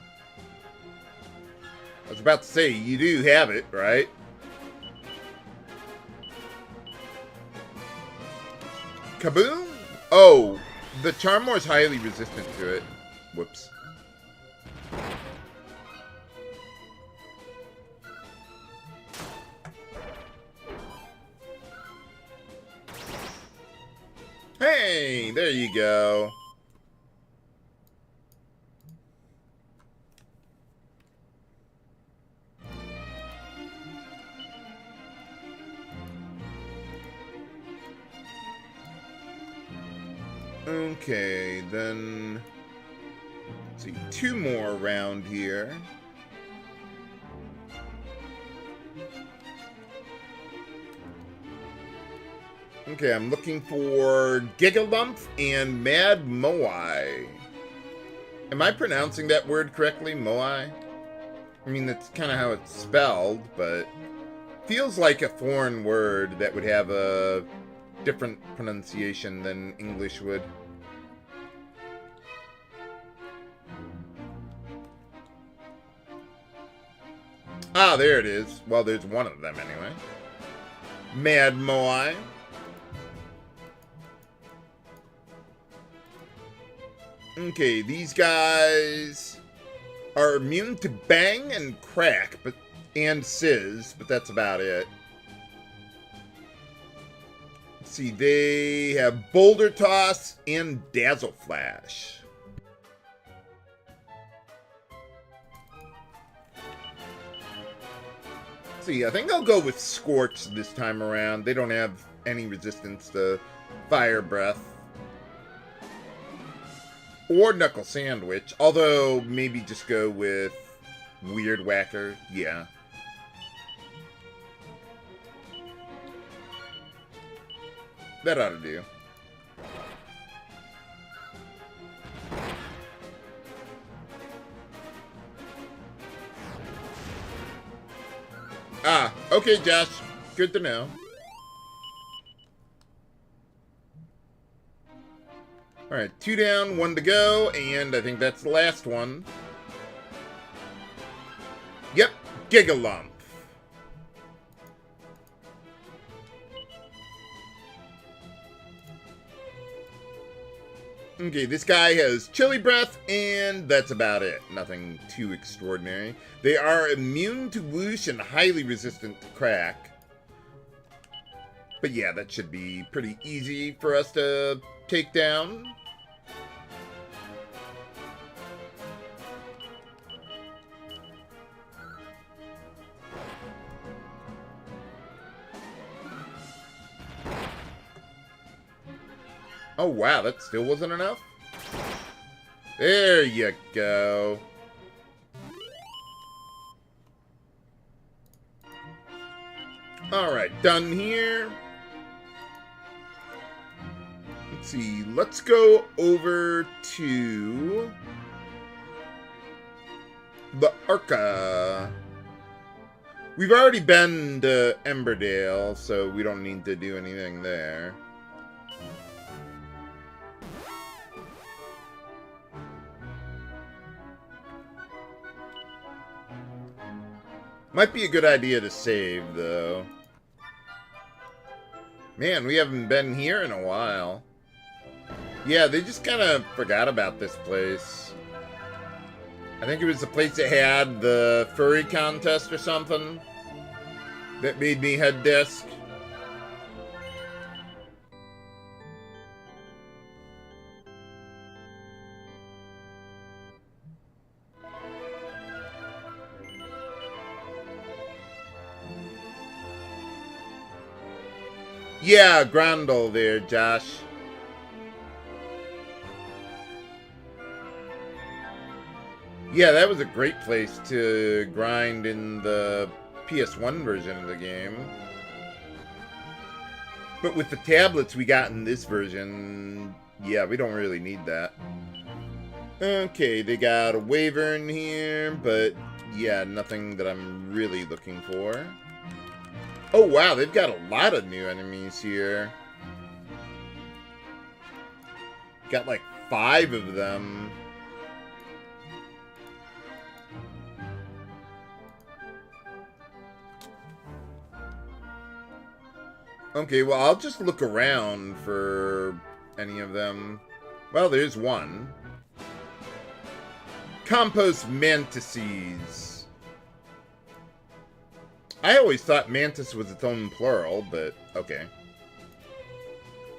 Speaker 1: I was about to say, you do have it, right? Kaboom? Oh, the Charmor is highly resistant to it. Whoops. Hey, there you go. Okay, then... Let's see, 2 more around here. Okay, I'm looking for Gigalump and Mad Moai. Am I pronouncing that word correctly, Moai? I mean, that's kind of how it's spelled, but feels like a foreign word that would have a different pronunciation than English would. Ah, there it is. Well, there's one of them anyway. Mad Moai. Okay, these guys are immune to bang and crack, and sizz, but that's about it. Let's see, they have boulder toss and dazzle flash. Let's see, I think I'll go with Scorch this time around. They don't have any resistance to fire breath. Or Knuckle Sandwich, although maybe just go with Weird Whacker, yeah. That ought to do. Ah, okay, Josh. Good to know. Alright, 2 down, 1 to go, and I think that's the last one. Yep, Gigalump. Okay, this guy has Chili Breath, and that's about it. Nothing too extraordinary. They are immune to whoosh and highly resistant to crack. But yeah, that should be pretty easy for us to take down. Oh, wow, that still wasn't enough? There you go. Alright, done here. Let's see, let's go over to the Arca. We've already been to Emberdale, so we don't need to do anything there. Might be a good idea to save, though. Man, we haven't been here in a while. Yeah, they just kind of forgot about this place. I think it was the place that had the furry contest or something that made me head desk. Yeah, Grundle there, Josh. Yeah, that was a great place to grind in the PS1 version of the game. But with the tablets we got in this version, yeah, we don't really need that. Okay, they got a Wyvern here, but yeah, nothing that I'm really looking for. Oh wow, they've got a lot of new enemies here. Got like 5 of them. Okay, well, I'll just look around for any of them. Well, there's one. Compost Mantises. I always thought Mantis was its own plural, but okay.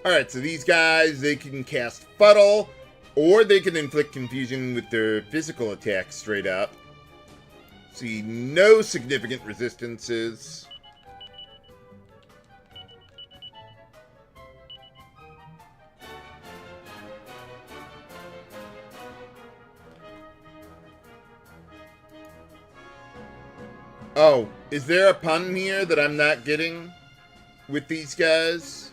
Speaker 1: Alright, so these guys, they can cast Fuddle, or they can inflict confusion with their physical attacks straight up. See, no significant resistances. Oh, is there a pun here that I'm not getting with these guys?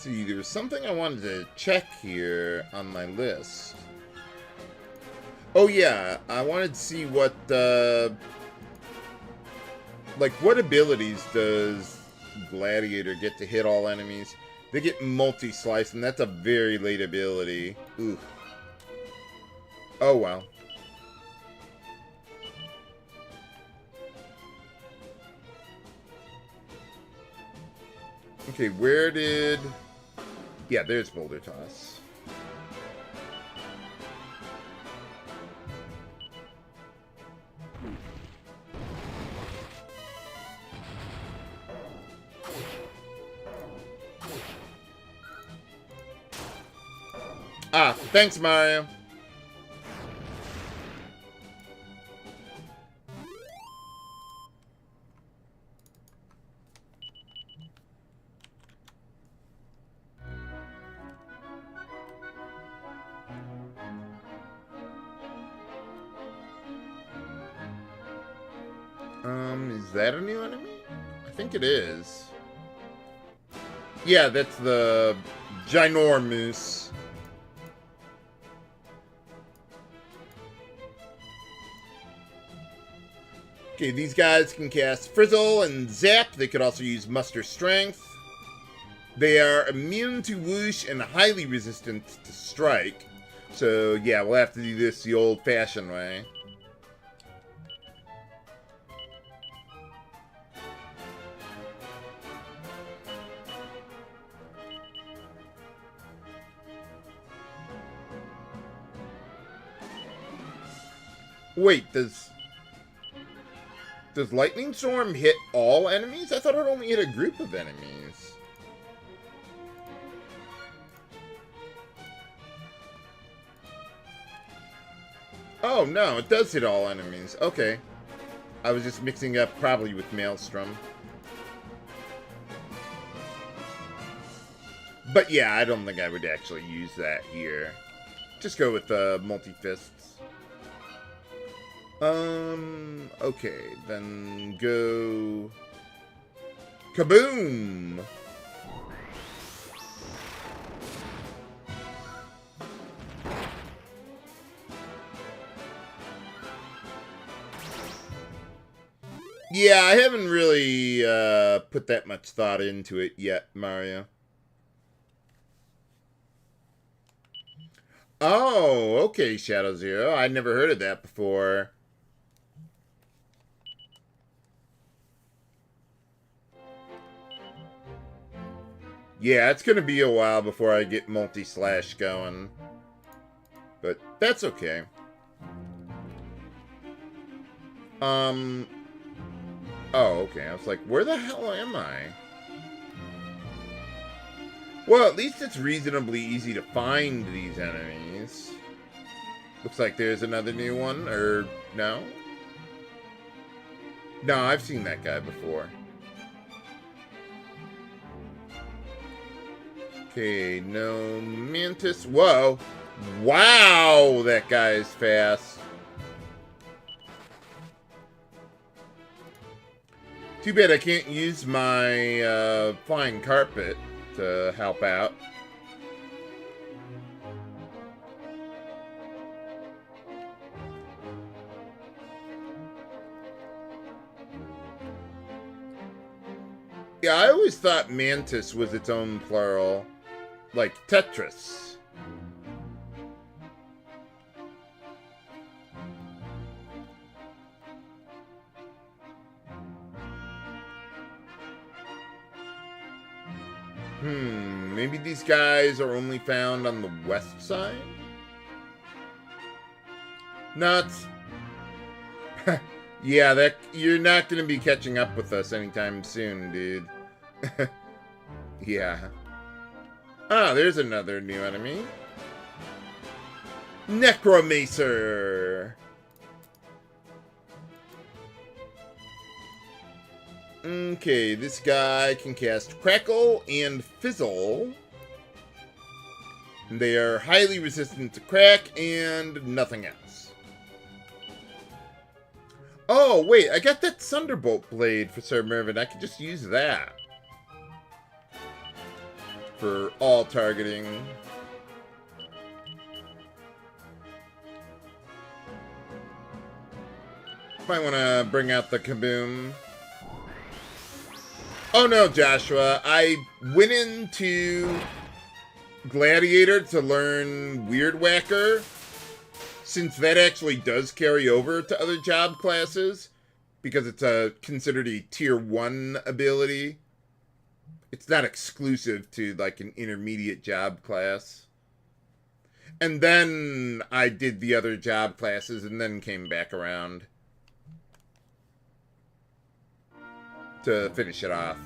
Speaker 1: See, there was something I wanted to check here on my list. Oh yeah, I wanted to see what, like, what abilities does Gladiator get to hit all enemies? They get multi-slice, and that's a very late ability. Ooh. Oh well. Okay, where did... Yeah, there's Boulder Toss. Ah, thanks, Mario. Is that a new enemy? I think it is. Yeah, that's the Ginormous. Okay, these guys can cast Frizzle and Zap. They could also use Muster Strength. They are immune to Whoosh and highly resistant to Strike. So, yeah, we'll have to do this the old-fashioned way. Wait, does Lightning Storm hit all enemies? I thought it only hit a group of enemies. Oh, no, it does hit all enemies. Okay. I was just mixing up probably with Maelstrom. But yeah, I don't think I would actually use that here. Just go with multi-fists. Okay, then go... Kaboom! Yeah, I haven't really put that much thought into it yet, Mario. Oh, okay, Shadow Zero. I'd never heard of that before. Yeah, it's going to be a while before I get multi-slash going. But that's okay. Oh, okay. I was like, where the hell am I? Well, at least it's reasonably easy to find these enemies. Looks like there's another new one, or no? No, I've seen that guy before. Okay, no Mantis. Whoa. Wow, that guy is fast. Too bad I can't use my flying carpet to help out. Yeah, I always thought Mantis was its own plural. Like Tetris. Maybe these guys are only found on the west side? Nuts. Yeah, that you're not going to be catching up with us anytime soon, dude. Yeah. Ah, there's another new enemy. Necromancer. Okay, this guy can cast Crackle and Fizzle. They are highly resistant to crack and nothing else. Oh, wait, I got that Thunderbolt Blade for Sir Mervyn. I could just use that. for all targeting. Might want to bring out the kaboom. Oh no, Joshua. I went into Gladiator to learn Weird Whacker, since that actually does carry over to other job classes, because it's considered a tier 1 ability. It's not exclusive to like an intermediate job class. And then I did the other job classes and then came back around to finish it off.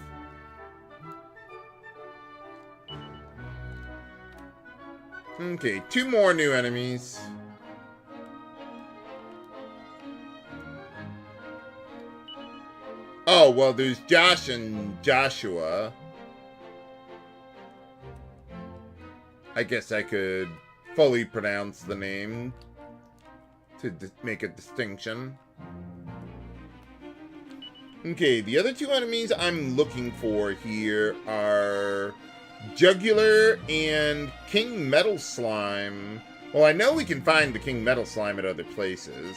Speaker 1: Okay, 2 more new enemies. Oh, well, there's Josh and Joshua. I guess I could fully pronounce the name to make a distinction. Okay, the other 2 enemies I'm looking for here are Jugular and King Metal Slime. Well, I know we can find the King Metal Slime at other places.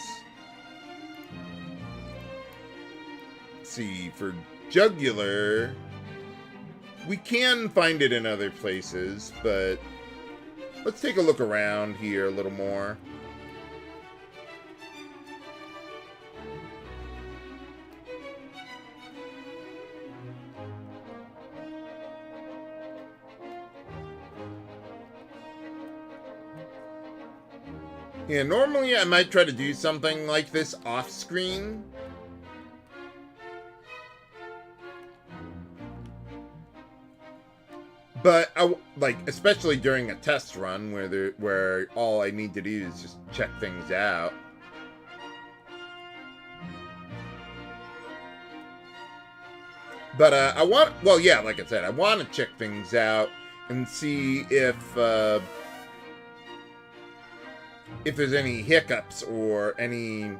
Speaker 1: Let's see, for Jugular, we can find it in other places, but let's take a look around here a little more. Yeah, normally I might try to do something like this off-screen. But, especially during a test run where all I need to do is just check things out. But, like I said, I want to check things out and see if there's any hiccups or any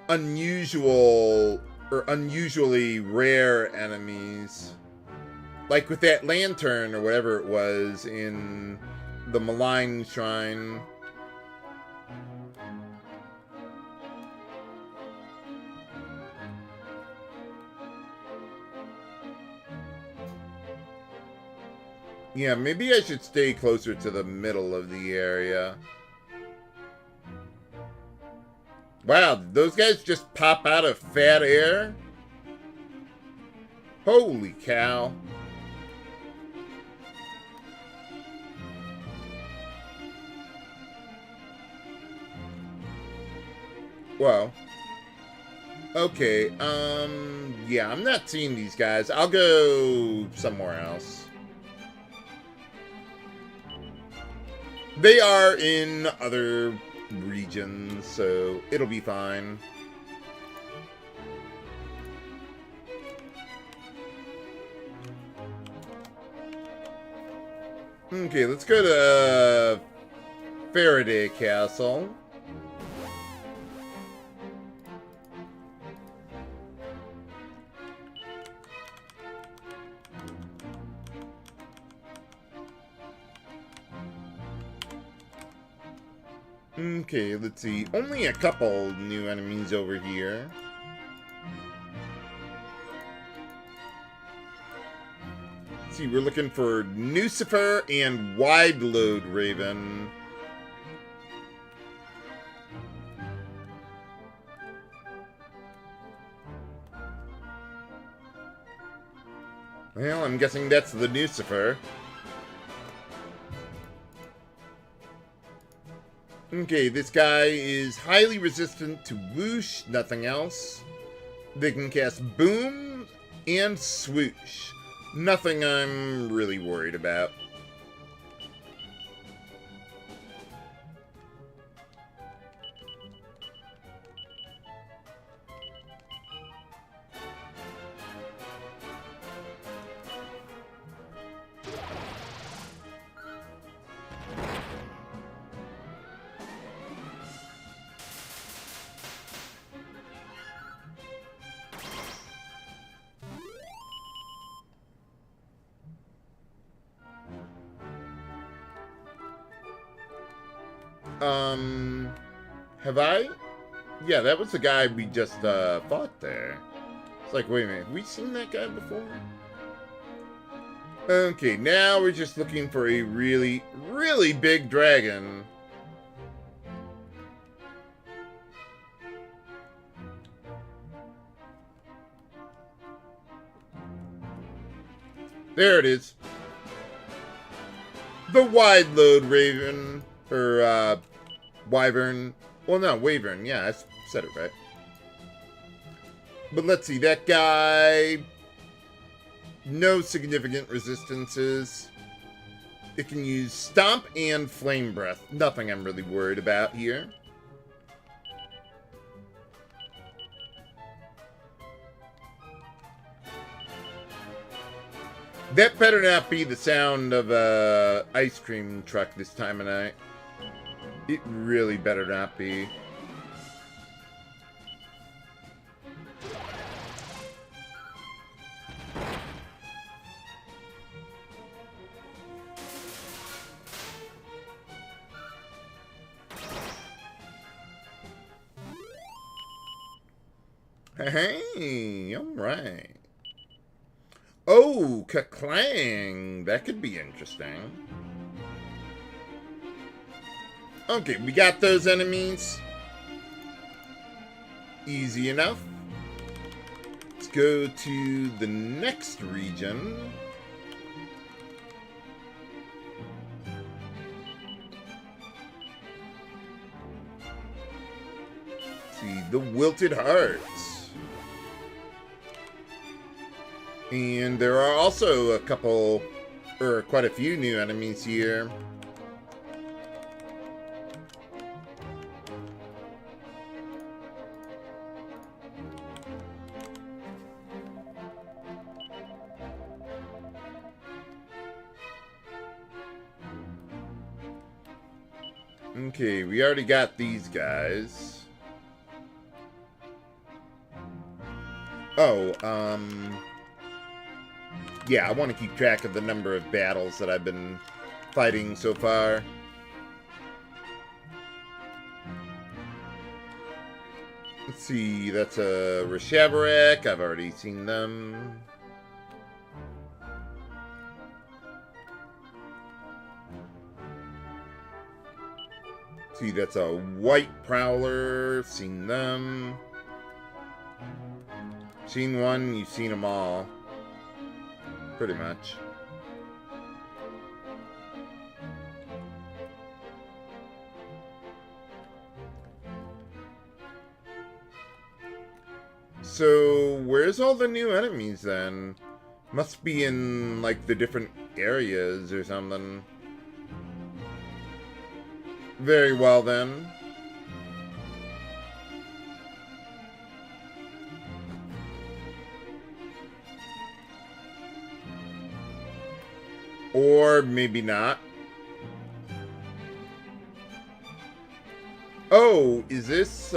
Speaker 1: unusual or unusually rare enemies. Like with that lantern or whatever it was in the Malign Shrine. Yeah, maybe I should stay closer to the middle of the area. Wow, did those guys just pop out of fat air? Holy cow. Well, okay, yeah, I'm not seeing these guys. I'll go somewhere else. They are in other regions, so it'll be fine. Okay, let's go to Faraday Castle. Okay, let's see. Only a couple new enemies over here. Let's see, we're looking for Nucifer and Wide Load Raven. Well, I'm guessing that's the Nucifer. Okay, this guy is highly resistant to whoosh, nothing else. They can cast boom and swoosh. Nothing I'm really worried about. Have I? Yeah, that was the guy we just, fought there. It's like, wait a minute, have we seen that guy before? Okay, now we're just looking for a really, really big dragon. There it is. The wide load raven, or, wyvern. Well, no, wyvern, yeah, I said it right. But let's see, that guy... No significant resistances. It can use Stomp and Flame Breath. Nothing I'm really worried about here. That better not be the sound of a ice cream truck this time of night. It really better not be. Hey, alright. Oh, Ka-clang! That could be interesting. Okay, we got those enemies. Easy enough. Let's go to the next region. See, the Wilted Hearts. And there are also a couple, or quite a few new enemies here. Okay, we already got these guys. Oh, yeah, I want to keep track of the number of battles that I've been fighting so far. Let's see, that's a Reshavarek. I've already seen them. See, that's a White Prowler. Seen them. Seen one, you've seen them all. Pretty much. So, where's all the new enemies then? Must be in, like, the different areas or something. Very well then. Or maybe not. Oh, is this,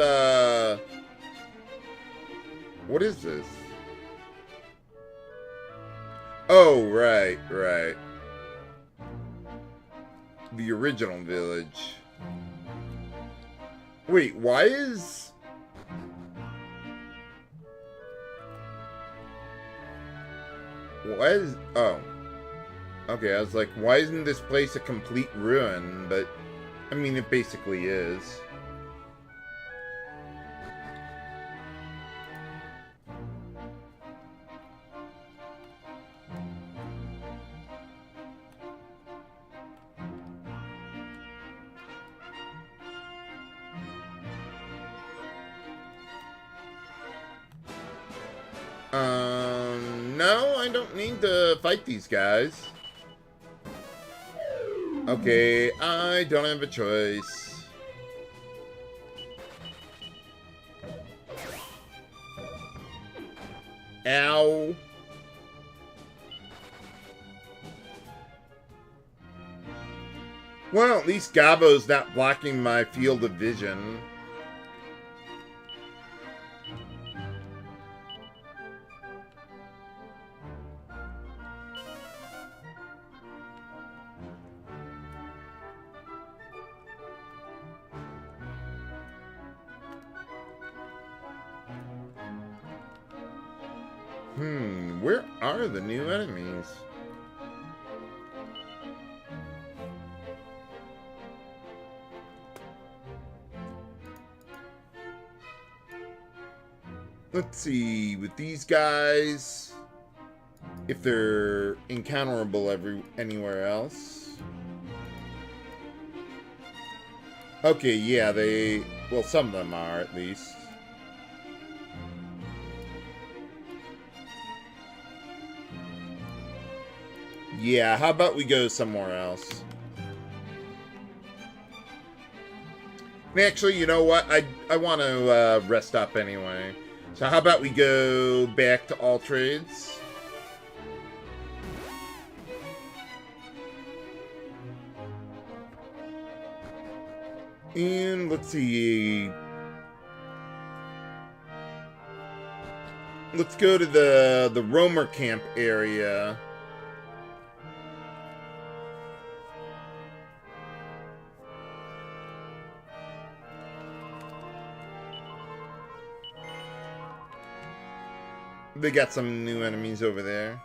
Speaker 1: what is this? Oh, right, right. The original village. Wait, why is... Why is... Oh. Okay, I was like, why isn't this place a complete ruin? But, I mean, it basically is. No, I don't need to fight these guys. Okay, I don't have a choice. Ow. Well, at least Gabo's not blocking my field of vision. Where are the new enemies? Let's see, with these guys, if they're encounterable anywhere else. Okay, yeah, well, some of them are, at least. Yeah, how about we go somewhere else? Actually, you know what? I want to rest up anyway. So how about we go back to all trades? And let's see. Let's go to the roamer camp area. They got some new enemies over there.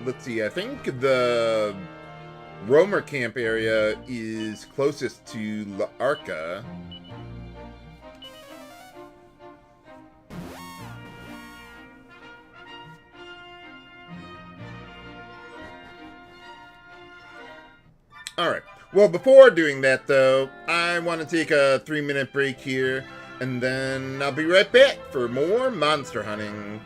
Speaker 1: Let's see. I think the roamer camp area is closest to La Arca. Alright. Well, before doing that, though, I want to take a 3-minute break here, and then I'll be right back for more monster hunting.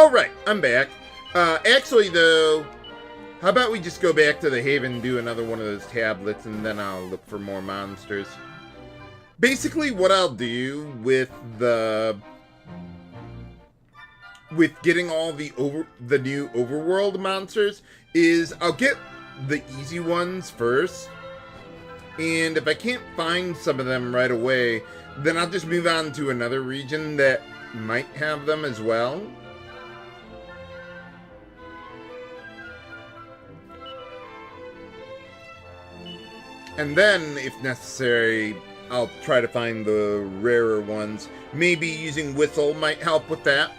Speaker 1: Alright, I'm back. Actually, though, how about we just go back to the Haven, do another one of those tablets, and then I'll look for more monsters. Basically, what I'll do with getting all the new overworld monsters is I'll get the easy ones first, and if I can't find some of them right away, then I'll just move on to another region that might have them as well. And then, if necessary, I'll try to find the rarer ones. Maybe using Whistle might help with that.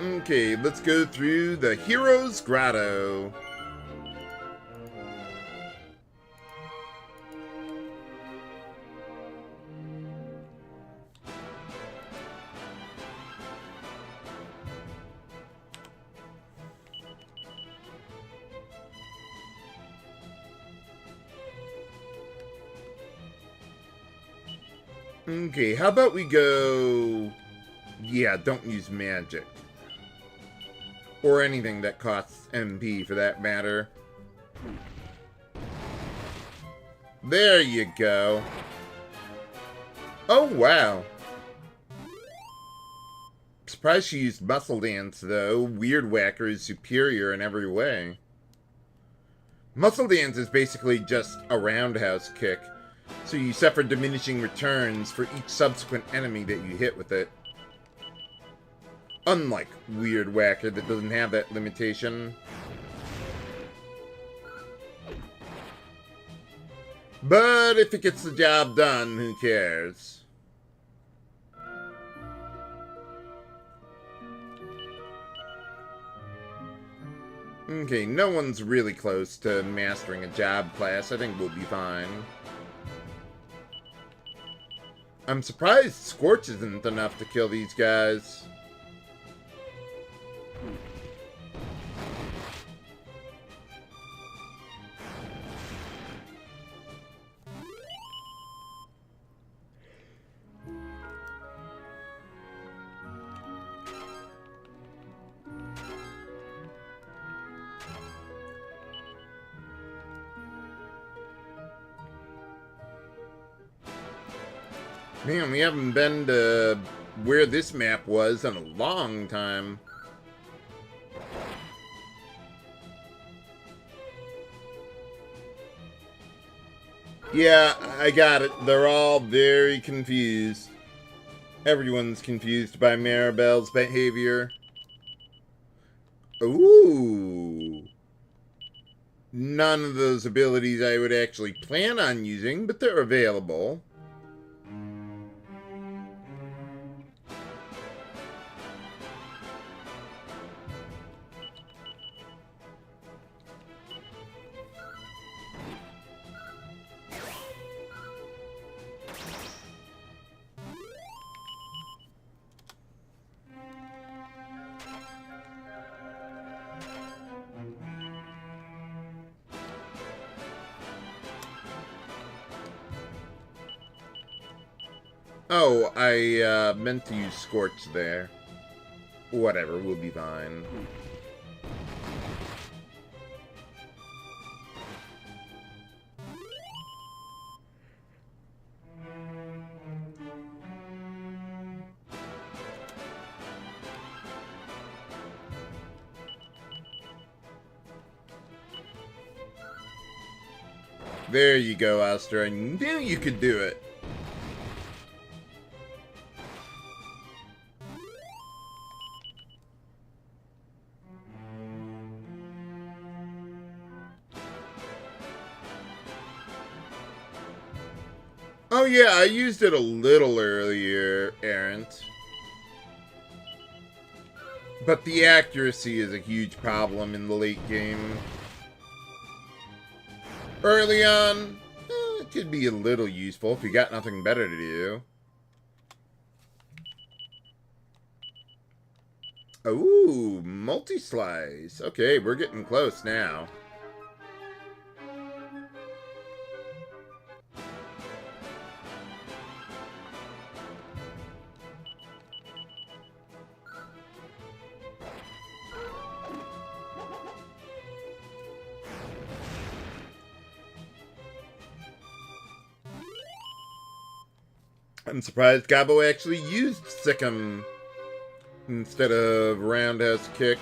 Speaker 1: Okay, let's go through the Hero's Grotto. Okay, how about we go... Yeah, don't use magic. Or anything that costs MP, for that matter. There you go. Oh, wow. Surprised she used Muscle Dance, though. Weird Whacker is superior in every way. Muscle Dance is basically just a roundhouse kick, so you suffer diminishing returns for each subsequent enemy that you hit with it. Unlike Weird Whacker that doesn't have that limitation. But if it gets the job done, who cares? Okay, no one's really close to mastering a job class. I think we'll be fine. I'm surprised Scorch isn't enough to kill these guys. Man, we haven't been to where this map was in a long time. Yeah, I got it. They're all very confused. Everyone's confused by Maribel's behavior. Ooh. None of those abilities I would actually plan on using, but they're available. Oh, I meant to use Scorch there. Whatever, we'll be fine. There you go, Aster. I knew you could do it. Oh yeah, I used it a little earlier, Errant. But the accuracy is a huge problem in the late game. Early on, it could be a little useful if you got nothing better to do. Ooh, multi-slice. Okay, we're getting close now. I'm surprised Gabo actually used Sikkim instead of Roundhouse Kick.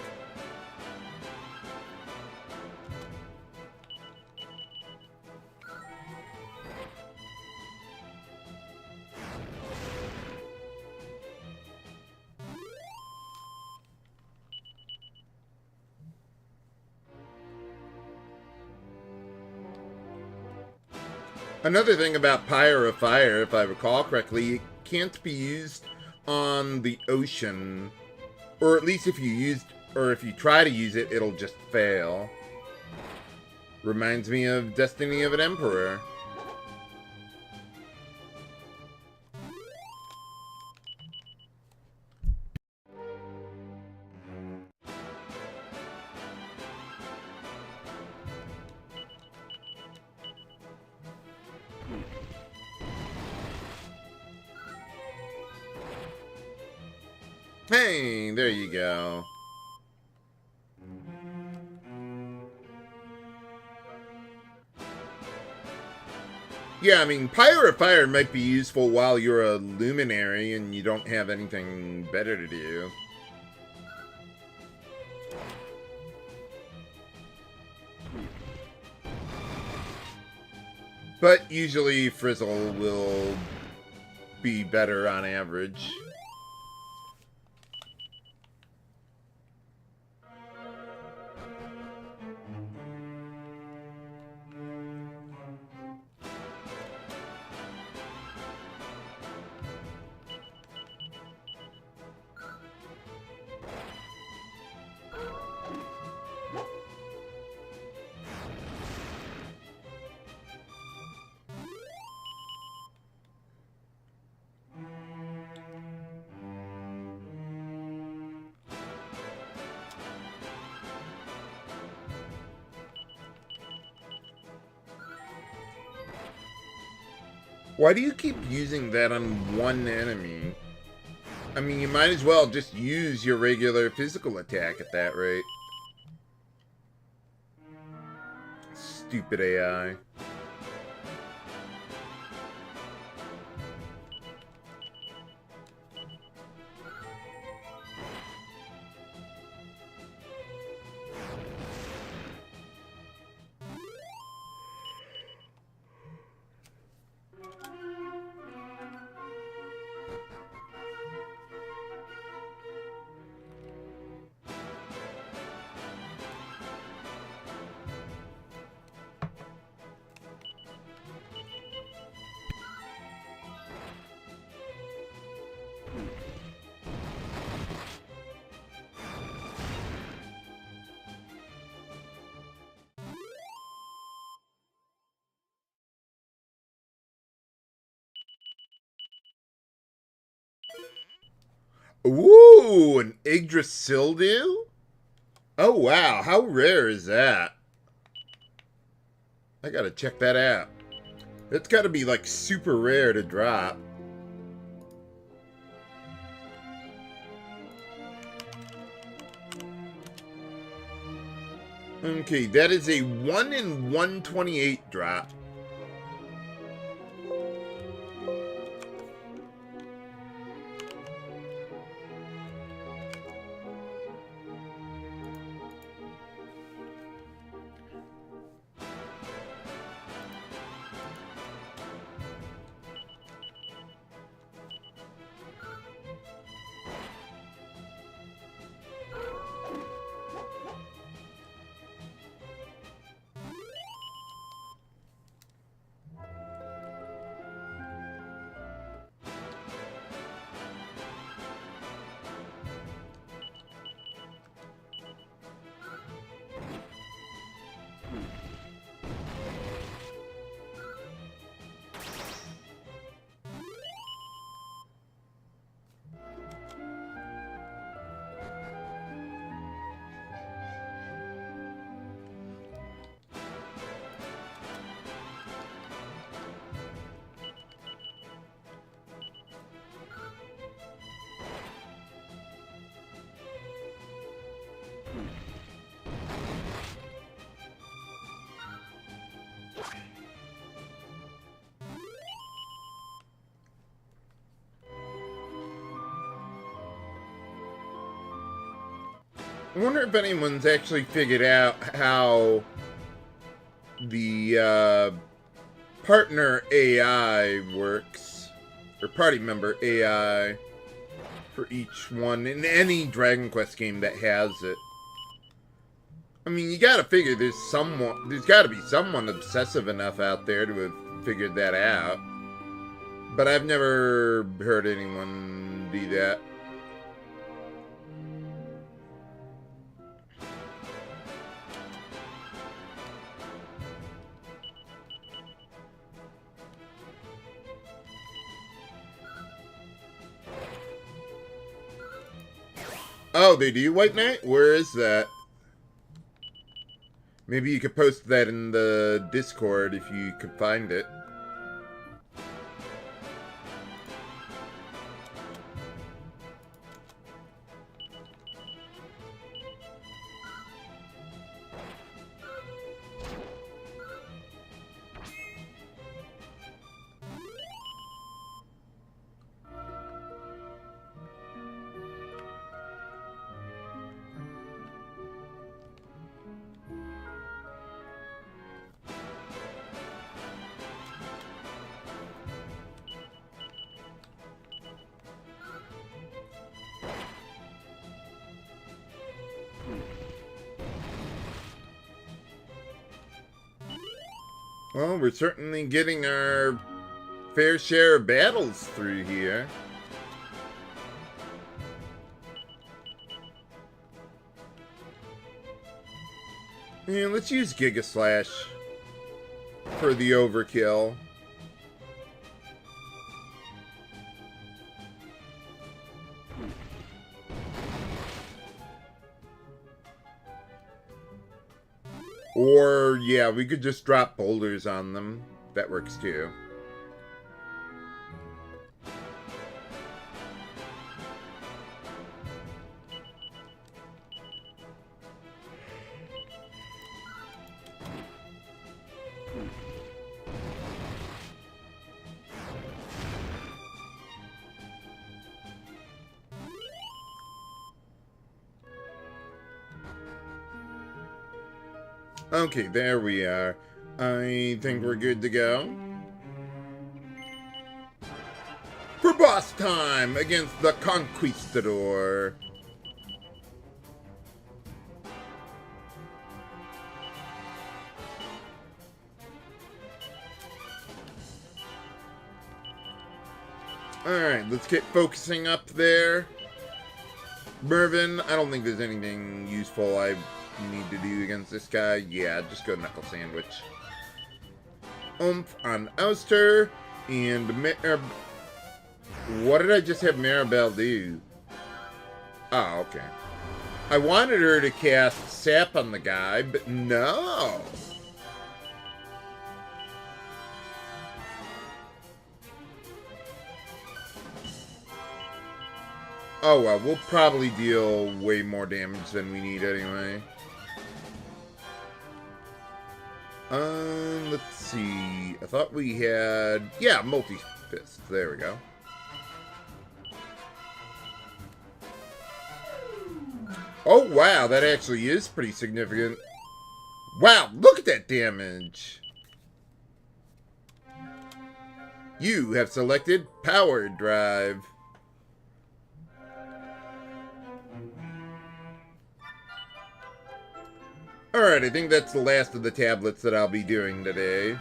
Speaker 1: Another thing about Pyre of Fire, if I recall correctly, it can't be used on the ocean. Or at least if you try to use it, it'll just fail. Reminds me of Destiny of an Emperor. Hey, there you go. Yeah, I mean, Pyre of Fire might be useful while you're a luminary and you don't have anything better to do. But usually Frizzle will be better on average. Why do you keep using that on one enemy? I mean, you might as well just use your regular physical attack at that rate. Stupid AI. Ooh, an Yggdrasildu? Oh, wow. How rare is that? I gotta check that out. It's gotta be, like, super rare to drop. Okay, that is a 1 in 128 drop. I wonder if anyone's actually figured out how the partner AI works, or party member AI for each one in any Dragon Quest game that has it. I mean, you gotta figure there's gotta be someone obsessive enough out there to have figured that out. But I've never heard anyone do that. Oh, they do, White Knight? Where is that? Maybe you could post that in the Discord if you could find it. Well, we're certainly getting our fair share of battles through here. Yeah, let's use Giga Slash for the overkill. Or, yeah, we could just drop boulders on them. That works too. Okay, there we are. I think we're good to go. For boss time against the Conquistador. Alright, let's get focusing up there. Mervin, I don't think there's anything useful I need to do against this guy. Yeah, just go Knuckle Sandwich. Oomph on Ouster. And what did I just have Maribel do? Oh, okay. I wanted her to cast Sap on the guy, but no. Oh well, we'll probably deal way more damage than we need anyway. Let's see. I thought we had... Yeah, multi-fist. There we go. Oh, wow. That actually is pretty significant. Wow, look at that damage. You have selected Power Drive. Alright, I think that's the last of the tablets that I'll be doing today.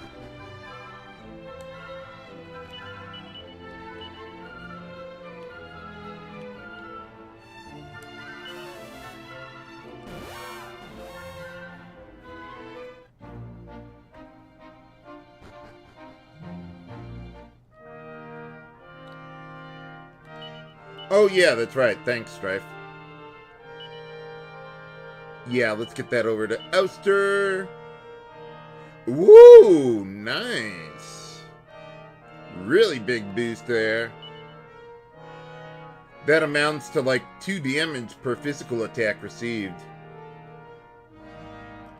Speaker 1: Oh yeah, that's right. Thanks, Strife. Yeah, let's get that over to Ouster. Woo! Nice. Really big boost there. That amounts to like 2 damage per physical attack received.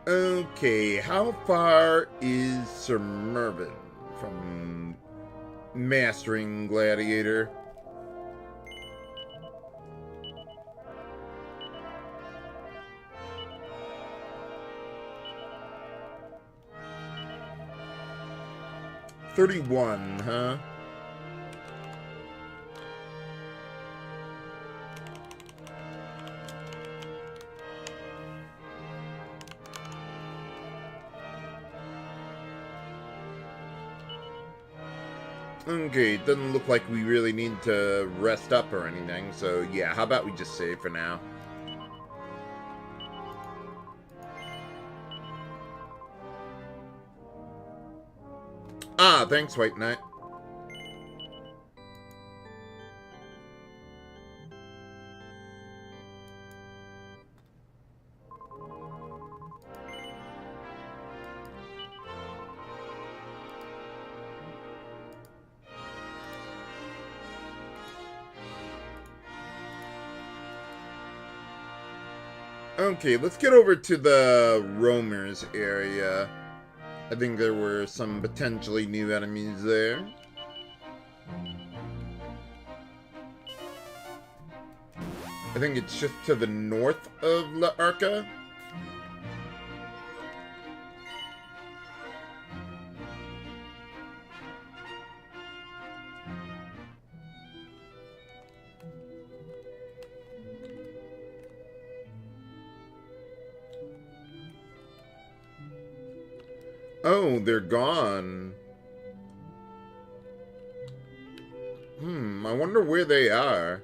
Speaker 1: Okay, how far is Sir Mervyn from mastering Gladiator? 31, huh? Okay, it doesn't look like we really need to rest up or anything, so yeah, how about we just save for now? Ah, thanks, White Knight. Okay, let's get over to the roamers area. I think there were some potentially new enemies there. I think it's just to the north of La Arca. Oh, they're gone. I wonder where they are.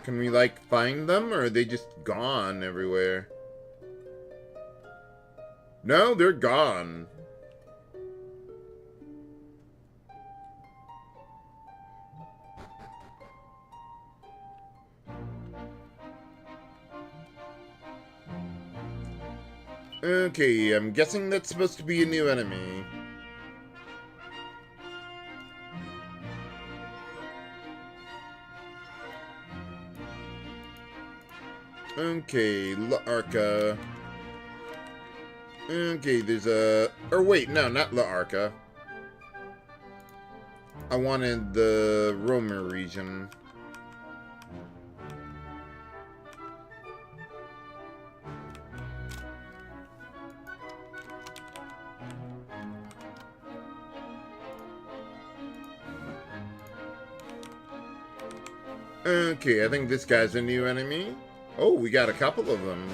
Speaker 1: Can we, like, find them, or are they just gone everywhere? No, they're gone. Okay, I'm guessing that's supposed to be a new enemy. Okay, La Arca. Okay, there's a... Or wait, no, not La Arca. I wanted the Romer region. Okay, I think this guy's a new enemy. Oh, we got a couple of them.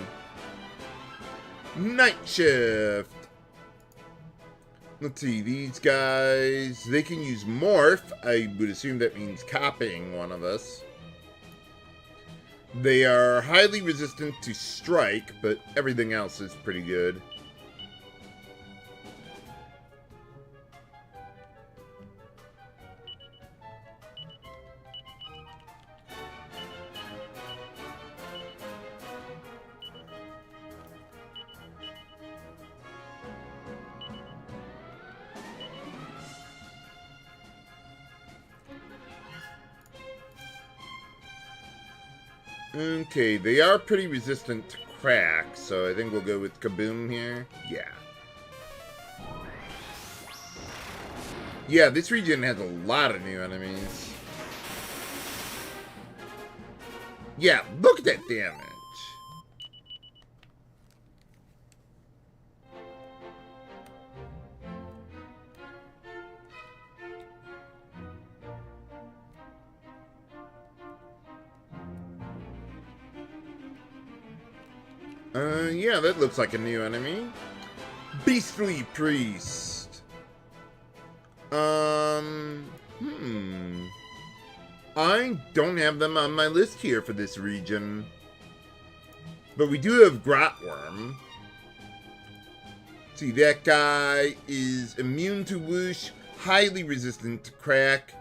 Speaker 1: Night Shift. Let's see, these guys, they can use Morph. I would assume that means copying one of us. They are highly resistant to Strike, but everything else is pretty good. Okay, they are pretty resistant to crack, so I think we'll go with Kaboom here. Yeah. Yeah, this region has a lot of new enemies. Yeah, look at that damage. Yeah, that looks like a new enemy. Beastly Priest. I don't have them on my list here for this region. But we do have Grotworm. See, that guy is immune to whoosh, highly resistant to crack.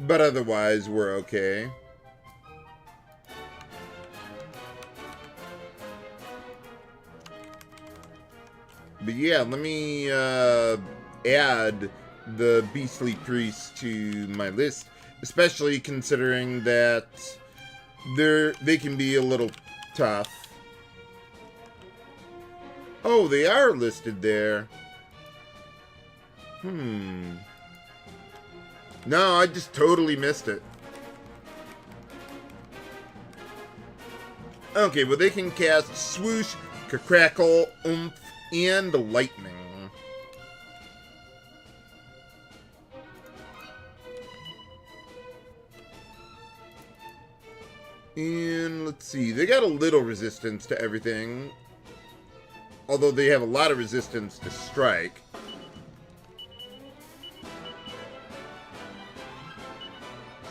Speaker 1: But otherwise, we're okay. But yeah, let me add the Beastly Priest to my list, especially considering that they can be a little tough. Oh, they are listed there. No, I just totally missed it. Okay, well they can cast Swoosh, Crackle, Oomph, and lightning. And let's see, they got a little resistance to everything. Although they have a lot of resistance to strike.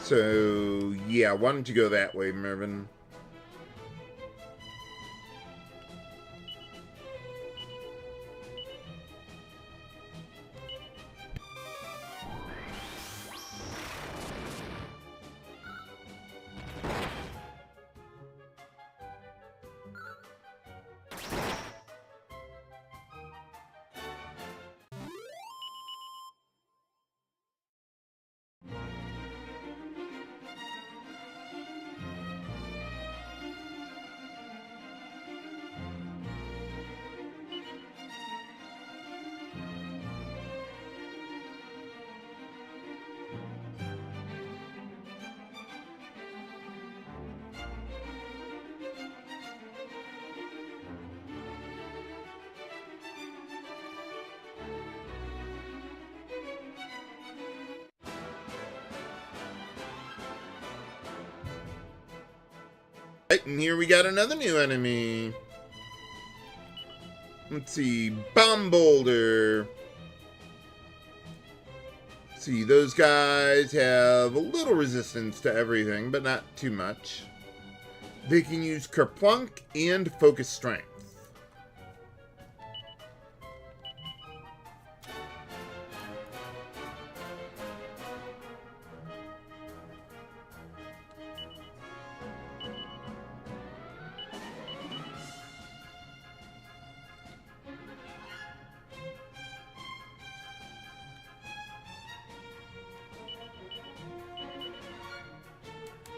Speaker 1: So, yeah, why don't you go that way, Mervin? Right, and here we got another new enemy. Let's see, Bomb Boulder. Let's see, those guys have a little resistance to everything, but not too much. They can use Kerplunk and Focus Strength.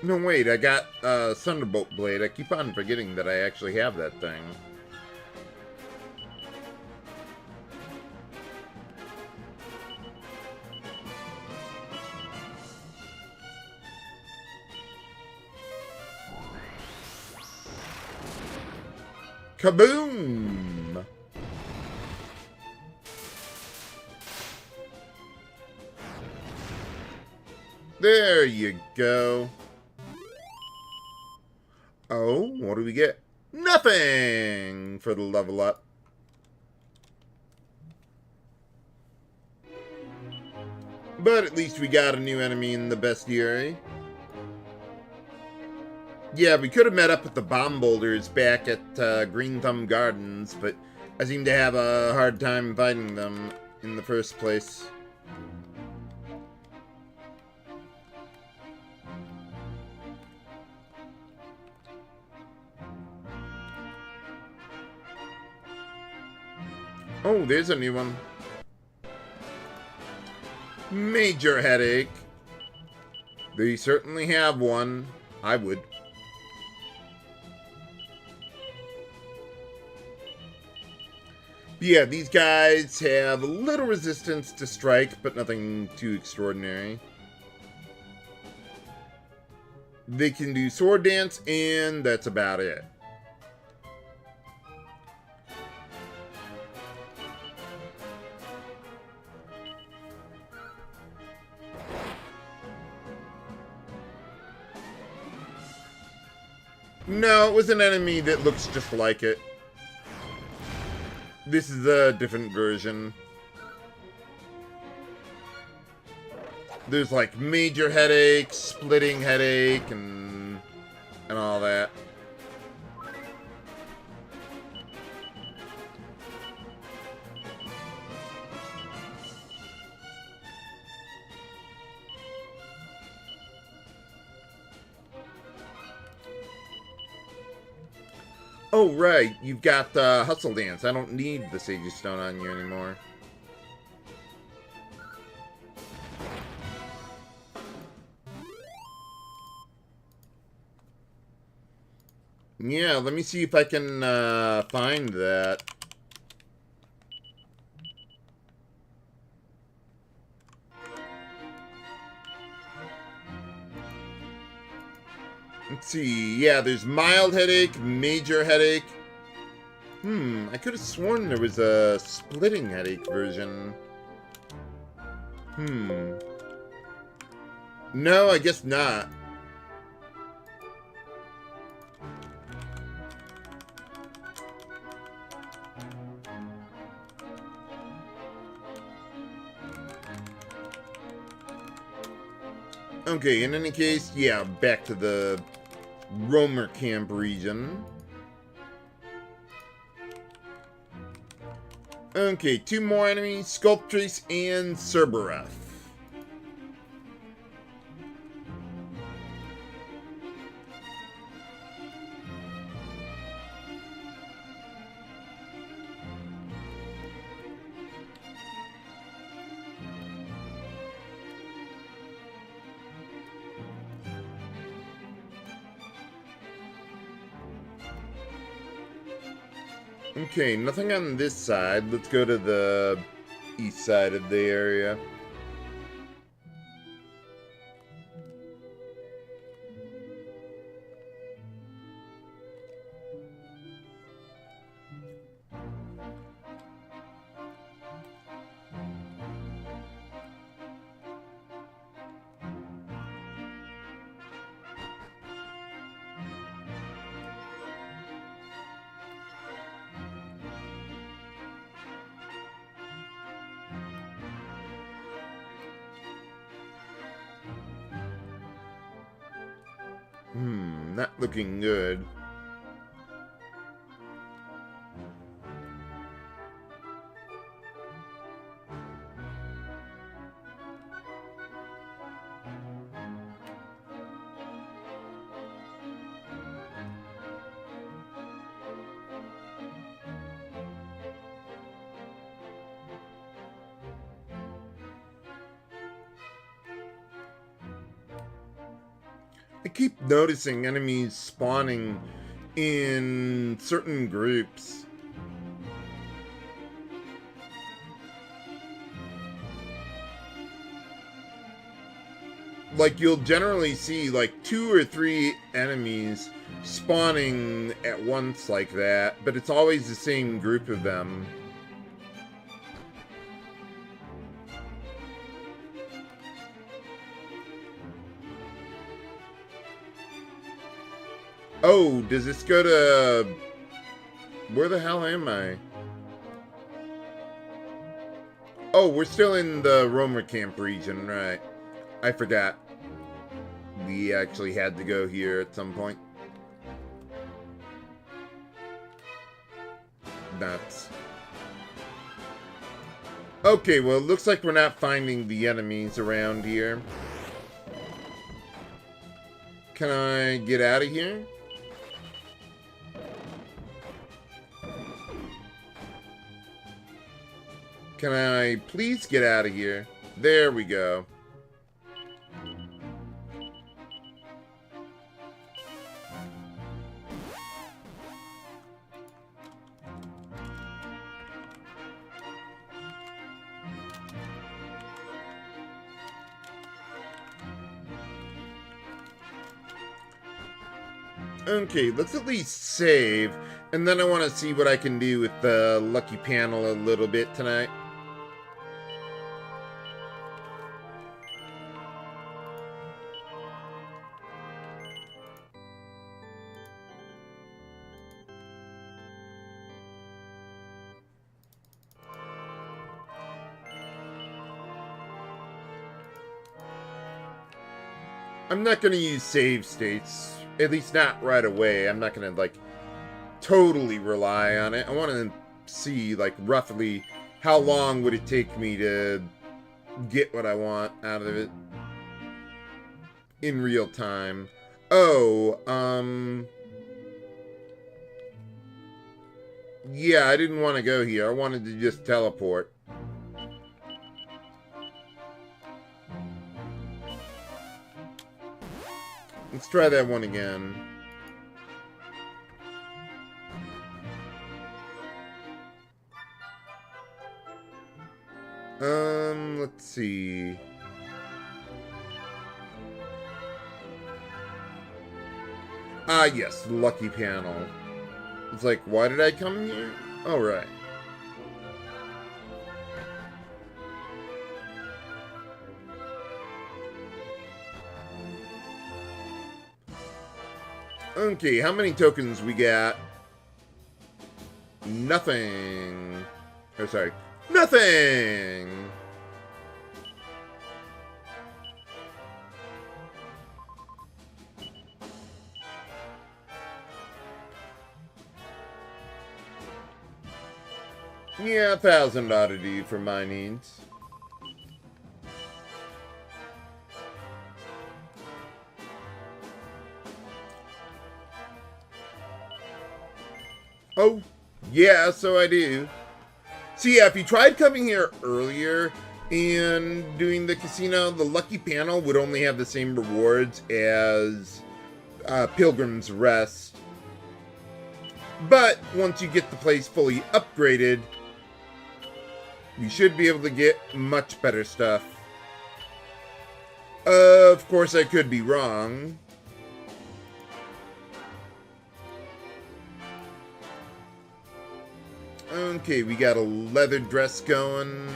Speaker 1: No, wait, I got Thunderbolt Blade. I keep on forgetting that I actually have that thing. Kaboom! There you go. Oh, what do we get? Nothing for the level up. But at least we got a new enemy in the bestiary. Yeah, we could have met up with the bomb boulders back at Green Thumb Gardens, but I seem to have a hard time fighting them in the first place. Oh, there's a new one. Major headache. They certainly have one. I would. Yeah, these guys have a little resistance to strike, but nothing too extraordinary. They can do sword dance, and that's about it. No, it was an enemy that looks just like it. This is a different version. There's like major headache, splitting headache, and all that. Oh, right. You've got Hustle Dance. I don't need the Sage's Stone on you anymore. Yeah, let me see if I can find that. Let's see. Yeah, there's mild headache, major headache, I could have sworn there was a splitting headache version. No, I guess not. Okay, in any case, yeah, back to the Roamer Camp region. Okay, 2 more enemies, Sculptress and Cerberus. Okay, nothing on this side. Let's go to the east side of the area. Not looking good. I keep noticing enemies spawning in certain groups. Like, you'll generally see, like, 2 or 3 enemies spawning at once like that, but it's always the same group of them. Oh, does this go to... Where the hell am I? Oh, we're still in the Roamer Camp region, right. I forgot. We actually had to go here at some point. Nuts. Okay, well, it looks like we're not finding the enemies around here. Can I get out of here? Can I please get out of here? There we go. Okay, let's at least save, and then I want to see what I can do with the lucky panel a little bit tonight. I'm not going to use save states, at least not right away. I'm not going to, like, totally rely on it. I want to see, like, roughly how long would it take me to get what I want out of it in real time. Oh, yeah, I didn't want to go here. I wanted to just teleport. Let's try that one again. Let's see. Ah, yes, lucky panel. It's like, why did I come here? Oh, right. Okay, how many tokens we got? Nothing. Oh, sorry. Nothing! Yeah, 1,000 ought to do for my needs. Oh, yeah, so I do. So yeah, if you tried coming here earlier and doing the casino, the lucky panel would only have the same rewards as Pilgrim's Rest. But once you get the place fully upgraded, you should be able to get much better stuff. Of course, I could be wrong. Okay, we got a leather dress going.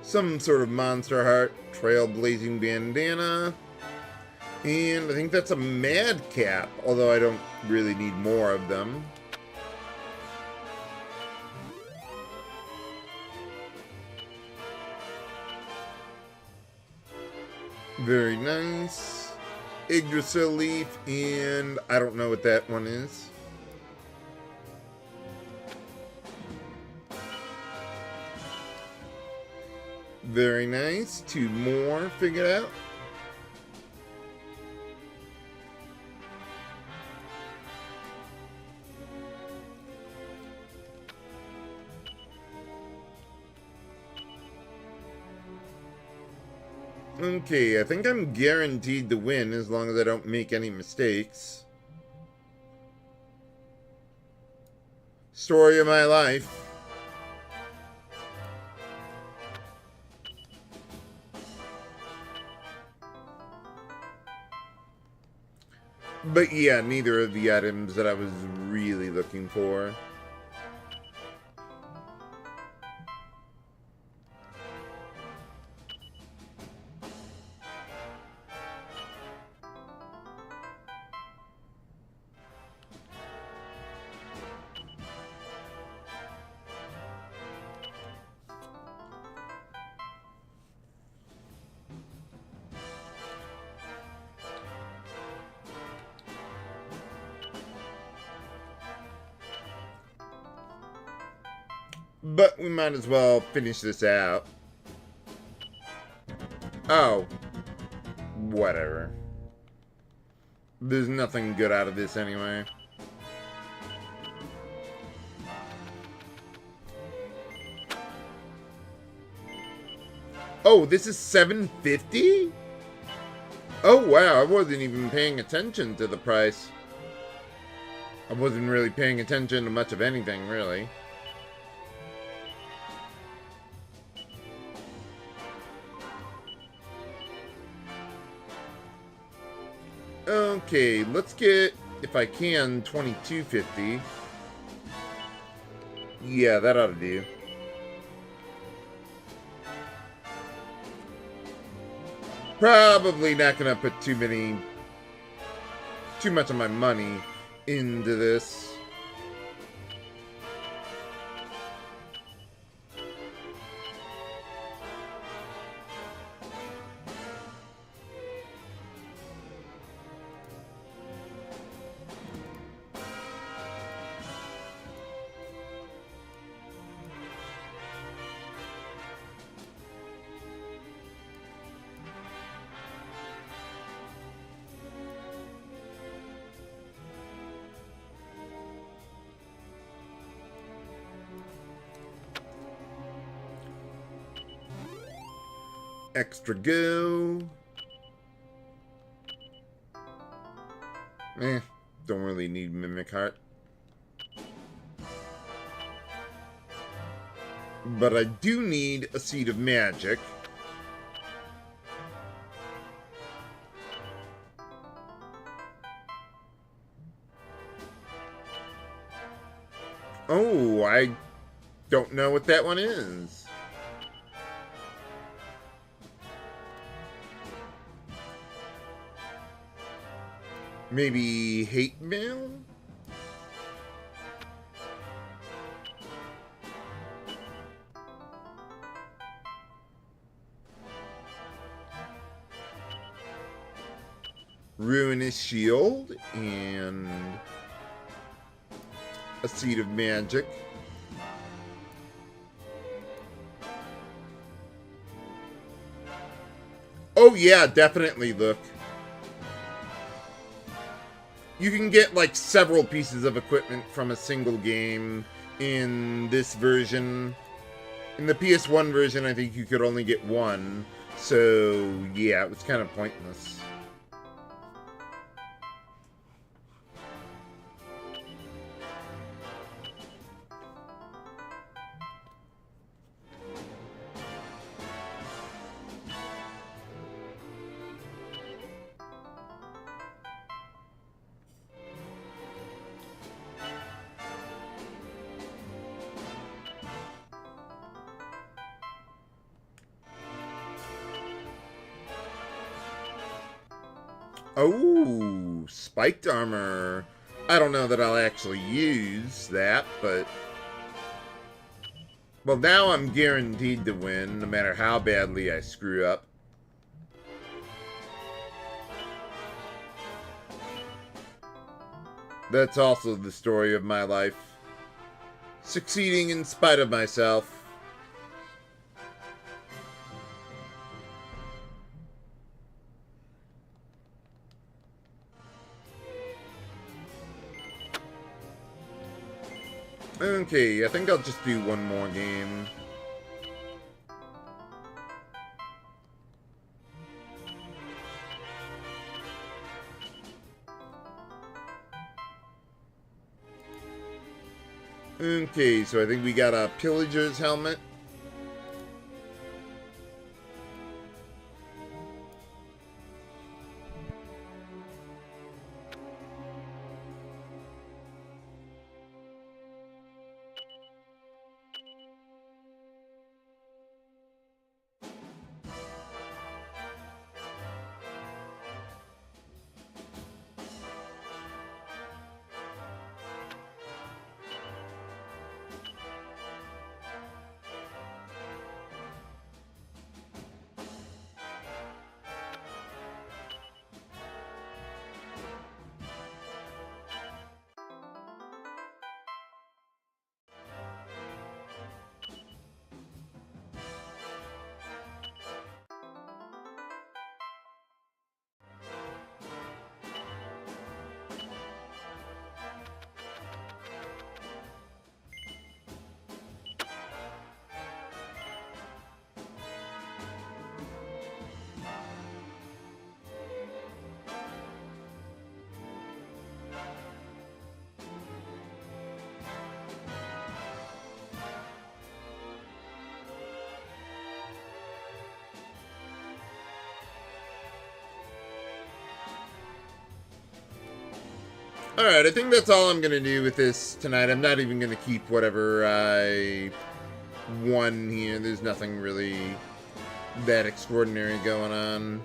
Speaker 1: Some sort of monster heart, trailblazing bandana. And I think that's a madcap, although I don't really need more of them. Very nice. Yggdrasil leaf, and I don't know what that one is. Very nice. 2 more figured out. Okay, I think I'm guaranteed to win as long as I don't make any mistakes. Story of my life. But yeah, neither of the items that I was really looking for. But we might as well finish this out. Oh. Whatever. There's nothing good out of this anyway. Oh, this is $7.50? Oh, wow. I wasn't even paying attention to the price. I wasn't really paying attention to much of anything, really. Okay, let's get, if I can, $22.50. Yeah, that ought to do. Probably not gonna put too much of my money into this. Extra go. Don't really need Mimic Heart. But I do need a Seed of Magic. Oh, I don't know what that one is. Maybe hate mail? Ruinous Shield and a Seed of Magic. Oh yeah, definitely, look. You can get like several pieces of equipment from a single game in this version. In the PS1 version, I think you could only get one. So yeah, it was kind of pointless. Oh, spiked armor. I don't know that I'll actually use that, but... Well, now I'm guaranteed to win, no matter how badly I screw up. That's also the story of my life. Succeeding in spite of myself. Okay, I think I'll just do one more game. Okay, so I think we got a pillager's helmet. Alright, I think that's all I'm going to do with this tonight. I'm not even going to keep whatever I won here. There's nothing really that extraordinary going on.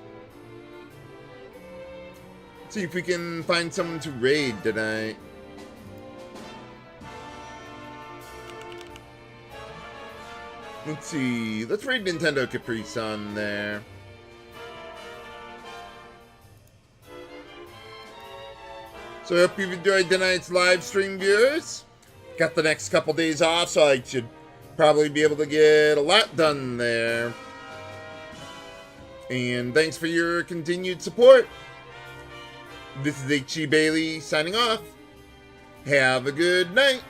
Speaker 1: Let's see if we can find someone to raid tonight. Let's see. Let's raid Nintendo Capri Sun there. So I hope you've enjoyed tonight's live stream, viewers. Got the next couple days off, so I should probably be able to get a lot done there. And thanks for your continued support. This is H.E. Bailey signing off. Have a good night.